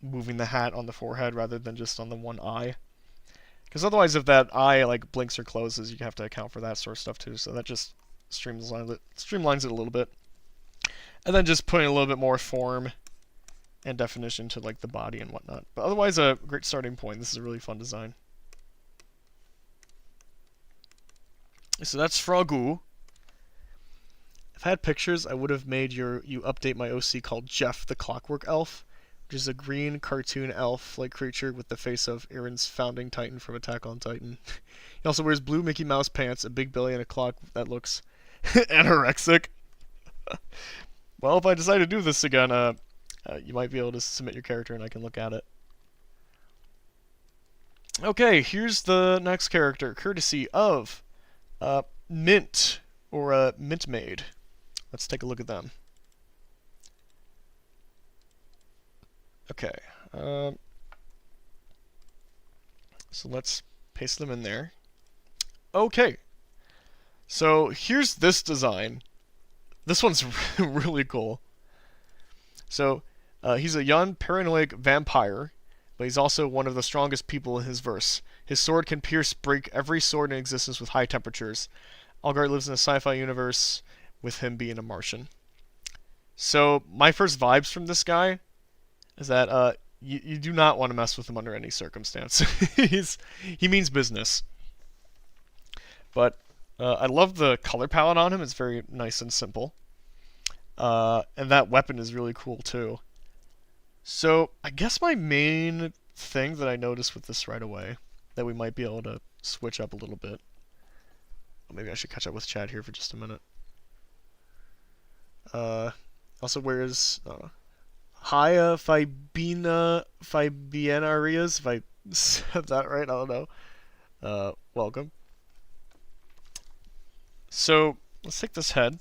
moving the hat on the forehead rather than just on the one eye. Because otherwise, if that eye like blinks or closes, you have to account for that sort of stuff too. So that just streamlines it a little bit. And then just putting a little bit more form and definition to like the body and whatnot. But otherwise, a great starting point. This is a really fun design. So that's Frogoo. If I had pictures, I would have made you update my OC called Jeff the Clockwork Elf, which is a green cartoon elf-like creature with the face of Aaron's founding titan from Attack on Titan. He also wears blue Mickey Mouse pants, a big belly, and a clock that looks anorexic. Well, if I decide to do this again, you might be able to submit your character and I can look at it. Okay, here's the next character, courtesy of Mint, or Mint Maid. Let's take a look at them. Okay, so let's paste them in there. Okay, so here's this design. This one's really cool. So, he's a young paranoid vampire, but he's also one of the strongest people in his verse. His sword can break every sword in existence with high temperatures. Algard lives in a sci-fi universe, with him being a Martian. So, my first vibes from this guy is that you do not want to mess with him under any circumstance. He means business. But I love the color palette on him. It's very nice and simple. And that weapon is really cool too. So I guess my main thing that I noticed with this right away that we might be able to switch up a little bit. Maybe I should catch up with chat here for just a minute. Also, where's Haya Fabianarias, if I said that right, I don't know. Welcome. So let's take this head.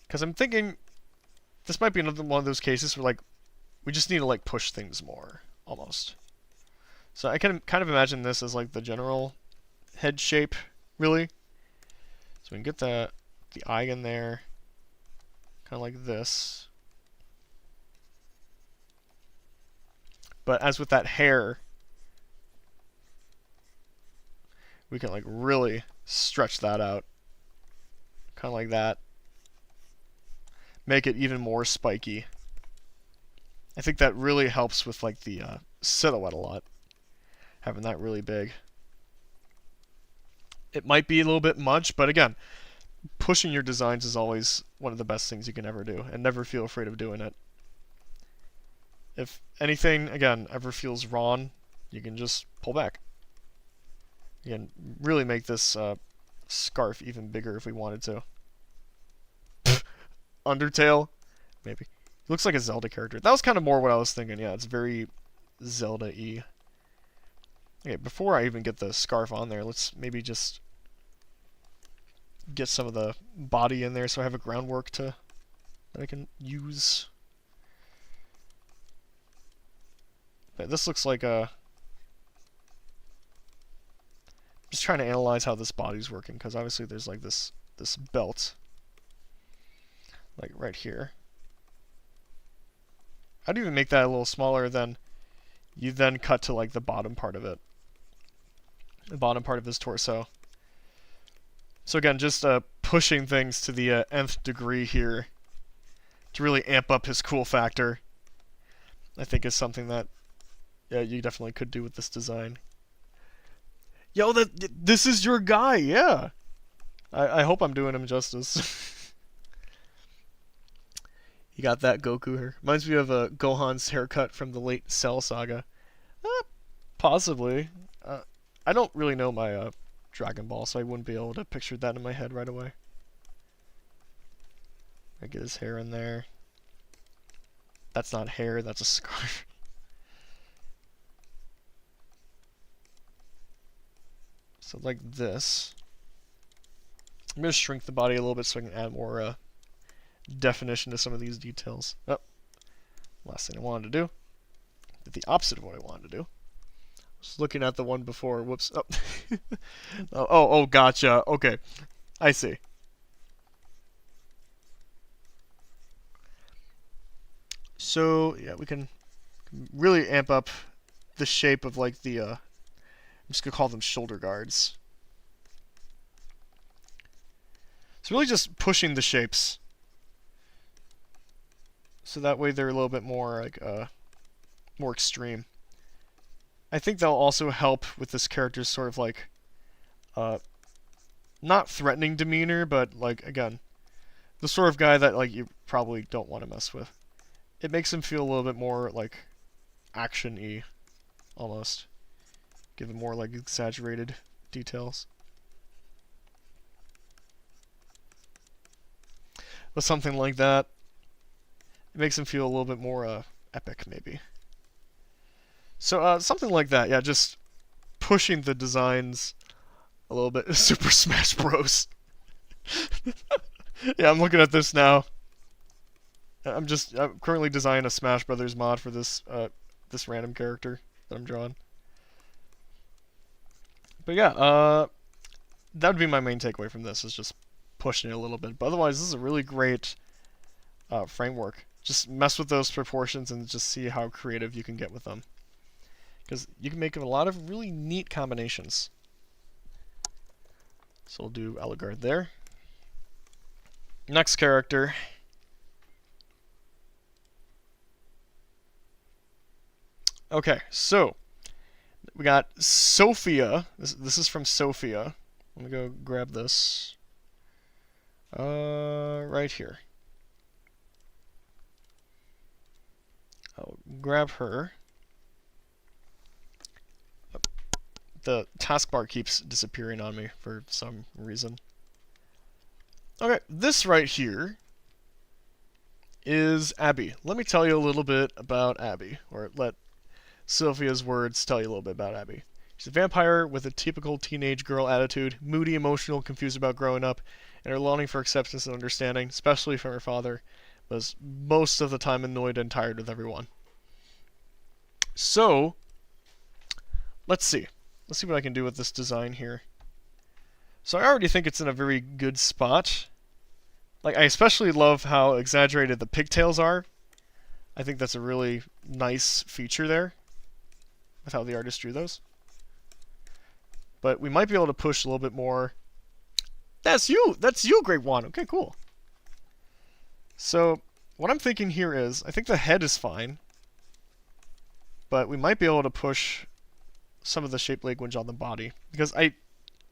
Because I'm thinking this might be another one of those cases where, like, we just need to, like, push things more, almost. So I can kind of imagine this as, like, the general head shape, really. So we can get the eye in there, kind of like this. But as with that hair, we can, like, really stretch that out. Kind of like that. Make it even more spiky. I think that really helps with, like, the silhouette a lot. Having that really big. It might be a little bit much, but again, pushing your designs is always one of the best things you can ever do, and never feel afraid of doing it. If anything, again, ever feels wrong, you can just pull back. You can really make this scarf even bigger if we wanted to. Undertale? Maybe. He looks like a Zelda character. That was kind of more what I was thinking. Yeah, it's very Zelda-y. Okay, before I even get the scarf on there, let's maybe just get some of the body in there so I have a groundwork that I can use. Okay, this looks like a... just trying to analyze how this body's working, because obviously there's like this belt. Like right here. I'd even make that a little smaller than you then cut to like the bottom part of it. The bottom part of his torso. So again, just pushing things to the nth degree here to really amp up his cool factor, I think is something that you definitely could do with this design. Yo, this is your guy, yeah! I hope I'm doing him justice. You got that Goku hair. Reminds me of Gohan's haircut from the late Cell Saga. Possibly. I don't really know my Dragon Ball, so I wouldn't be able to picture that in my head right away. I get his hair in there. That's not hair, that's a scarf. So like this. I'm going to shrink the body a little bit so I can add more definition to some of these details. Oh, last thing I wanted to do. Did the opposite of what I wanted to do. I was looking at the one before. Whoops. Oh, oh, gotcha. Okay, I see. So yeah, we can really amp up the shape of like the. I'm just gonna call them shoulder guards. It's really just pushing the shapes. So that way they're a little bit more like more extreme. I think they'll also help with this character's sort of like not threatening demeanor, but like again, the sort of guy that like you probably don't want to mess with. It makes him feel a little bit more like action-y almost. Give him more like exaggerated details. with something like that. It makes him feel a little bit more epic, maybe. So something like that, yeah, just pushing the designs a little bit. Super Smash Bros. Yeah, I'm looking at this now. I'm currently designing a Smash Brothers mod for this this random character that I'm drawing. But yeah, that would be my main takeaway from this, is just pushing it a little bit. But otherwise, this is a really great framework. Just mess with those proportions and just see how creative you can get with them. Because you can make a lot of really neat combinations. So we'll do Eligard there. Next character. Okay, so we got Sophia. This is from Sophia. Let me go grab this. Right here. I'll grab her. The taskbar keeps disappearing on me for some reason. Okay, this right here is Abby. Let me tell you a little bit about Abby, or let Sophia's words tell you a little bit about Abby. She's a vampire with a typical teenage girl attitude, moody, emotional, confused about growing up, and her longing for acceptance and understanding, especially from her father, was most of the time annoyed and tired with everyone. So, let's see. Let's see what I can do with this design here. So I already think it's in a very good spot. Like, I especially love how exaggerated the pigtails are. I think that's a really nice feature there, with how the artist drew those. But we might be able to push a little bit more. That's you! That's you, Great One! Okay, cool. So, what I'm thinking here is, I think the head is fine, but we might be able to push some of the shape language on the body, because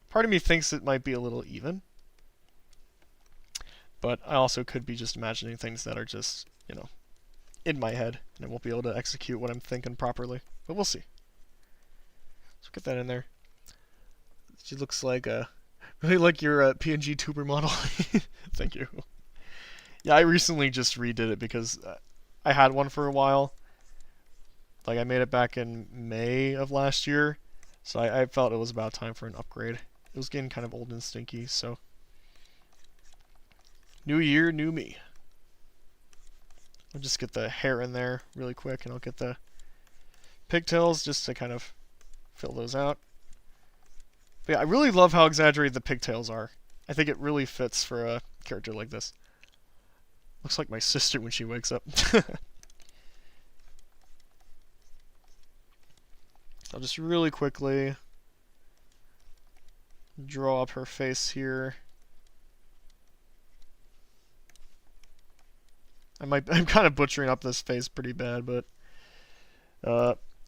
part of me thinks it might be a little even, but I also could be just imagining things that are just, you know, in my head, and I won't be able to execute what I'm thinking properly, but we'll see. So get that in there. She looks like really like your PNG tuber model. Thank you. Yeah, I recently just redid it because I had one for a while. Like, I made it back in May of last year, so I felt it was about time for an upgrade. It was getting kind of old and stinky, so. New year, new me. I'll just get the hair in there really quick, and I'll get the pigtails just to kind of fill those out. But yeah, I really love how exaggerated the pigtails are. I think it really fits for a character like this. Looks like my sister when she wakes up. I'll just really quickly draw up her face here. I'm kind of butchering up this face pretty bad, but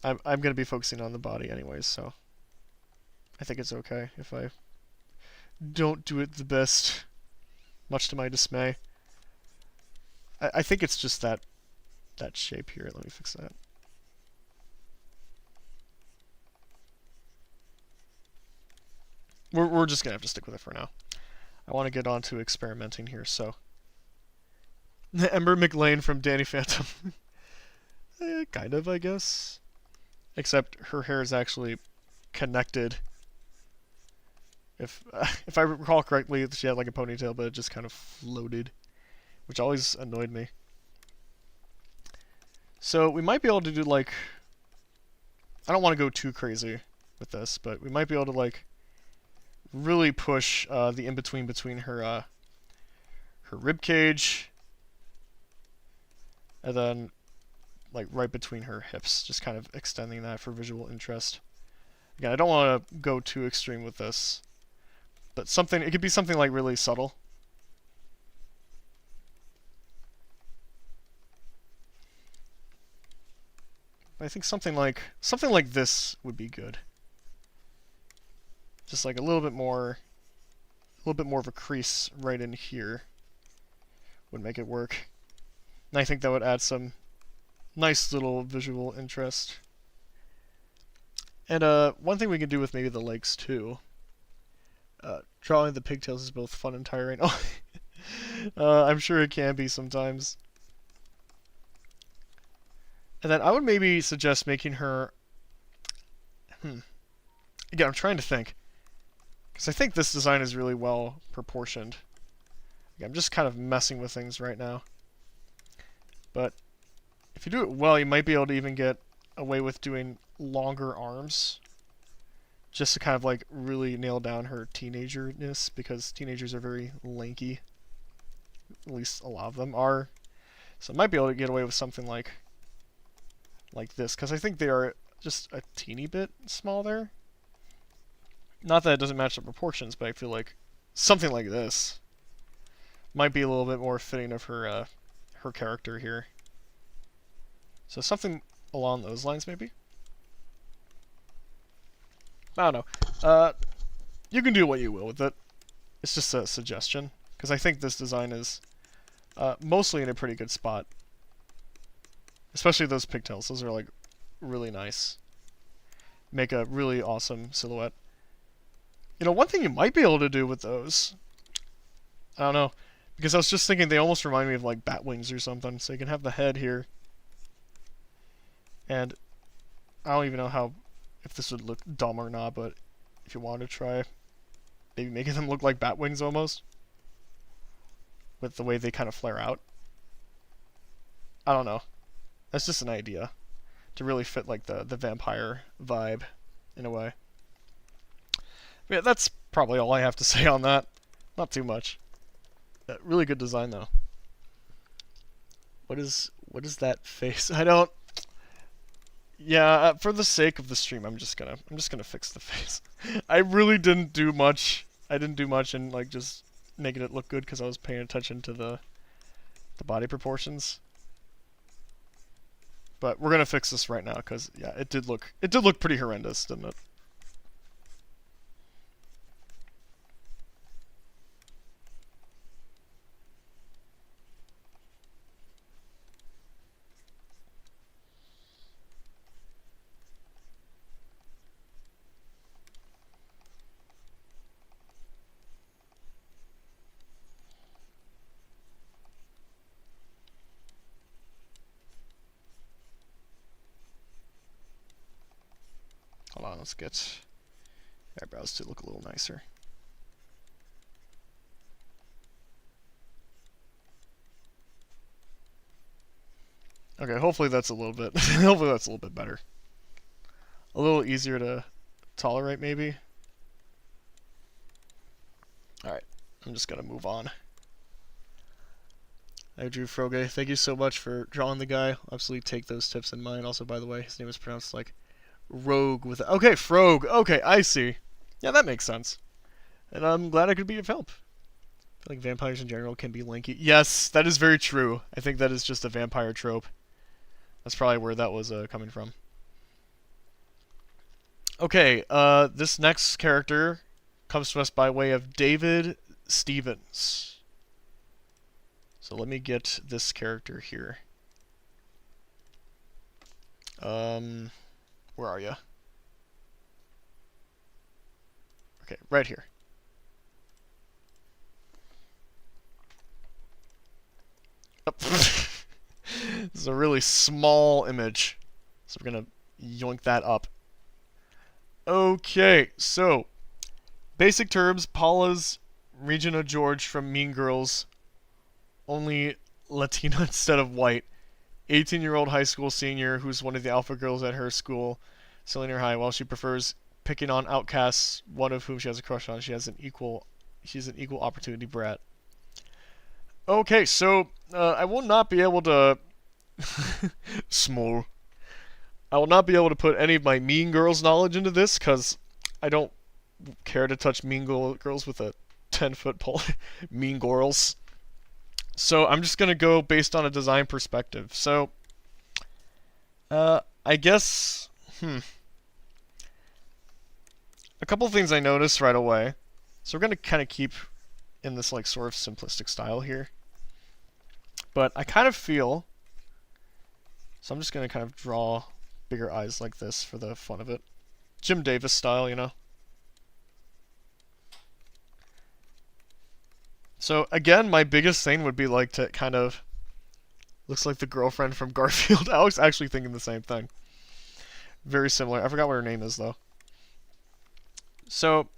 I'm going to be focusing on the body anyways, so I think it's okay if I don't do it the best, much to my dismay. I think it's just that shape here. Let me fix that. We're just going to have to stick with it for now. I want to get on to experimenting here, so. Ember McLean from Danny Phantom. Kind of, I guess. Except her hair is actually connected. If I recall correctly, she had like a ponytail, but it just kind of floated, which always annoyed me. So we might be able to do like, I don't want to go too crazy with this, but we might be able to like really push the in-between between her rib cage and then like right between her hips, just kind of extending that for visual interest. Again, I don't want to go too extreme with this, but it could be something like really subtle. I think something like this would be good. Just like a little bit more of a crease right in here would make it work. And I think that would add some nice little visual interest. And one thing we can do with maybe the legs too. Drawing the pigtails is both fun and tiring. Oh, I'm sure it can be sometimes. And then I would maybe suggest making her... Again, I'm trying to think. Because I think this design is really well proportioned. I'm just kind of messing with things right now. But if you do it well, you might be able to even get away with doing longer arms. Just to kind of like really nail down her teenagerness, because teenagers are very lanky. At least a lot of them are. So I might be able to get away with something like this, because I think they are just a teeny bit small there. Not that it doesn't match the proportions, but I feel like something like this might be a little bit more fitting of her her character here. So something along those lines, maybe? I don't know. You can do what you will with it. It's just a suggestion, because I think this design is mostly in a pretty good spot. Especially those pigtails. Those are like really nice. Make a really awesome silhouette. You know, one thing you might be able to do with those, I don't know, because I was just thinking they almost remind me of like bat wings or something. So you can have the head here, and I don't even know how, if this would look dumb or not, but if you want to try maybe making them look like bat wings almost, with the way they kind of flare out. I don't know. That's just an idea to really fit like the vampire vibe in a way. Yeah, that's probably all I have to say on that. Not too much. Really good design though. What is that face? I don't. Yeah, for the sake of the stream, I'm just gonna fix the face. I really didn't do much. I didn't do much in like just making it look good because I was paying attention to the body proportions. But we're gonna fix this right now because yeah, it did look pretty horrendous, didn't it? Hold on, let's get eyebrows to look a little nicer. Okay, hopefully that's a little bit hopefully that's a little bit better. A little easier to tolerate maybe. Alright, I'm just gonna move on. I drew Froge. Thank you so much for drawing the guy. I'll absolutely take those tips in mind. Also, by the way, his name is pronounced like Rogue with a... Okay, Frogue. Okay, I see. Yeah, that makes sense. And I'm glad I could be of help. I feel like vampires in general can be lanky. Yes, that is very true. I think that is just a vampire trope. That's probably where that was coming from. Okay, this next character comes to us by way of David Stevens. So let me get this character here. Where are you? Okay, right here. Oh. This is a really small image, so we're gonna yoink that up. Okay, so basic terms: Paula's Regina George from Mean Girls, only Latina instead of white. 18-year-old high school senior who's one of the alpha girls at her school, selling her high. While she prefers picking on outcasts, one of whom she has a crush on, she's an equal opportunity brat. Okay, so I will not be able to small. I will not be able to put any of my Mean Girls knowledge into this because I don't care to touch Mean Girls with a 10-foot pole. Mean Girls. So I'm just going to go based on a design perspective. So, I guess, a couple of things I noticed right away. So we're going to kind of keep in this like sort of simplistic style here. But I kind of feel, so I'm just going to kind of draw bigger eyes like this for the fun of it. Jim Davis style, you know. So again, my biggest thing would be like to kind of looks like the girlfriend from Garfield. I was actually thinking the same thing. Very similar. I forgot what her name is though. So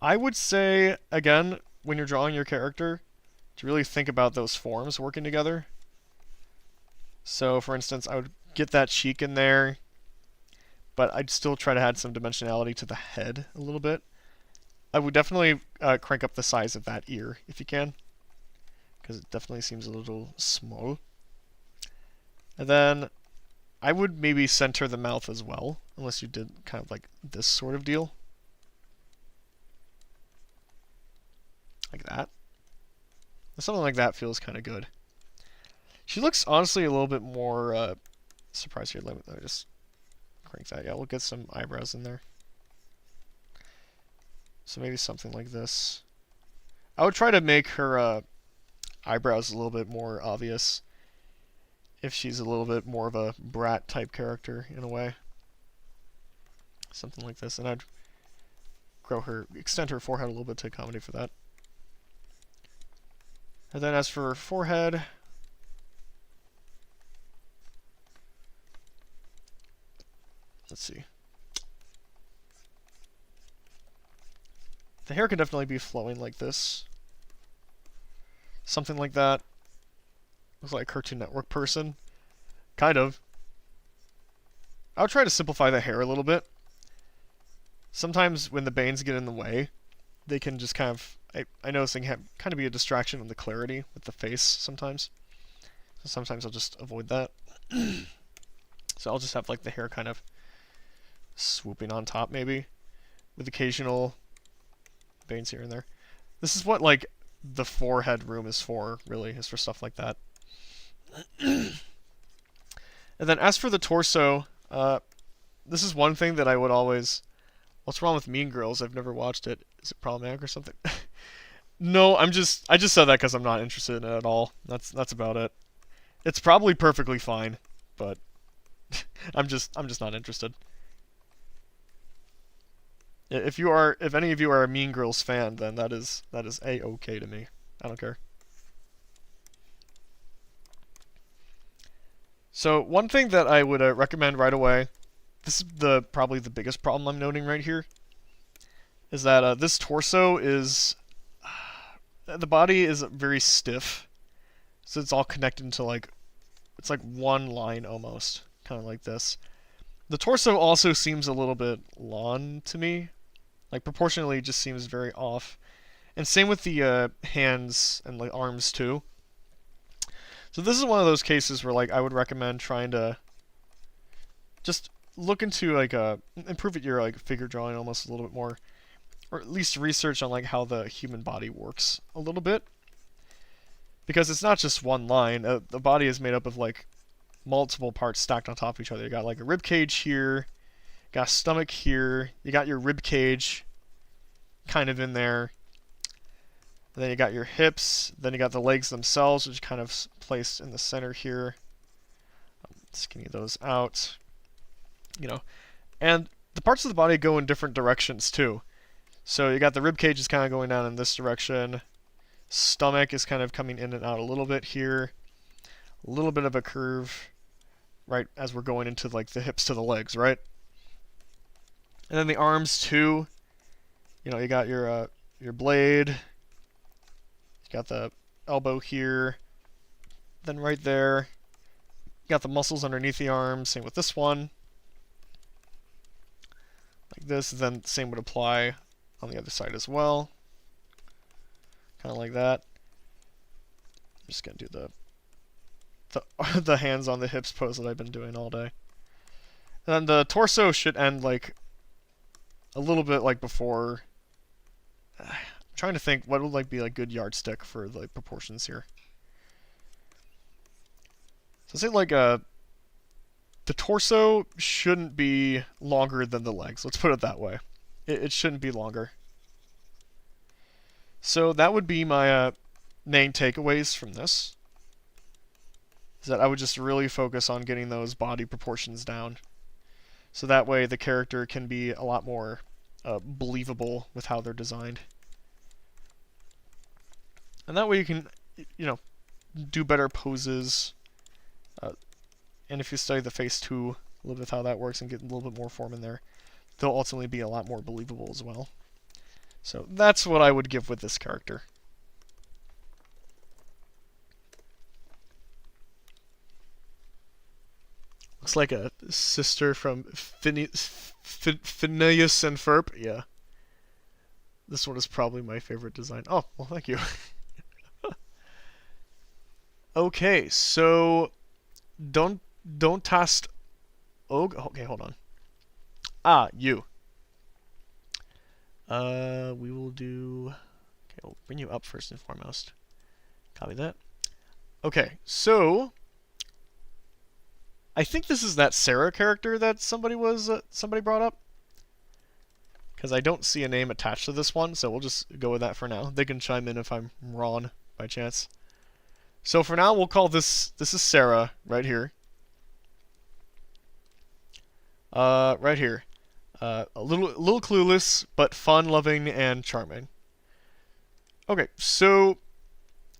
I would say again, when you're drawing your character, to really think about those forms working together. So for instance, I would get that cheek in there, but I'd still try to add some dimensionality to the head a little bit. I would definitely crank up the size of that ear if you can, because it definitely seems a little small. And then I would maybe center the mouth as well, unless you did kind of like this sort of deal. Like that. Something like that feels kind of good. She looks honestly a little bit more surprised here. Let me just crank that. Yeah, we'll get some eyebrows in there. So maybe something like this. I would try to make her eyebrows a little bit more obvious if she's a little bit more of a brat type character in a way. Something like this. And I'd extend her forehead a little bit to accommodate for that. And then as for her forehead, let's see. The hair could definitely be flowing like this. Something like that. Looks like a Cartoon Network person. Kind of. I would try to simplify the hair a little bit. Sometimes when the bangs get in the way, they can just kind of... I notice they can kind of be a distraction on the clarity with the face sometimes. So sometimes I'll just avoid that. So I'll just have like the hair kind of swooping on top maybe, with occasional bangs here and there. This is what like the forehead room is for, really, is for stuff like that. And then as for the torso, this is one thing that I would always... What's wrong with Mean Girls? I've never watched it. Is it problematic or something? No, I just said that because I'm not interested in it at all. That's about it. It's probably perfectly fine, but I'm just not interested. If any of you are a Mean Girls fan, then that is A-okay to me. I don't care. So one thing that I would recommend right away, this is probably the biggest problem I'm noting right here, is that this torso is, the body is very stiff, so it's all connected into like, it's like one line almost, kind of like this. The torso also seems a little bit long to me, like proportionally just seems very off. And same with the hands and like arms too. So this is one of those cases where like I would recommend trying to just look into like improve at your like figure drawing almost a little bit more, or at least research on like how the human body works a little bit, because it's not just one line. The body is made up of like multiple parts stacked on top of each other. You got like a rib cage here, you got a stomach here, you got your rib cage kind of in there, and then you got your hips, then you got the legs themselves, which kind of placed in the center here. Skinny those out, you know, and the parts of the body go in different directions too. So you got the rib cage is kind of going down in this direction. Stomach is kind of coming in and out a little bit here. A little bit of a curve right as we're going into like the hips to the legs, right? And then the arms too. You know, you got your blade. You got the elbow here. Then right there, you got the muscles underneath the arms. Same with this one. Like this. Then same would apply on the other side as well. Kind of like that. I'm just gonna do the hands on the hips pose that I've been doing all day. And then the torso should end like a little bit like before. I'm trying to think what would like be like good yardstick for the like, proportions here. So say like the torso shouldn't be longer than the legs. Let's put it that way. It shouldn't be longer. So that would be my main takeaways from this. Is that I would just really focus on getting those body proportions down. So that way the character can be a lot more believable with how they're designed. And that way you can, you know, do better poses. And if you study the face too, a little bit of how that works and get a little bit more form in there, they'll ultimately be a lot more believable as well. So that's what I would give with this character. Looks like a sister from Phineas and Ferb. Yeah. This one is probably my favorite design. Oh, well, thank you. Okay, so don't test. Oh, okay, hold on. Ah, you. We will do. Okay, we'll bring you up first and foremost. Copy that. Okay, so I think this is that Sarah character that somebody brought up. Because I don't see a name attached to this one, so we'll just go with that for now. They can chime in if I'm wrong by chance. So for now, we'll call this is Sarah right here. Right here. A little clueless, but fun, loving, and charming. Okay, so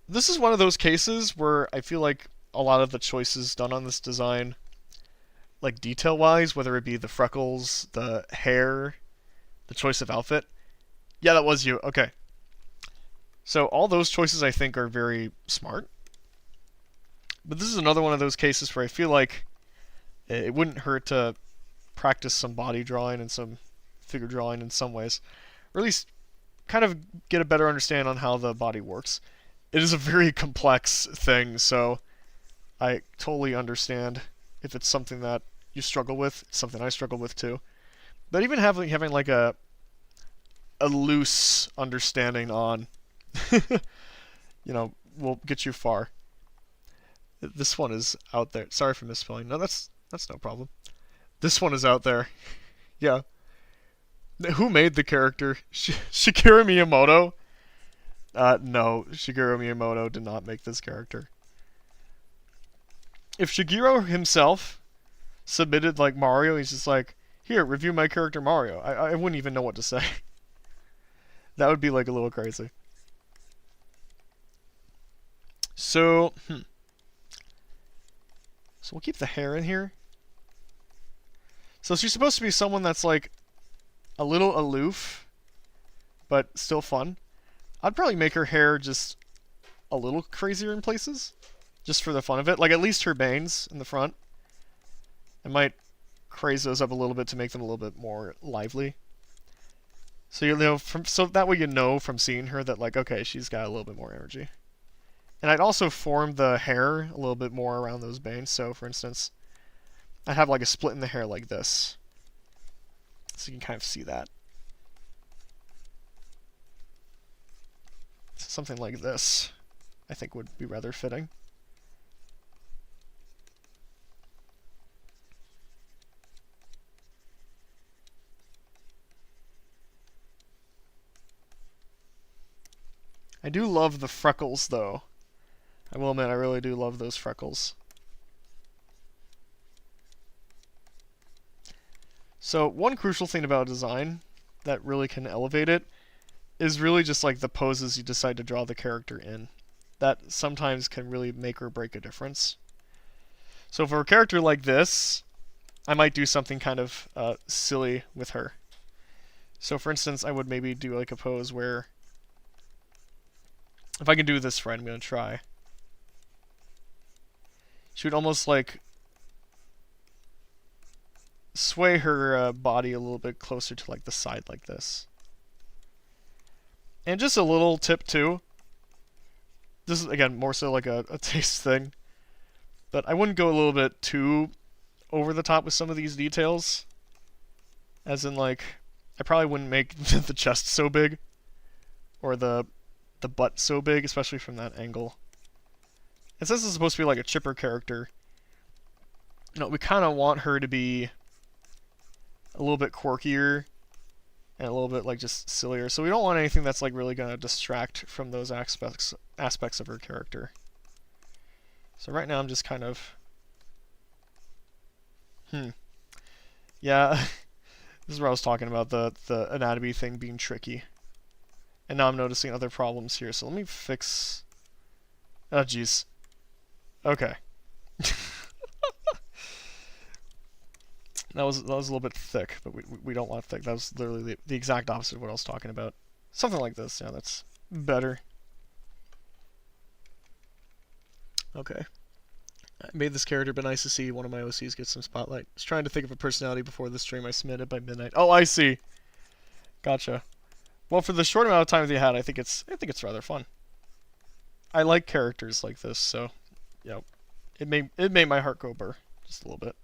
this is one of those cases where I feel like a lot of the choices done on this design, like detail-wise, whether it be the freckles, the hair, the choice of outfit. Yeah, that was you. Okay. So all those choices I think are very smart. But this is another one of those cases where I feel like it wouldn't hurt to practice some body drawing and some figure drawing in some ways. Or at least kind of get a better understanding on how the body works. It is a very complex thing, so I totally understand if it's something that you struggle with. It's something I struggle with too. But even having like a loose understanding on, will get you far. This one is out there. Sorry for misspelling. No, that's no problem. This one is out there. Yeah. Who made the character? Shigeru Miyamoto? No, Shigeru Miyamoto did not make this character. If Shigeru himself submitted like Mario, he's just like, here, review my character Mario. I wouldn't even know what to say. That would be like a little crazy. So we'll keep the hair in here. So she's supposed to be someone that's like a little aloof, but still fun. I'd probably make her hair just a little crazier in places, just for the fun of it. Like at least her bangs in the front. I might craze those up a little bit to make them a little bit more lively. So so that way you know from seeing her that like, okay, she's got a little bit more energy. And I'd also form the hair a little bit more around those bangs. So for instance, I'd have like a split in the hair like this. So you can kind of see that. Something like this, I think would be rather fitting. I do love the freckles, though. I will admit, I really do love those freckles. So, one crucial thing about design that really can elevate it is really just like the poses you decide to draw the character in. That sometimes can really make or break a difference. So for a character like this, I might do something kind of silly with her. So for instance, I would maybe do like a pose where, if I can do this right, I'm going to try. She would almost like sway her body a little bit closer to like the side like this. And just a little tip too. This is again more so like a taste thing. But I wouldn't go a little bit too over the top with some of these details. As in like, I probably wouldn't make the chest so big. Or the butt so big, especially from that angle. And since this is supposed to be like a chipper character, we kind of want her to be a little bit quirkier and a little bit like just sillier. So we don't want anything that's like really going to distract from those aspects of her character. So right now I'm just kind of yeah, this is where I was talking about the anatomy thing being tricky. And now I'm noticing other problems here. So let me fix... Oh, jeez. Okay. That was a little bit thick, but we don't want thick. That was literally the exact opposite of what I was talking about. Something like this. Yeah, that's better. Okay. I made this character, but nice to see one of my OCs get some spotlight. I was trying to think of a personality before the stream. I submitted by midnight. Oh, I see. Gotcha. Well, for the short amount of time that you had, I think it's rather fun. I like characters like this, so yeah, it made my heart go burr just a little bit.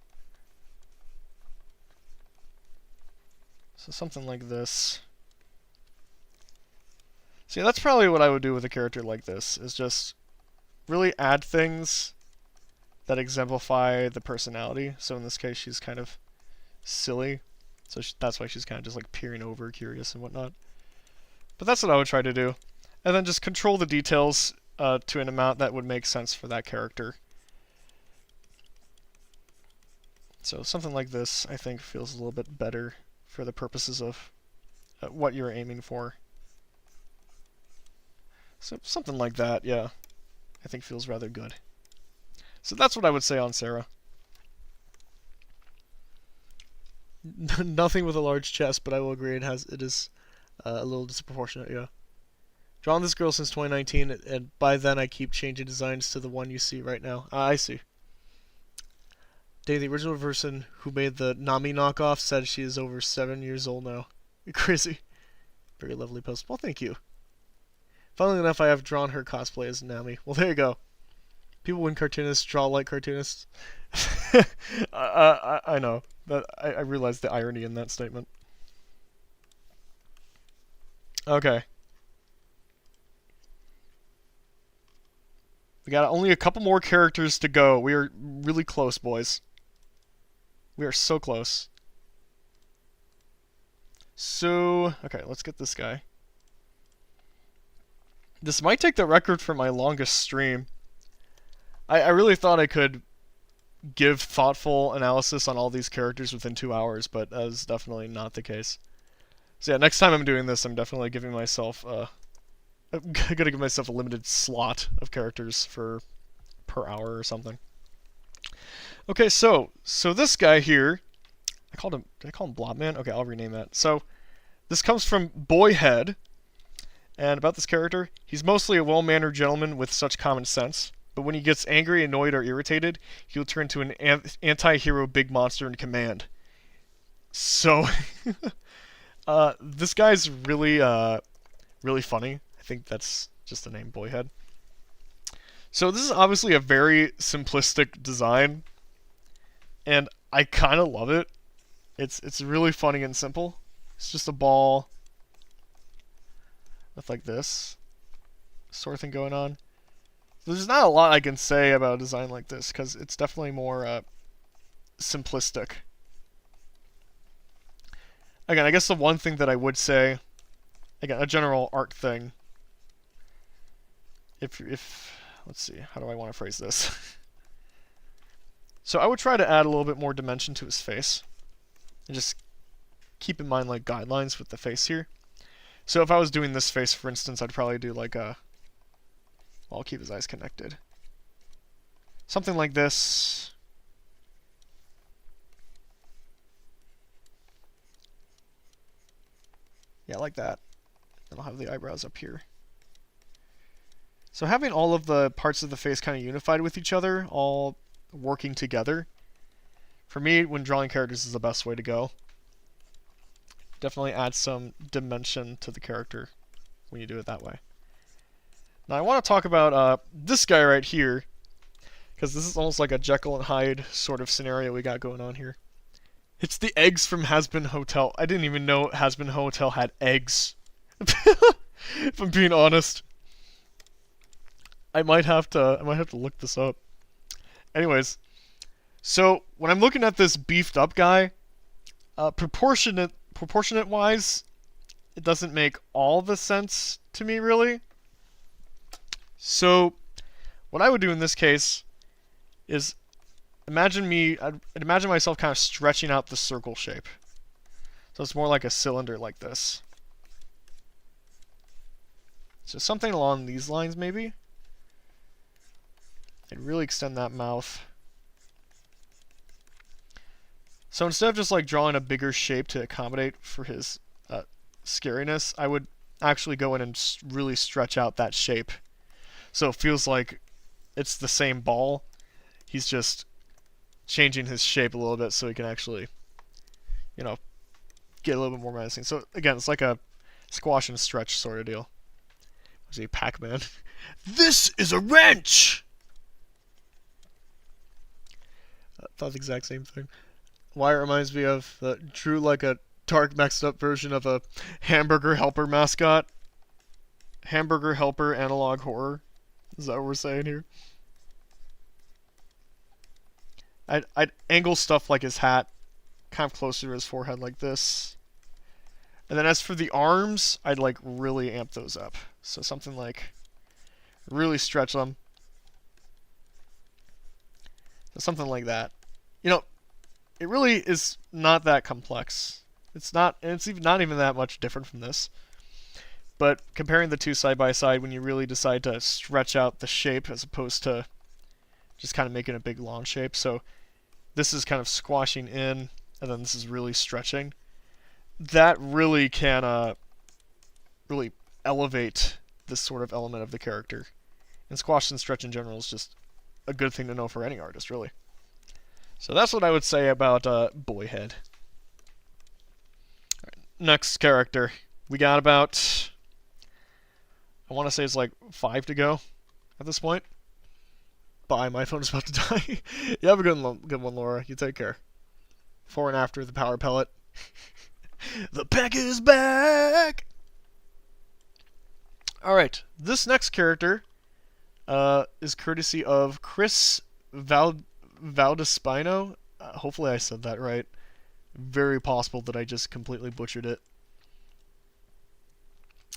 So something like this. See, that's probably what I would do with a character like this, is just really add things that exemplify the personality. So in this case, she's kind of silly. So that's why she's kind of just like peering over, curious and whatnot. But that's what I would try to do. And then just control the details to an amount that would make sense for that character. So something like this, I think, feels a little bit better for the purposes of what you're aiming for. So something like that, yeah, I think feels rather good. So that's what I would say on Sarah. Nothing with a large chest, but I will agree it is a little disproportionate, yeah. Drawn this girl since 2019, and by then I keep changing designs to the one you see right now. I see. The original person who made the Nami knockoff said she is over 7 years old now. You're crazy. Very lovely post. Well, thank you. Funnily enough, I have drawn her cosplay as Nami. Well, there you go. People when cartoonists draw like cartoonists. I know. I realize the irony in that statement. Okay. We got only a couple more characters to go. We are really close, boys. We are so close. So, okay, let's get this guy. This might take the record for my longest stream. I really thought I could give thoughtful analysis on all these characters within 2 hours, but that is definitely not the case. So yeah, next time I'm doing this, I'm definitely giving myself I'm gonna give myself a limited slot of characters per hour or something. Okay, so this guy here, did I call him Blot Man? Okay, I'll rename that. So this comes from Boyhead, and about this character, he's mostly a well-mannered gentleman with such common sense, but when he gets angry, annoyed, or irritated, he'll turn to an anti-hero big monster in command. So this guy's really really funny. I think that's just the name Boyhead. So this is obviously a very simplistic design, and I kind of love it. It's really funny and simple. It's just a ball with like this sort of thing going on. There's not a lot I can say about a design like this because it's definitely more simplistic. Again, I guess the one thing that I would say, again, a general art thing. If let's see, how do I want to phrase this? So I would try to add a little bit more dimension to his face, and just keep in mind like guidelines with the face here. So if I was doing this face, for instance, I'd probably do like a, well, I'll keep his eyes connected. Something like this. Yeah, like that. And I'll have the eyebrows up here. So having all of the parts of the face kind of unified with each other, all working together, for me, when drawing characters, is the best way to go. Definitely add some dimension to the character when you do it that way. Now I want to talk about this guy right here, because this is almost like a Jekyll and Hyde sort of scenario we got going on here. It's the eggs from Has-Been Hotel. I didn't even know Has-Been Hotel had eggs. If I'm being honest. I might have to look this up. Anyways, so when I'm looking at this beefed up guy, proportionate wise, it doesn't make all the sense to me really. So what I would do in this case is I'd imagine myself kind of stretching out the circle shape. So it's more like a cylinder like this. So something along these lines, maybe. I'd really extend that mouth. So instead of just like drawing a bigger shape to accommodate for his scariness, I would actually go in and really stretch out that shape. So it feels like it's the same ball. He's just changing his shape a little bit so he can actually, you know, get a little bit more menacing. So again, it's like a squash and stretch sort of deal. Was he Pac-Man? This is a wrench! I thought the exact same thing. Why it reminds me of drew like a dark mixed up version of a Hamburger Helper mascot. Hamburger Helper analog horror. Is that what we're saying here? I'd angle stuff like his hat kind of closer to his forehead like this. And then as for the arms, I'd like really amp those up. So something like really stretch them. So something like that. You know, it really is not that complex. It's not, and it's even not even that much different from this. But comparing the two side by side, when you really decide to stretch out the shape as opposed to just kind of making a big long shape. So this is kind of squashing in, and then this is really stretching. That really can really elevate this sort of element of the character. And squash and stretch in general is just a good thing to know for any artist, really. So that's what I would say about Boyhead. All right, next character. We got about, I want to say it's like 5 to go at this point. Bye, my phone is about to die. You have a good one, Laura. You take care. Before and after the power pellet. The pack is back! Alright, this next character is courtesy of Chris Valdeспino. Hopefully I said that right. Very possible that I just completely butchered it.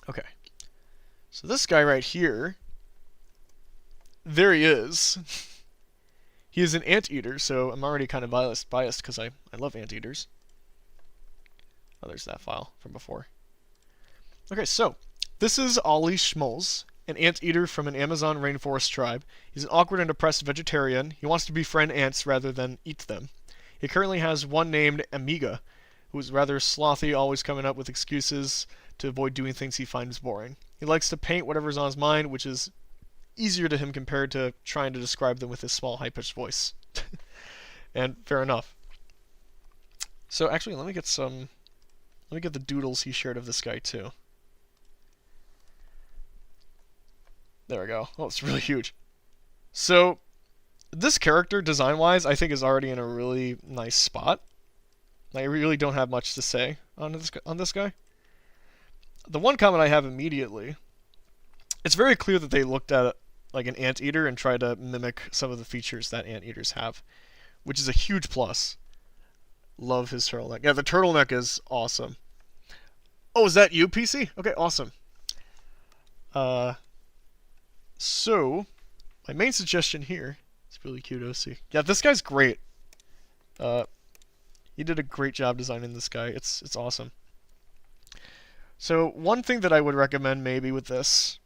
Okay. So this guy right here, there he is. He is an anteater, so I'm already kind of biased because I love anteaters. Oh, there's that file from before. Okay, so this is Ollie Schmolz, an anteater from an Amazon rainforest tribe. He's an awkward and depressed vegetarian. He wants to befriend ants rather than eat them. He currently has one named Amiga, who is rather slothy, always coming up with excuses to avoid doing things he finds boring. He likes to paint whatever's on his mind, which is easier to him compared to trying to describe them with his small, high-pitched voice. And fair enough. So actually, let me get the doodles he shared of this guy too. There we go. Oh, it's really huge. So this character, design-wise, I think is already in a really nice spot. I really don't have much to say on this guy. The one comment I have immediately, it's very clear that they looked at like an anteater and tried to mimic some of the features that anteaters have, which is a huge plus. Love his turtleneck. Yeah, the turtleneck is awesome. Oh, is that you, PC? Okay, awesome. So, my main suggestion here, it's really cute, OC. Yeah, this guy's great. He did a great job designing this guy. It's awesome. So, one thing that I would recommend maybe with this,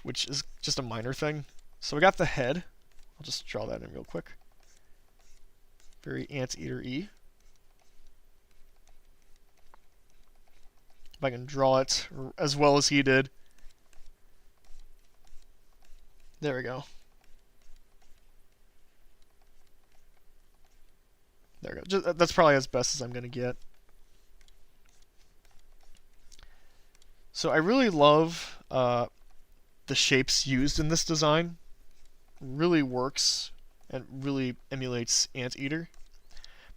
which is just a minor thing. So we got the head. I'll just draw that in real quick. Very anteater-y. If I can draw it as well as he did. There we go. There we go. That's probably as best as I'm going to get. So I really love the shapes used in this design. Really works and really emulates anteater.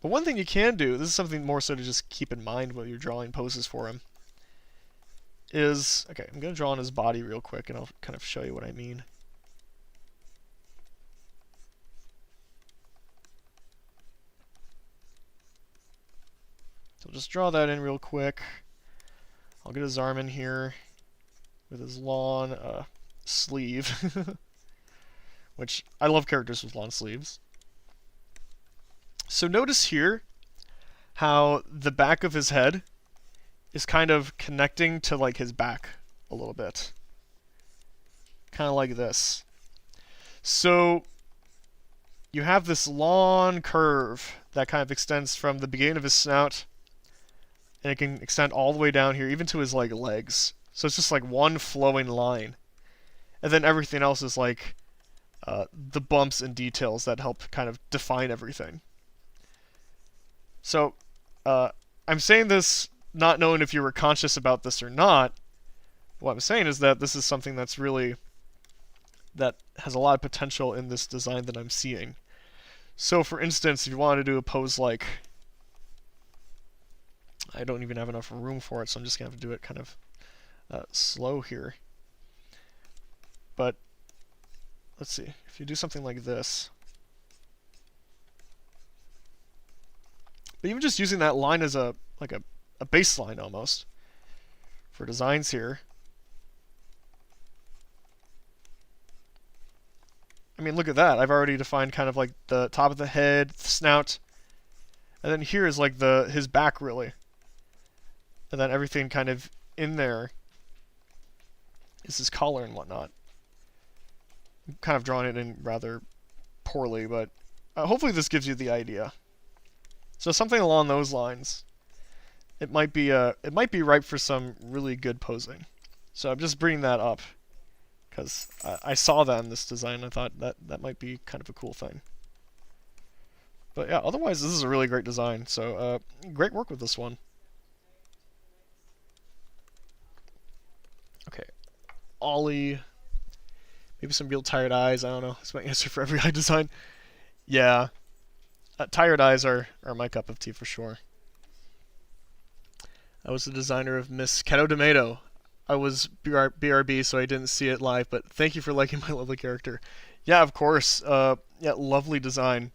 But one thing you can do, this is something more so to just keep in mind while you're drawing poses for him, is, okay, I'm going to draw on his body real quick and I'll kind of show you what I mean. So just draw that in real quick. I'll get his arm in here with his long sleeve, which I love characters with long sleeves. So notice here how the back of his head is kind of connecting to like his back a little bit. kind of like this. So you have this long curve that kind of extends from the beginning of his snout, and it can extend all the way down here, even to his like legs. So it's just like one flowing line, and then everything else is like the bumps and details that help kind of define everything. So I'm saying this not knowing if you were conscious about this or not. What I'm saying is that this is something that has a lot of potential in this design that I'm seeing. So for instance, if you wanted to do a pose like, I don't even have enough room for it, so I'm just going to have to do it kind of slow here. But let's see, if you do something like this, but even just using that line as a baseline almost for designs here. I mean, look at that. I've already defined kind of like the top of the head, the snout, and then here is like his back really. And then everything kind of in there is his collar and whatnot. I'm kind of drawing it in rather poorly, but hopefully this gives you the idea. So something along those lines. It might be ripe for some really good posing. So I'm just bringing that up because I saw that in this design. I thought that might be kind of a cool thing. But yeah, otherwise this is a really great design. So great work with this one. Okay, Ollie. Maybe some real tired eyes. I don't know. That's my answer for every eye design. Yeah, tired eyes are my cup of tea for sure. I was the designer of Miss Kettomato. I was BRB, so I didn't see it live, but thank you for liking my lovely character. Yeah, of course. Yeah, lovely design.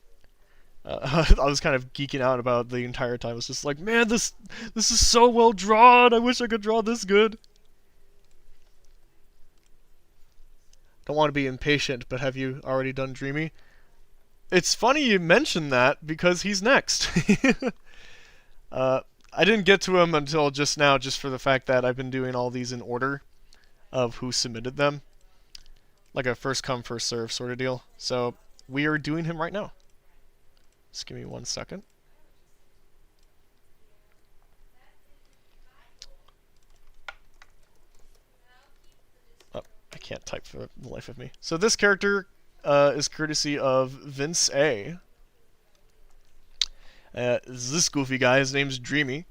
I was kind of geeking out about the entire time. I was just like, man, this is so well drawn. I wish I could draw this good. Don't want to be impatient, but have you already done Dreamy? It's funny you mentioned that because he's next. I didn't get to him until just now, just for the fact that I've been doing all these in order of who submitted them. Like a first come, first serve sort of deal. So we are doing him right now. Just give me 1 second. Oh, I can't type for the life of me. So this character is courtesy of Vince A. This goofy guy, his name's Dreamy.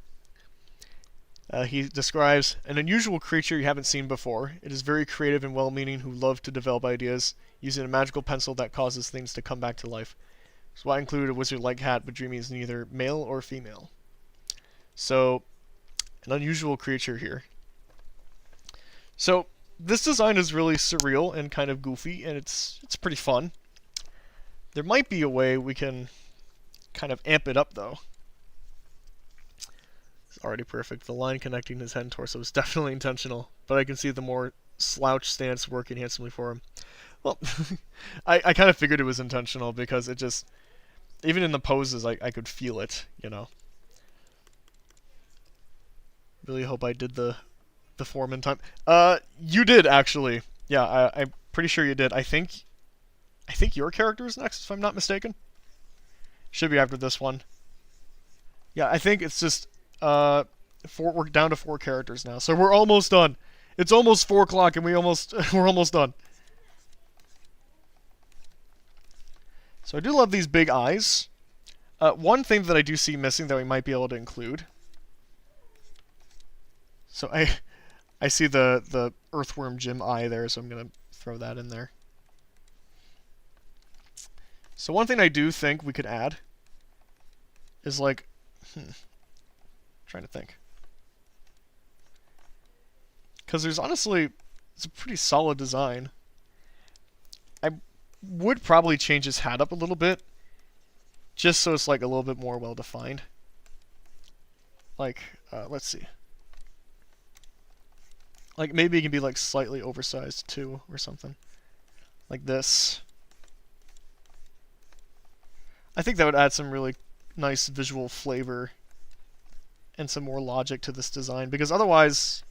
He describes an unusual creature you haven't seen before. It is very creative and well-meaning who love to develop ideas using a magical pencil that causes things to come back to life. So I included a wizard-like hat, but Dreamy is neither male or female. So, an unusual creature here. So, this design is really surreal and kind of goofy, and it's pretty fun. There might be a way we can kind of amp it up, though. It's already perfect. The line connecting his head and torso is definitely intentional, but I can see the more slouch stance working handsomely for him. Well, I kind of figured it was intentional because it just, even in the poses, I could feel it, you know. Really hope I did the form in time. You did, actually. Yeah, I'm pretty sure you did. I think your character is next, if I'm not mistaken. Should be after this one. Yeah, I think it's just, we're down to 4 characters now, so we're almost done. It's almost 4 o'clock and we're almost done. So I do love these big eyes. One thing that I do see missing that we might be able to include. So I see the earthworm Jim eye there, so I'm gonna throw that in there. So one thing I do think we could add is like, trying to think. Because there's honestly, it's a pretty solid design. I would probably change his hat up a little bit, just so it's like a little bit more well defined. Like, let's see. Like maybe it can be like slightly oversized too, or something. Like this. I think that would add some really nice visual flavor and some more logic to this design, because otherwise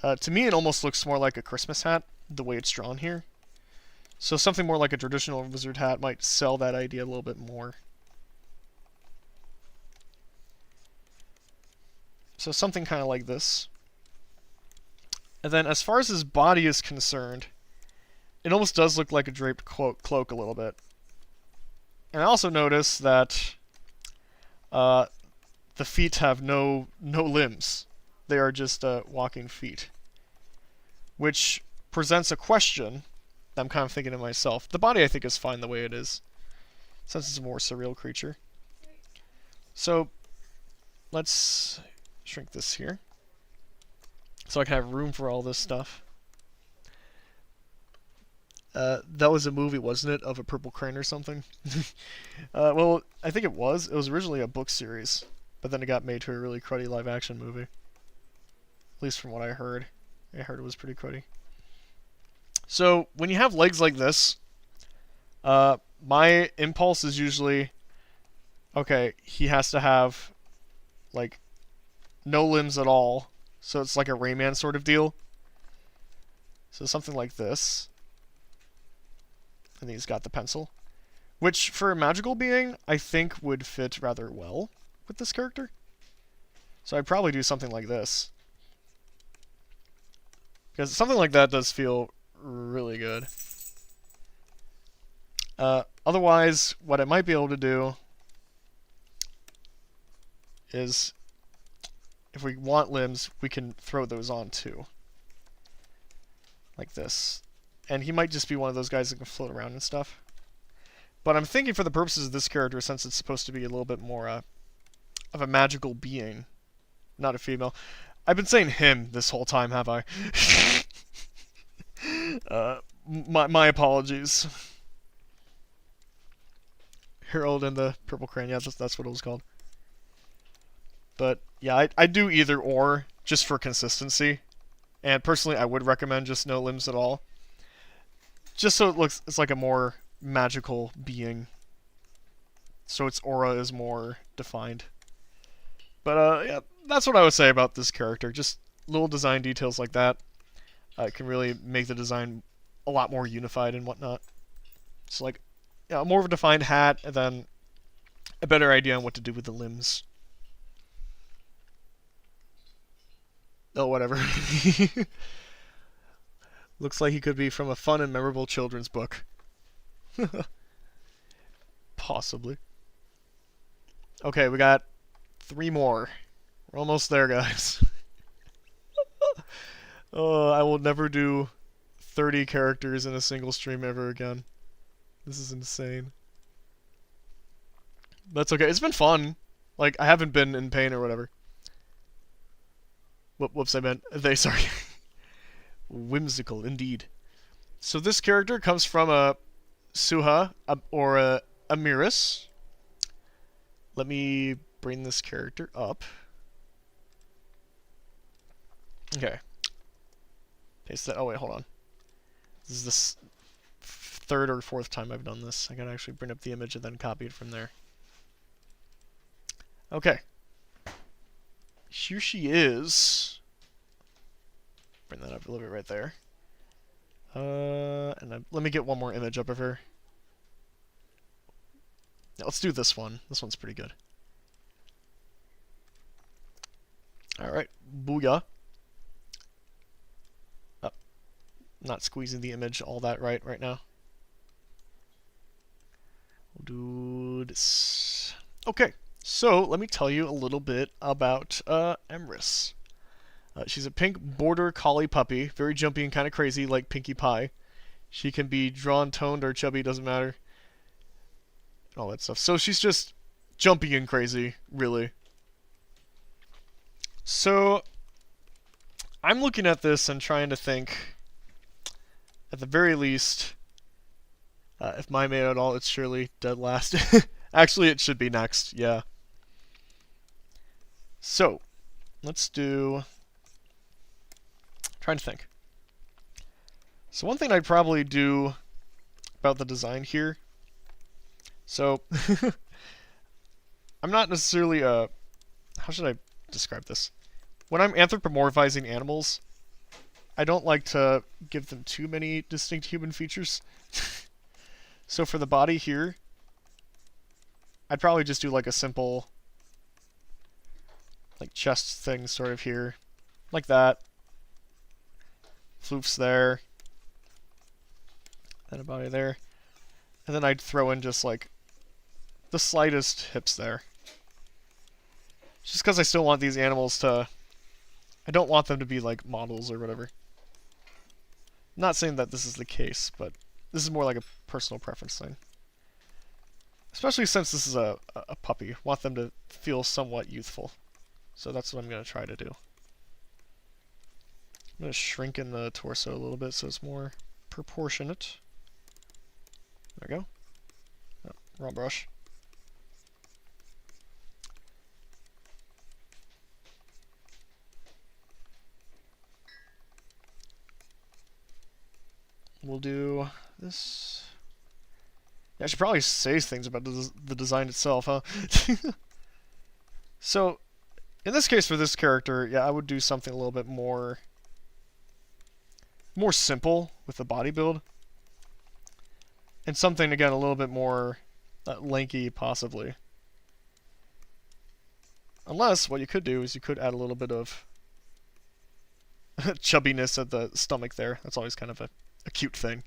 To me, it almost looks more like a Christmas hat, the way it's drawn here. So something more like a traditional wizard hat might sell that idea a little bit more. So something kind of like this. And then as far as his body is concerned, it almost does look like a draped cloak a little bit. And I also notice that the feet have no limbs. They are just walking feet. Which presents a question that I'm kind of thinking to myself. The body, I think, is fine the way it is, since it's a more surreal creature. So, let's shrink this here, so I can have room for all this stuff. That was a movie, wasn't it, of a purple crane or something? Well, I think it was. It was originally a book series, but then it got made to a really cruddy live-action movie. At least from what I heard. I heard it was pretty cruddy. So, when you have legs like this, my impulse is usually, okay, he has to have, like, no limbs at all. So it's like a Rayman sort of deal. So something like this. And he's got the pencil. Which, for a magical being, I think would fit rather well with this character. So I'd probably do something like this. Because something like that does feel really good. Otherwise, what I might be able to do is, if we want limbs, we can throw those on too. Like this. And he might just be one of those guys that can float around and stuff. But I'm thinking for the purposes of this character, since it's supposed to be a little bit more of a magical being, not a female. I've been saying him this whole time, have I? My apologies. Harold and the Purple Crane, yeah, that's what it was called. But, yeah, I do either or, just for consistency. And personally, I would recommend just no limbs at all. Just so it's like a more magical being. So its aura is more defined. But, yeah, that's what I would say about this character. Just little design details like that can really make the design a lot more unified and whatnot. It's like, yeah, more of a defined hat, and then a better idea on what to do with the limbs. Oh, whatever. Looks like he could be from a fun and memorable children's book. Possibly. Okay, we got 3 more. We're almost there, guys. Oh, I will never do 30 characters in a single stream ever again. This is insane. That's okay. It's been fun. Like, I haven't been in pain or whatever. Whoops, I meant they, sorry. Whimsical, indeed. So this character comes from a Suha, or a Emmeris. Let me bring this character up. Okay. Paste that. Oh, wait, hold on. This is the 3rd or 4th time I've done this. I gotta actually bring up the image and then copy it from there. Okay. Here she is. Bring that up a little bit right there. Let me get one more image up of her. Now, let's do this one. This one's pretty good. Alright, booyah. Oh, not squeezing the image all that right now. We'll do this. Okay, so let me tell you a little bit about Emmeris. She's a pink border collie puppy, very jumpy and kind of crazy like Pinkie Pie. She can be drawn, toned, or chubby, doesn't matter. And all that stuff. So she's just jumpy and crazy, really. So I'm looking at this and trying to think, at the very least, if mine made at all, it's surely dead last. Actually, it should be next, yeah. So, let's do... Trying to think. So one thing I'd probably do about the design here. So I'm not necessarily how should I describe this? When I'm anthropomorphizing animals, I don't like to give them too many distinct human features. So for the body here, I'd probably just do like a simple like chest thing sort of here. Like that. Floofs there. Then a body there. And then I'd throw in just like the slightest hips there. Just because I still want these animals to... I don't want them to be like models or whatever. I'm not saying that this is the case, but this is more like a personal preference thing. Especially since this is a puppy. I want them to feel somewhat youthful. So that's what I'm going to try to do. I'm going to shrink in the torso a little bit so it's more proportionate. There we go. Oh, wrong brush. We'll do this. Yeah, I should probably say things about the design itself, huh? So, in this case for this character, yeah, I would do something a little bit more simple with the body build. And something, again, a little bit more lanky, possibly. Unless, what you could do is you could add a little bit of chubbiness at the stomach there. That's always kind of a cute thing.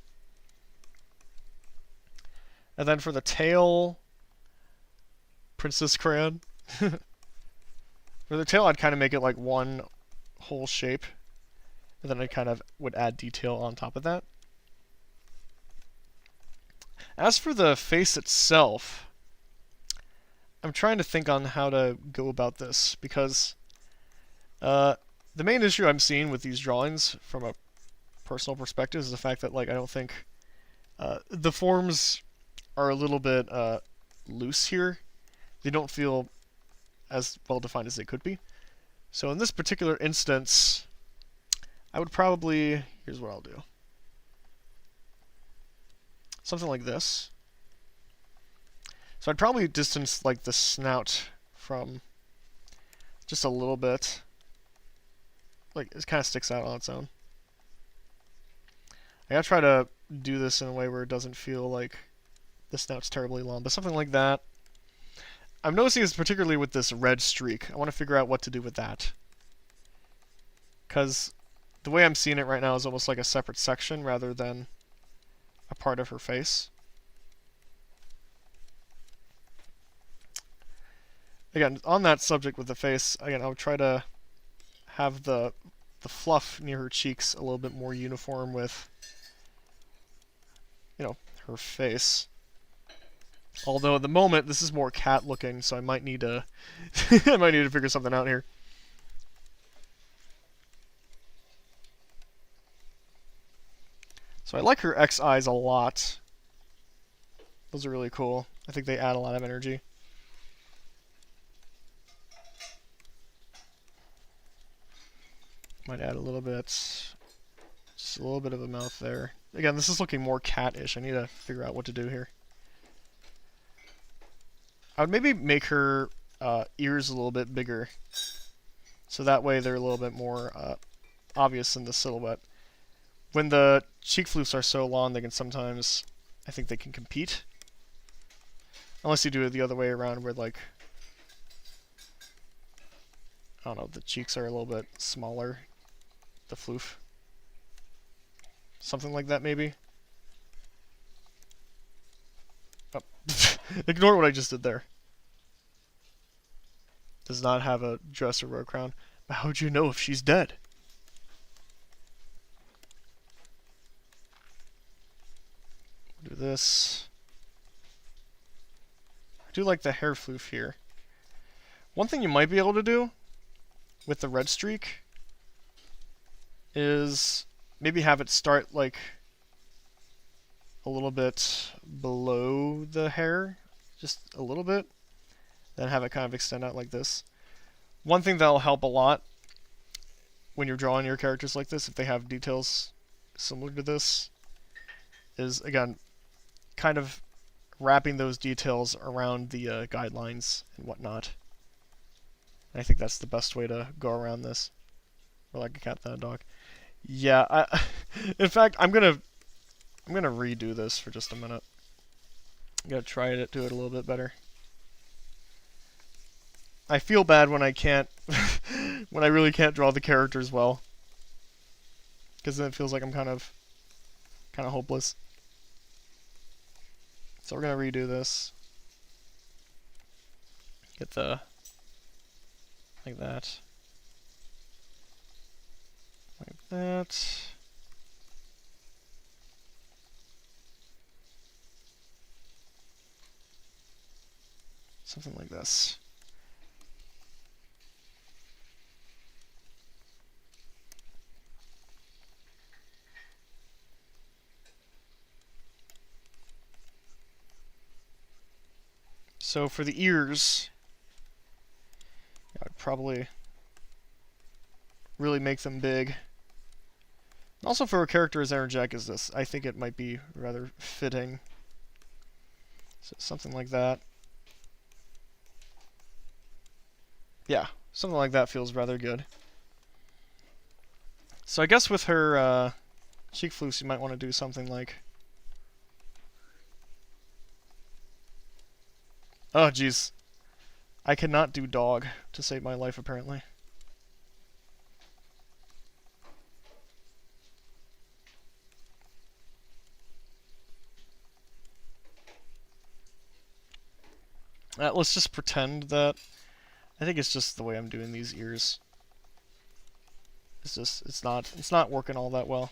And then for the tail, Princess Crayon. For the tail, I'd kind of make it like one whole shape. And then I kind of would add detail on top of that. As for the face itself, I'm trying to think on how to go about this, because the main issue I'm seeing with these drawings from a personal perspective is the fact that like I don't think the forms are a little bit loose here. They don't feel as well defined as they could be. So in this particular instance, I would probably, here's what I'll do. Something like this. So I'd probably distance like the snout from just a little bit. Like it kind of sticks out on its own. I gotta try to do this in a way where it doesn't feel like the snout's terribly long, but something like that. I'm noticing this particularly with this red streak. I want to figure out what to do with that. Because the way I'm seeing it right now is almost like a separate section rather than a part of her face. Again, on that subject with the face, again, I'll try to have the fluff near her cheeks a little bit more uniform with, you know, her face. Although at the moment this is more cat looking, so I might need to I might need to figure something out here. So I like her X eyes a lot. Those are really cool. I think they add a lot of energy. Might add a little bit, just a little bit of a mouth there. Again, this is looking more cat-ish. I need to figure out what to do here. I would maybe make her ears a little bit bigger, so that way they're a little bit more obvious in the silhouette. When the cheek floofs are so long, they can sometimes, I think they can compete. Unless you do it the other way around, where like, I don't know, the cheeks are a little bit smaller, the floof. Something like that, maybe. Oh. Ignore what I just did there. Does not have a dress or wear a crown. But how would you know if she's dead? Do this. I do like the hair floof here. One thing you might be able to do with the red streak is maybe have it start like a little bit below the hair, just a little bit, then have it kind of extend out like this. One thing that'll help a lot when you're drawing your characters like this, if they have details similar to this, is again kind of wrapping those details around the guidelines and whatnot. And I think that's the best way to go around this. Or like a cat, then a dog. Yeah, in fact, I'm gonna redo this for just a minute. I'm gonna try to do it a little bit better. I feel bad when I can't, when I really can't draw the characters well, because then it feels like I'm kind of hopeless. So we're gonna redo this. Get the like that, like that. Something like this. So for the ears, I'd probably really make them big. And also for a character as energetic as this, I think it might be rather fitting. So something like that. Yeah, something like that feels rather good. So I guess with her cheek floofs, you might want to do something like... Oh, jeez. I cannot do dog to save my life, apparently. Let's just pretend that... I think it's just the way I'm doing these ears. It's not working all that well.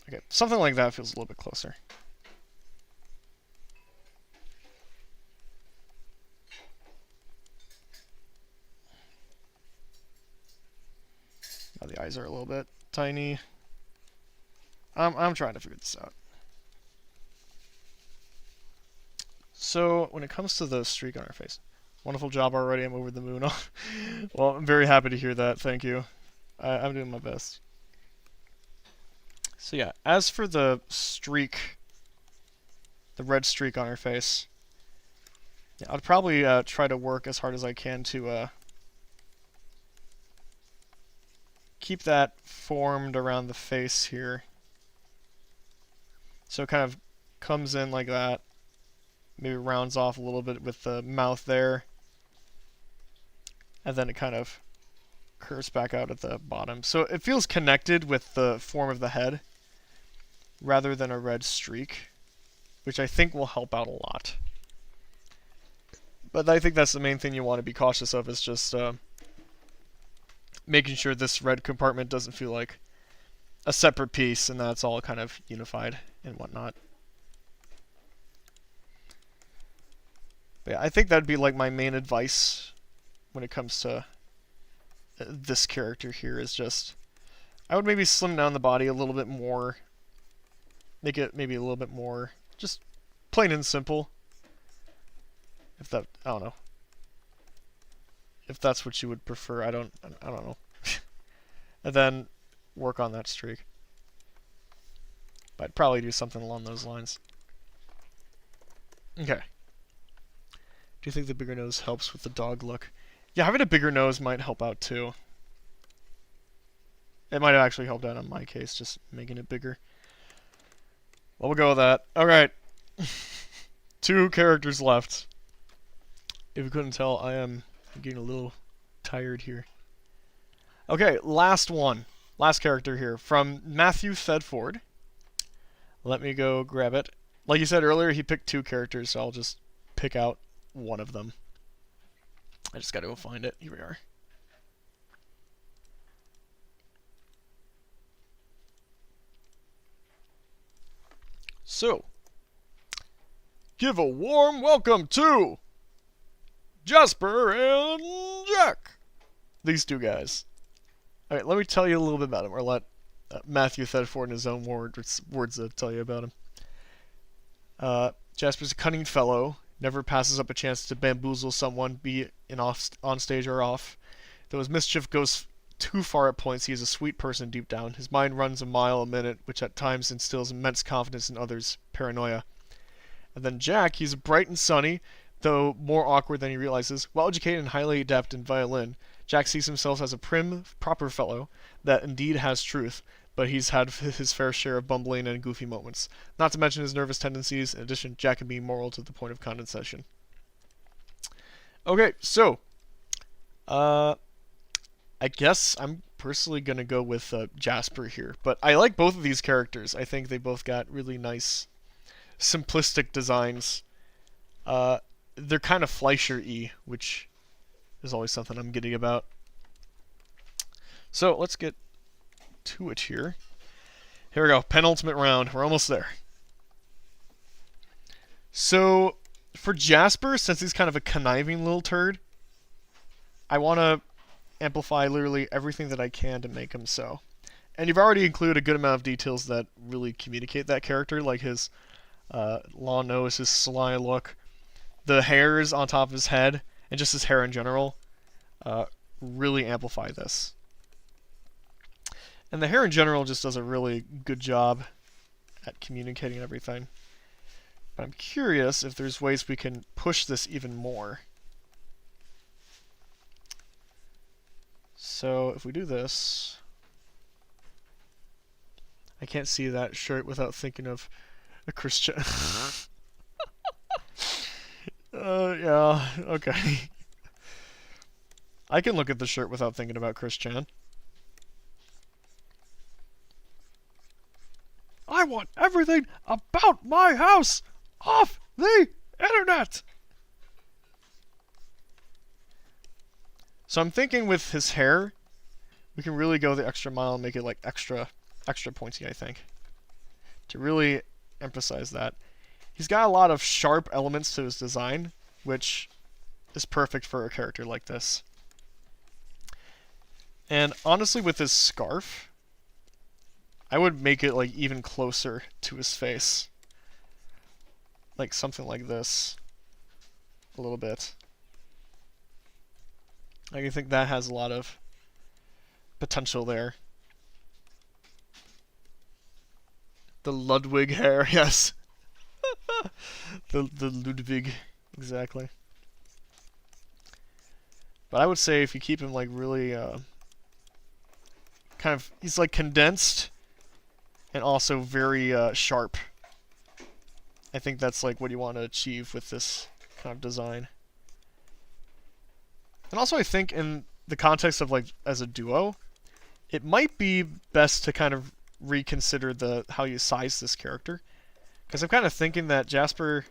Okay, something like that feels a little bit closer. Now the eyes are a little bit tiny. I'm trying to figure this out. So when it comes to the streak on our face, wonderful job already. I'm over the moon. Well, I'm very happy to hear that. Thank you. I'm doing my best. So yeah, as for the streak, the red streak on her face, yeah, I'd probably try to work as hard as I can to keep that formed around the face here. So it kind of comes in like that, maybe rounds off a little bit with the mouth there, and then it kind of curves back out at the bottom. So it feels connected with the form of the head, rather than a red streak, which I think will help out a lot. But I think that's the main thing you want to be cautious of, is just making sure this red compartment doesn't feel like a separate piece and that's all kind of unified and whatnot. But yeah, I think that'd be like my main advice when it comes to this character here, is just I would maybe slim down the body a little bit more. Make it maybe a little bit more just plain and simple. If that, I don't know. If that's what you would prefer, I don't know. And then work on that streak. But I'd probably do something along those lines. Okay. Do you think the bigger nose helps with the dog look? Yeah, having a bigger nose might help out too. It might have actually helped out in my case, just making it bigger. Well, we'll go with that. Alright. 2 characters left. If you couldn't tell, I'm getting a little tired here. Okay, last one. Last character here. From Matthew Thedford. Let me go grab it. Like you said earlier, he picked 2 characters, so I'll just pick out one of them. I just gotta go find it. Here we are. So, give a warm welcome to Jasper and Jack. These 2 guys. Alright, let me tell you a little bit about him, or let Matthew Thedford in his own words tell you about him. Jasper's a cunning fellow, never passes up a chance to bamboozle someone, be it on stage or off. Though his mischief goes too far at points, he is a sweet person deep down. His mind runs a mile a minute, which at times instills immense confidence in others' paranoia. And then Jack, he's bright and sunny, though more awkward than he realizes. Well-educated and highly adept in violin, Jack sees himself as a prim, proper fellow that indeed has truth, but he's had his fair share of bumbling and goofy moments. Not to mention his nervous tendencies. In addition, Jack can be moral to the point of condescension. Okay, so I guess I'm personally gonna go with Jasper here, but I like both of these characters. I think they both got really nice, simplistic designs. They're kind of Fleischer-y, which is always something I'm giddy about. So let's get to it here. Here we go, penultimate round. We're almost there. So for Jasper, since he's kind of a conniving little turd, I want to amplify literally everything that I can to make him so. And you've already included a good amount of details that really communicate that character, like his long nose, his sly look, the hairs on top of his head, and just his hair in general really amplify this. And the hair in general just does a really good job at communicating everything. But I'm curious if there's ways we can push this even more. So if we do this, I can't see that shirt without thinking of a Christian. Yeah, okay. I can look at the shirt without thinking about Christian. I want everything about my house off the internet! So I'm thinking with his hair, we can really go the extra mile and make it like extra pointy, I think. To really emphasize that. He's got a lot of sharp elements to his design, which is perfect for a character like this. And honestly, with his scarf, I would make it like even closer to his face. Like something like this. A little bit. I think that has a lot of potential there. The Ludwig hair, yes. the Ludwig, exactly. But I would say if you keep him like really kind of, he's like condensed and also very sharp. I think that's like what you want to achieve with this kind of design. And also I think in the context of like as a duo, it might be best to kind of reconsider how you size this character. Because I'm kind of thinking that Jasper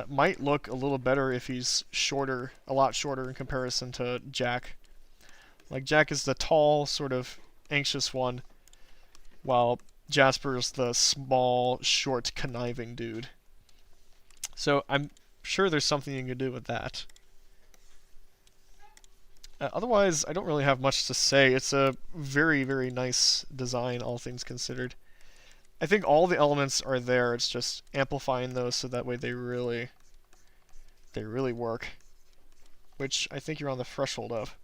might look a little better if he's shorter, a lot shorter in comparison to Jack. Like Jack is the tall, sort of anxious one, while Jasper is the small, short, conniving dude. So I'm sure there's something you can do with that. Otherwise, I don't really have much to say. It's a very, very nice design, all things considered. I think all the elements are there. It's just amplifying those so that way they really work. Which I think you're on the threshold of.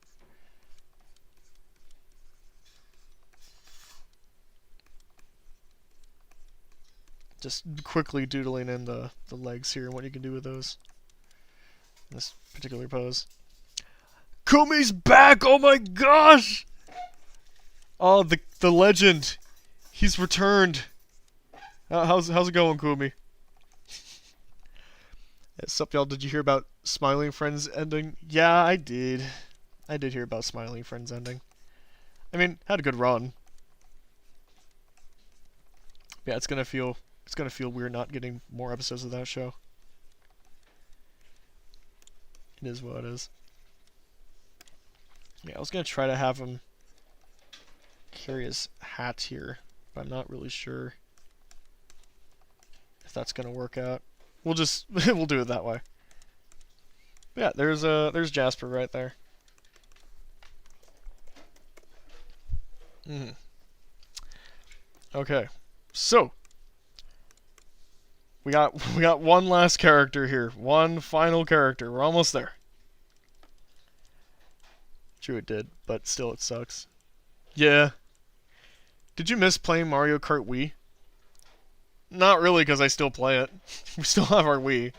Just quickly doodling in the legs here and what you can do with those. In this particular pose. Kumi's back! Oh my gosh! Oh, the legend. He's returned. How's it going, Kumi? What's up, y'all? Did you hear about Smiling Friends ending? Yeah, I did. I did hear about Smiling Friends ending. I mean, had a good run. Yeah, it's gonna feel weird not getting more episodes of that show. It is what it is. Yeah, I was gonna try to have him carry his hat here, but I'm not really sure if that's gonna work out. We'll just we'll do it that way. But yeah, there's Jasper right there. Okay, so we got one last character here, one final character. We're almost there. True, it did, but still, it sucks. Yeah. Did you miss playing Mario Kart Wii? Not really, because I still play it. We still have our Wii.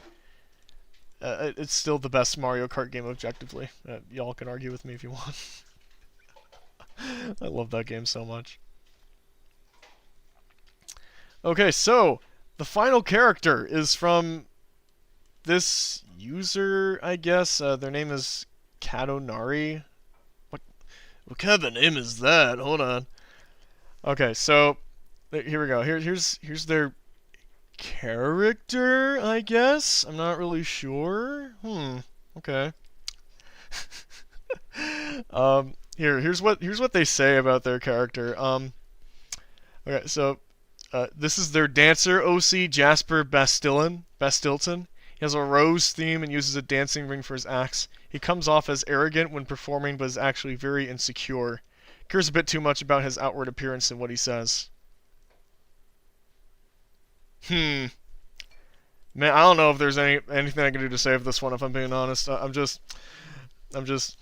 It's still the best Mario Kart game objectively. Y'all can argue with me if you want. I love that game so much. Okay, so the final character is from this user, I guess. Their name is Katonari. What kind of a name is that? Hold on. Okay, so here we go. Here's their character, I guess. I'm not really sure. Okay. Here's what they say about their character. Okay, so this is their dancer OC, Jasper Bastilton. He has a rose theme and uses a dancing ring for his axe. He comes off as arrogant when performing, but is actually very insecure. Cares a bit too much about his outward appearance and what he says. Man, I don't know if there's anything I can do to save this one. If I'm being honest, I'm just I'm just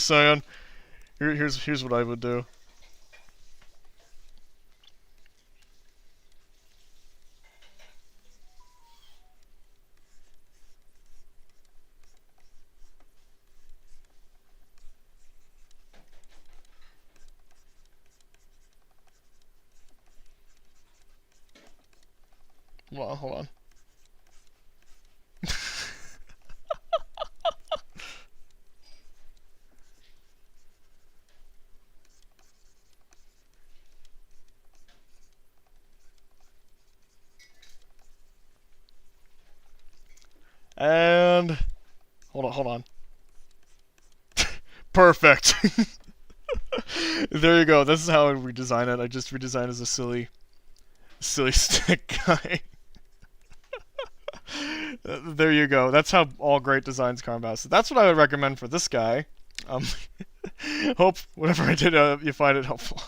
saying. Here's what I would do. Well, hold on. And hold on. Perfect. There you go. This is how I redesign it. I just redesign as a silly stick guy. There you go. That's how all great designs come about. So that's what I would recommend for this guy. Hope whatever I did, you find it helpful.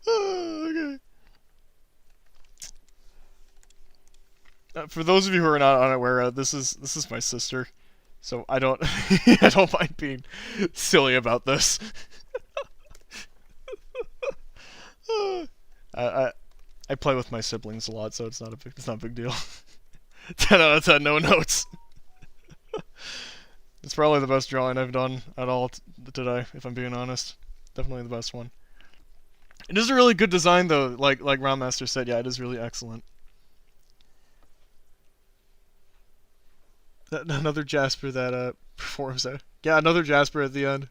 Okay. For those of you who are not unaware, this is my sister, so I don't I don't mind being silly about this. I play with my siblings a lot, so it's not a big deal. 10 out of 10, no notes. It's probably the best drawing I've done at all today, if I'm being honest. Definitely the best one. It is a really good design, though. Like Roundmaster said, yeah, it is really excellent. Another Jasper that performs that. Yeah, another Jasper at the end.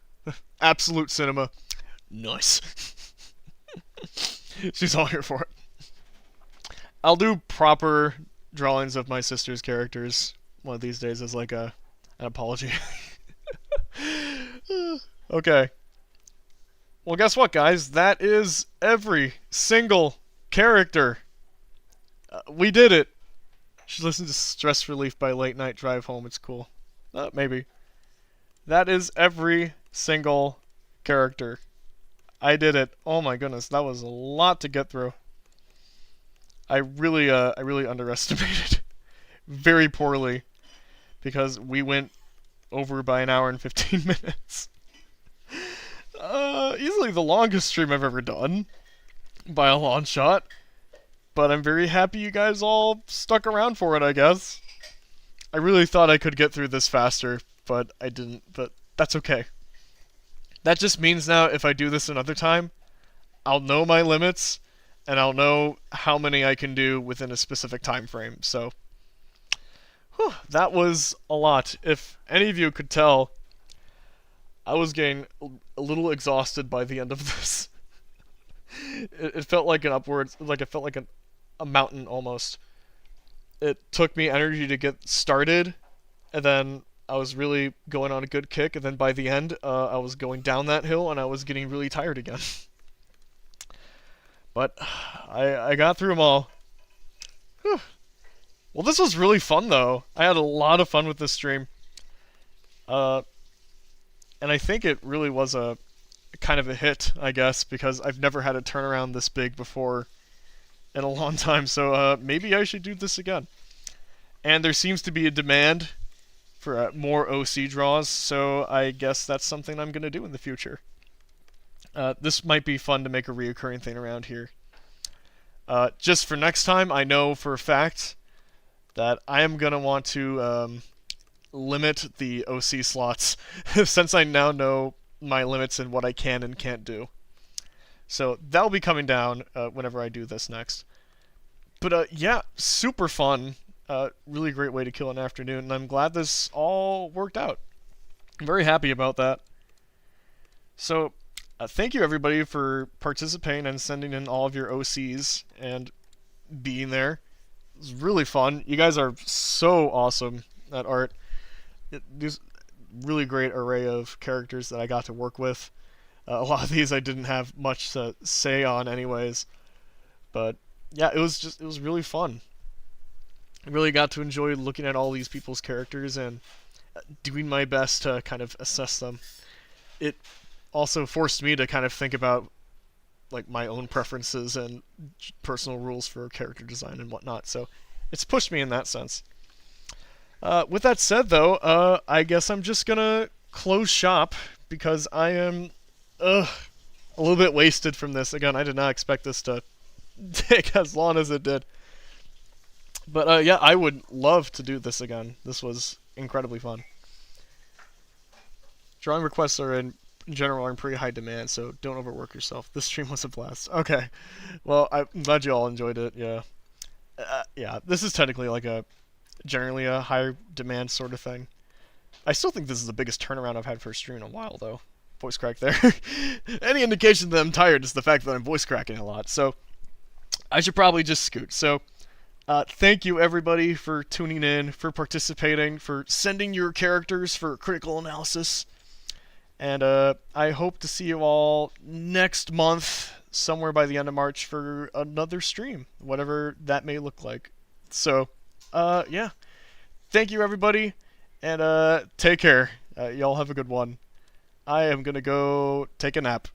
Absolute cinema. Nice. She's all here for it. I'll do proper drawings of my sister's characters one of these days as like an apology. Okay. Well, guess what, guys? That is every single character. We did it. Should listen to Stress Relief by Late Night Drive Home. It's cool. Maybe. That is every single character. I did it. Oh my goodness, that was a lot to get through. I really underestimated very poorly because we went over by an hour and 15 minutes. Easily the longest stream I've ever done by a long shot. But I'm very happy you guys all stuck around for it, I guess. I really thought I could get through this faster, but I didn't. But that's okay. That just means now if I do this another time, I'll know my limits, and I'll know how many I can do within a specific time frame. So, that was a lot. If any of you could tell, I was getting a little exhausted by the end of this. It felt like an upwards, like it felt like a mountain almost. It took me energy to get started, and then I was really going on a good kick, and then by the end, I was going down that hill, and I was getting really tired again. But I got through them all. Whew. Well, this was really fun, though. I had a lot of fun with this stream. And I think it really was a kind of a hit, I guess, because I've never had a turnaround this big before in a long time, so maybe I should do this again. And there seems to be a demand for more OC draws, so I guess that's something I'm going to do in the future. This might be fun to make a reoccurring thing around here. Just for next time, I know for a fact that I am gonna want to limit the OC slots since I now know my limits and what I can and can't do. So that'll be coming down whenever I do this next. But yeah, super fun. Really great way to kill an afternoon, and I'm glad this all worked out. I'm very happy about that. So thank you everybody for participating and sending in all of your OCs and being there. It was really fun. You guys are so awesome at art. There's really great array of characters that I got to work with. A lot of these I didn't have much to say on anyways. But yeah, it was really fun. I really got to enjoy looking at all these people's characters and doing my best to kind of assess them. It also forced me to kind of think about like my own preferences and personal rules for character design and whatnot. So it's pushed me in that sense. With that said, though, I guess I'm just gonna close shop because I am a little bit wasted from this. Again, I did not expect this to take as long as it did. But yeah, I would love to do this again. This was incredibly fun. Drawing requests are in general are in pretty high demand, so don't overwork yourself. This stream was a blast. Okay, well, I'm glad you all enjoyed it. Yeah, yeah. This is technically like a generally a high demand sort of thing. I still think this is the biggest turnaround I've had for a stream in a while, though. Voice crack there. Any indication that I'm tired is the fact that I'm voice cracking a lot. So I should probably just scoot. So thank you everybody for tuning in, for participating, for sending your characters for critical analysis. And I hope to see you all next month, somewhere by the end of March, for another stream, whatever that may look like. So, yeah. Thank you, everybody, and take care. Y'all have a good one. I am going to go take a nap.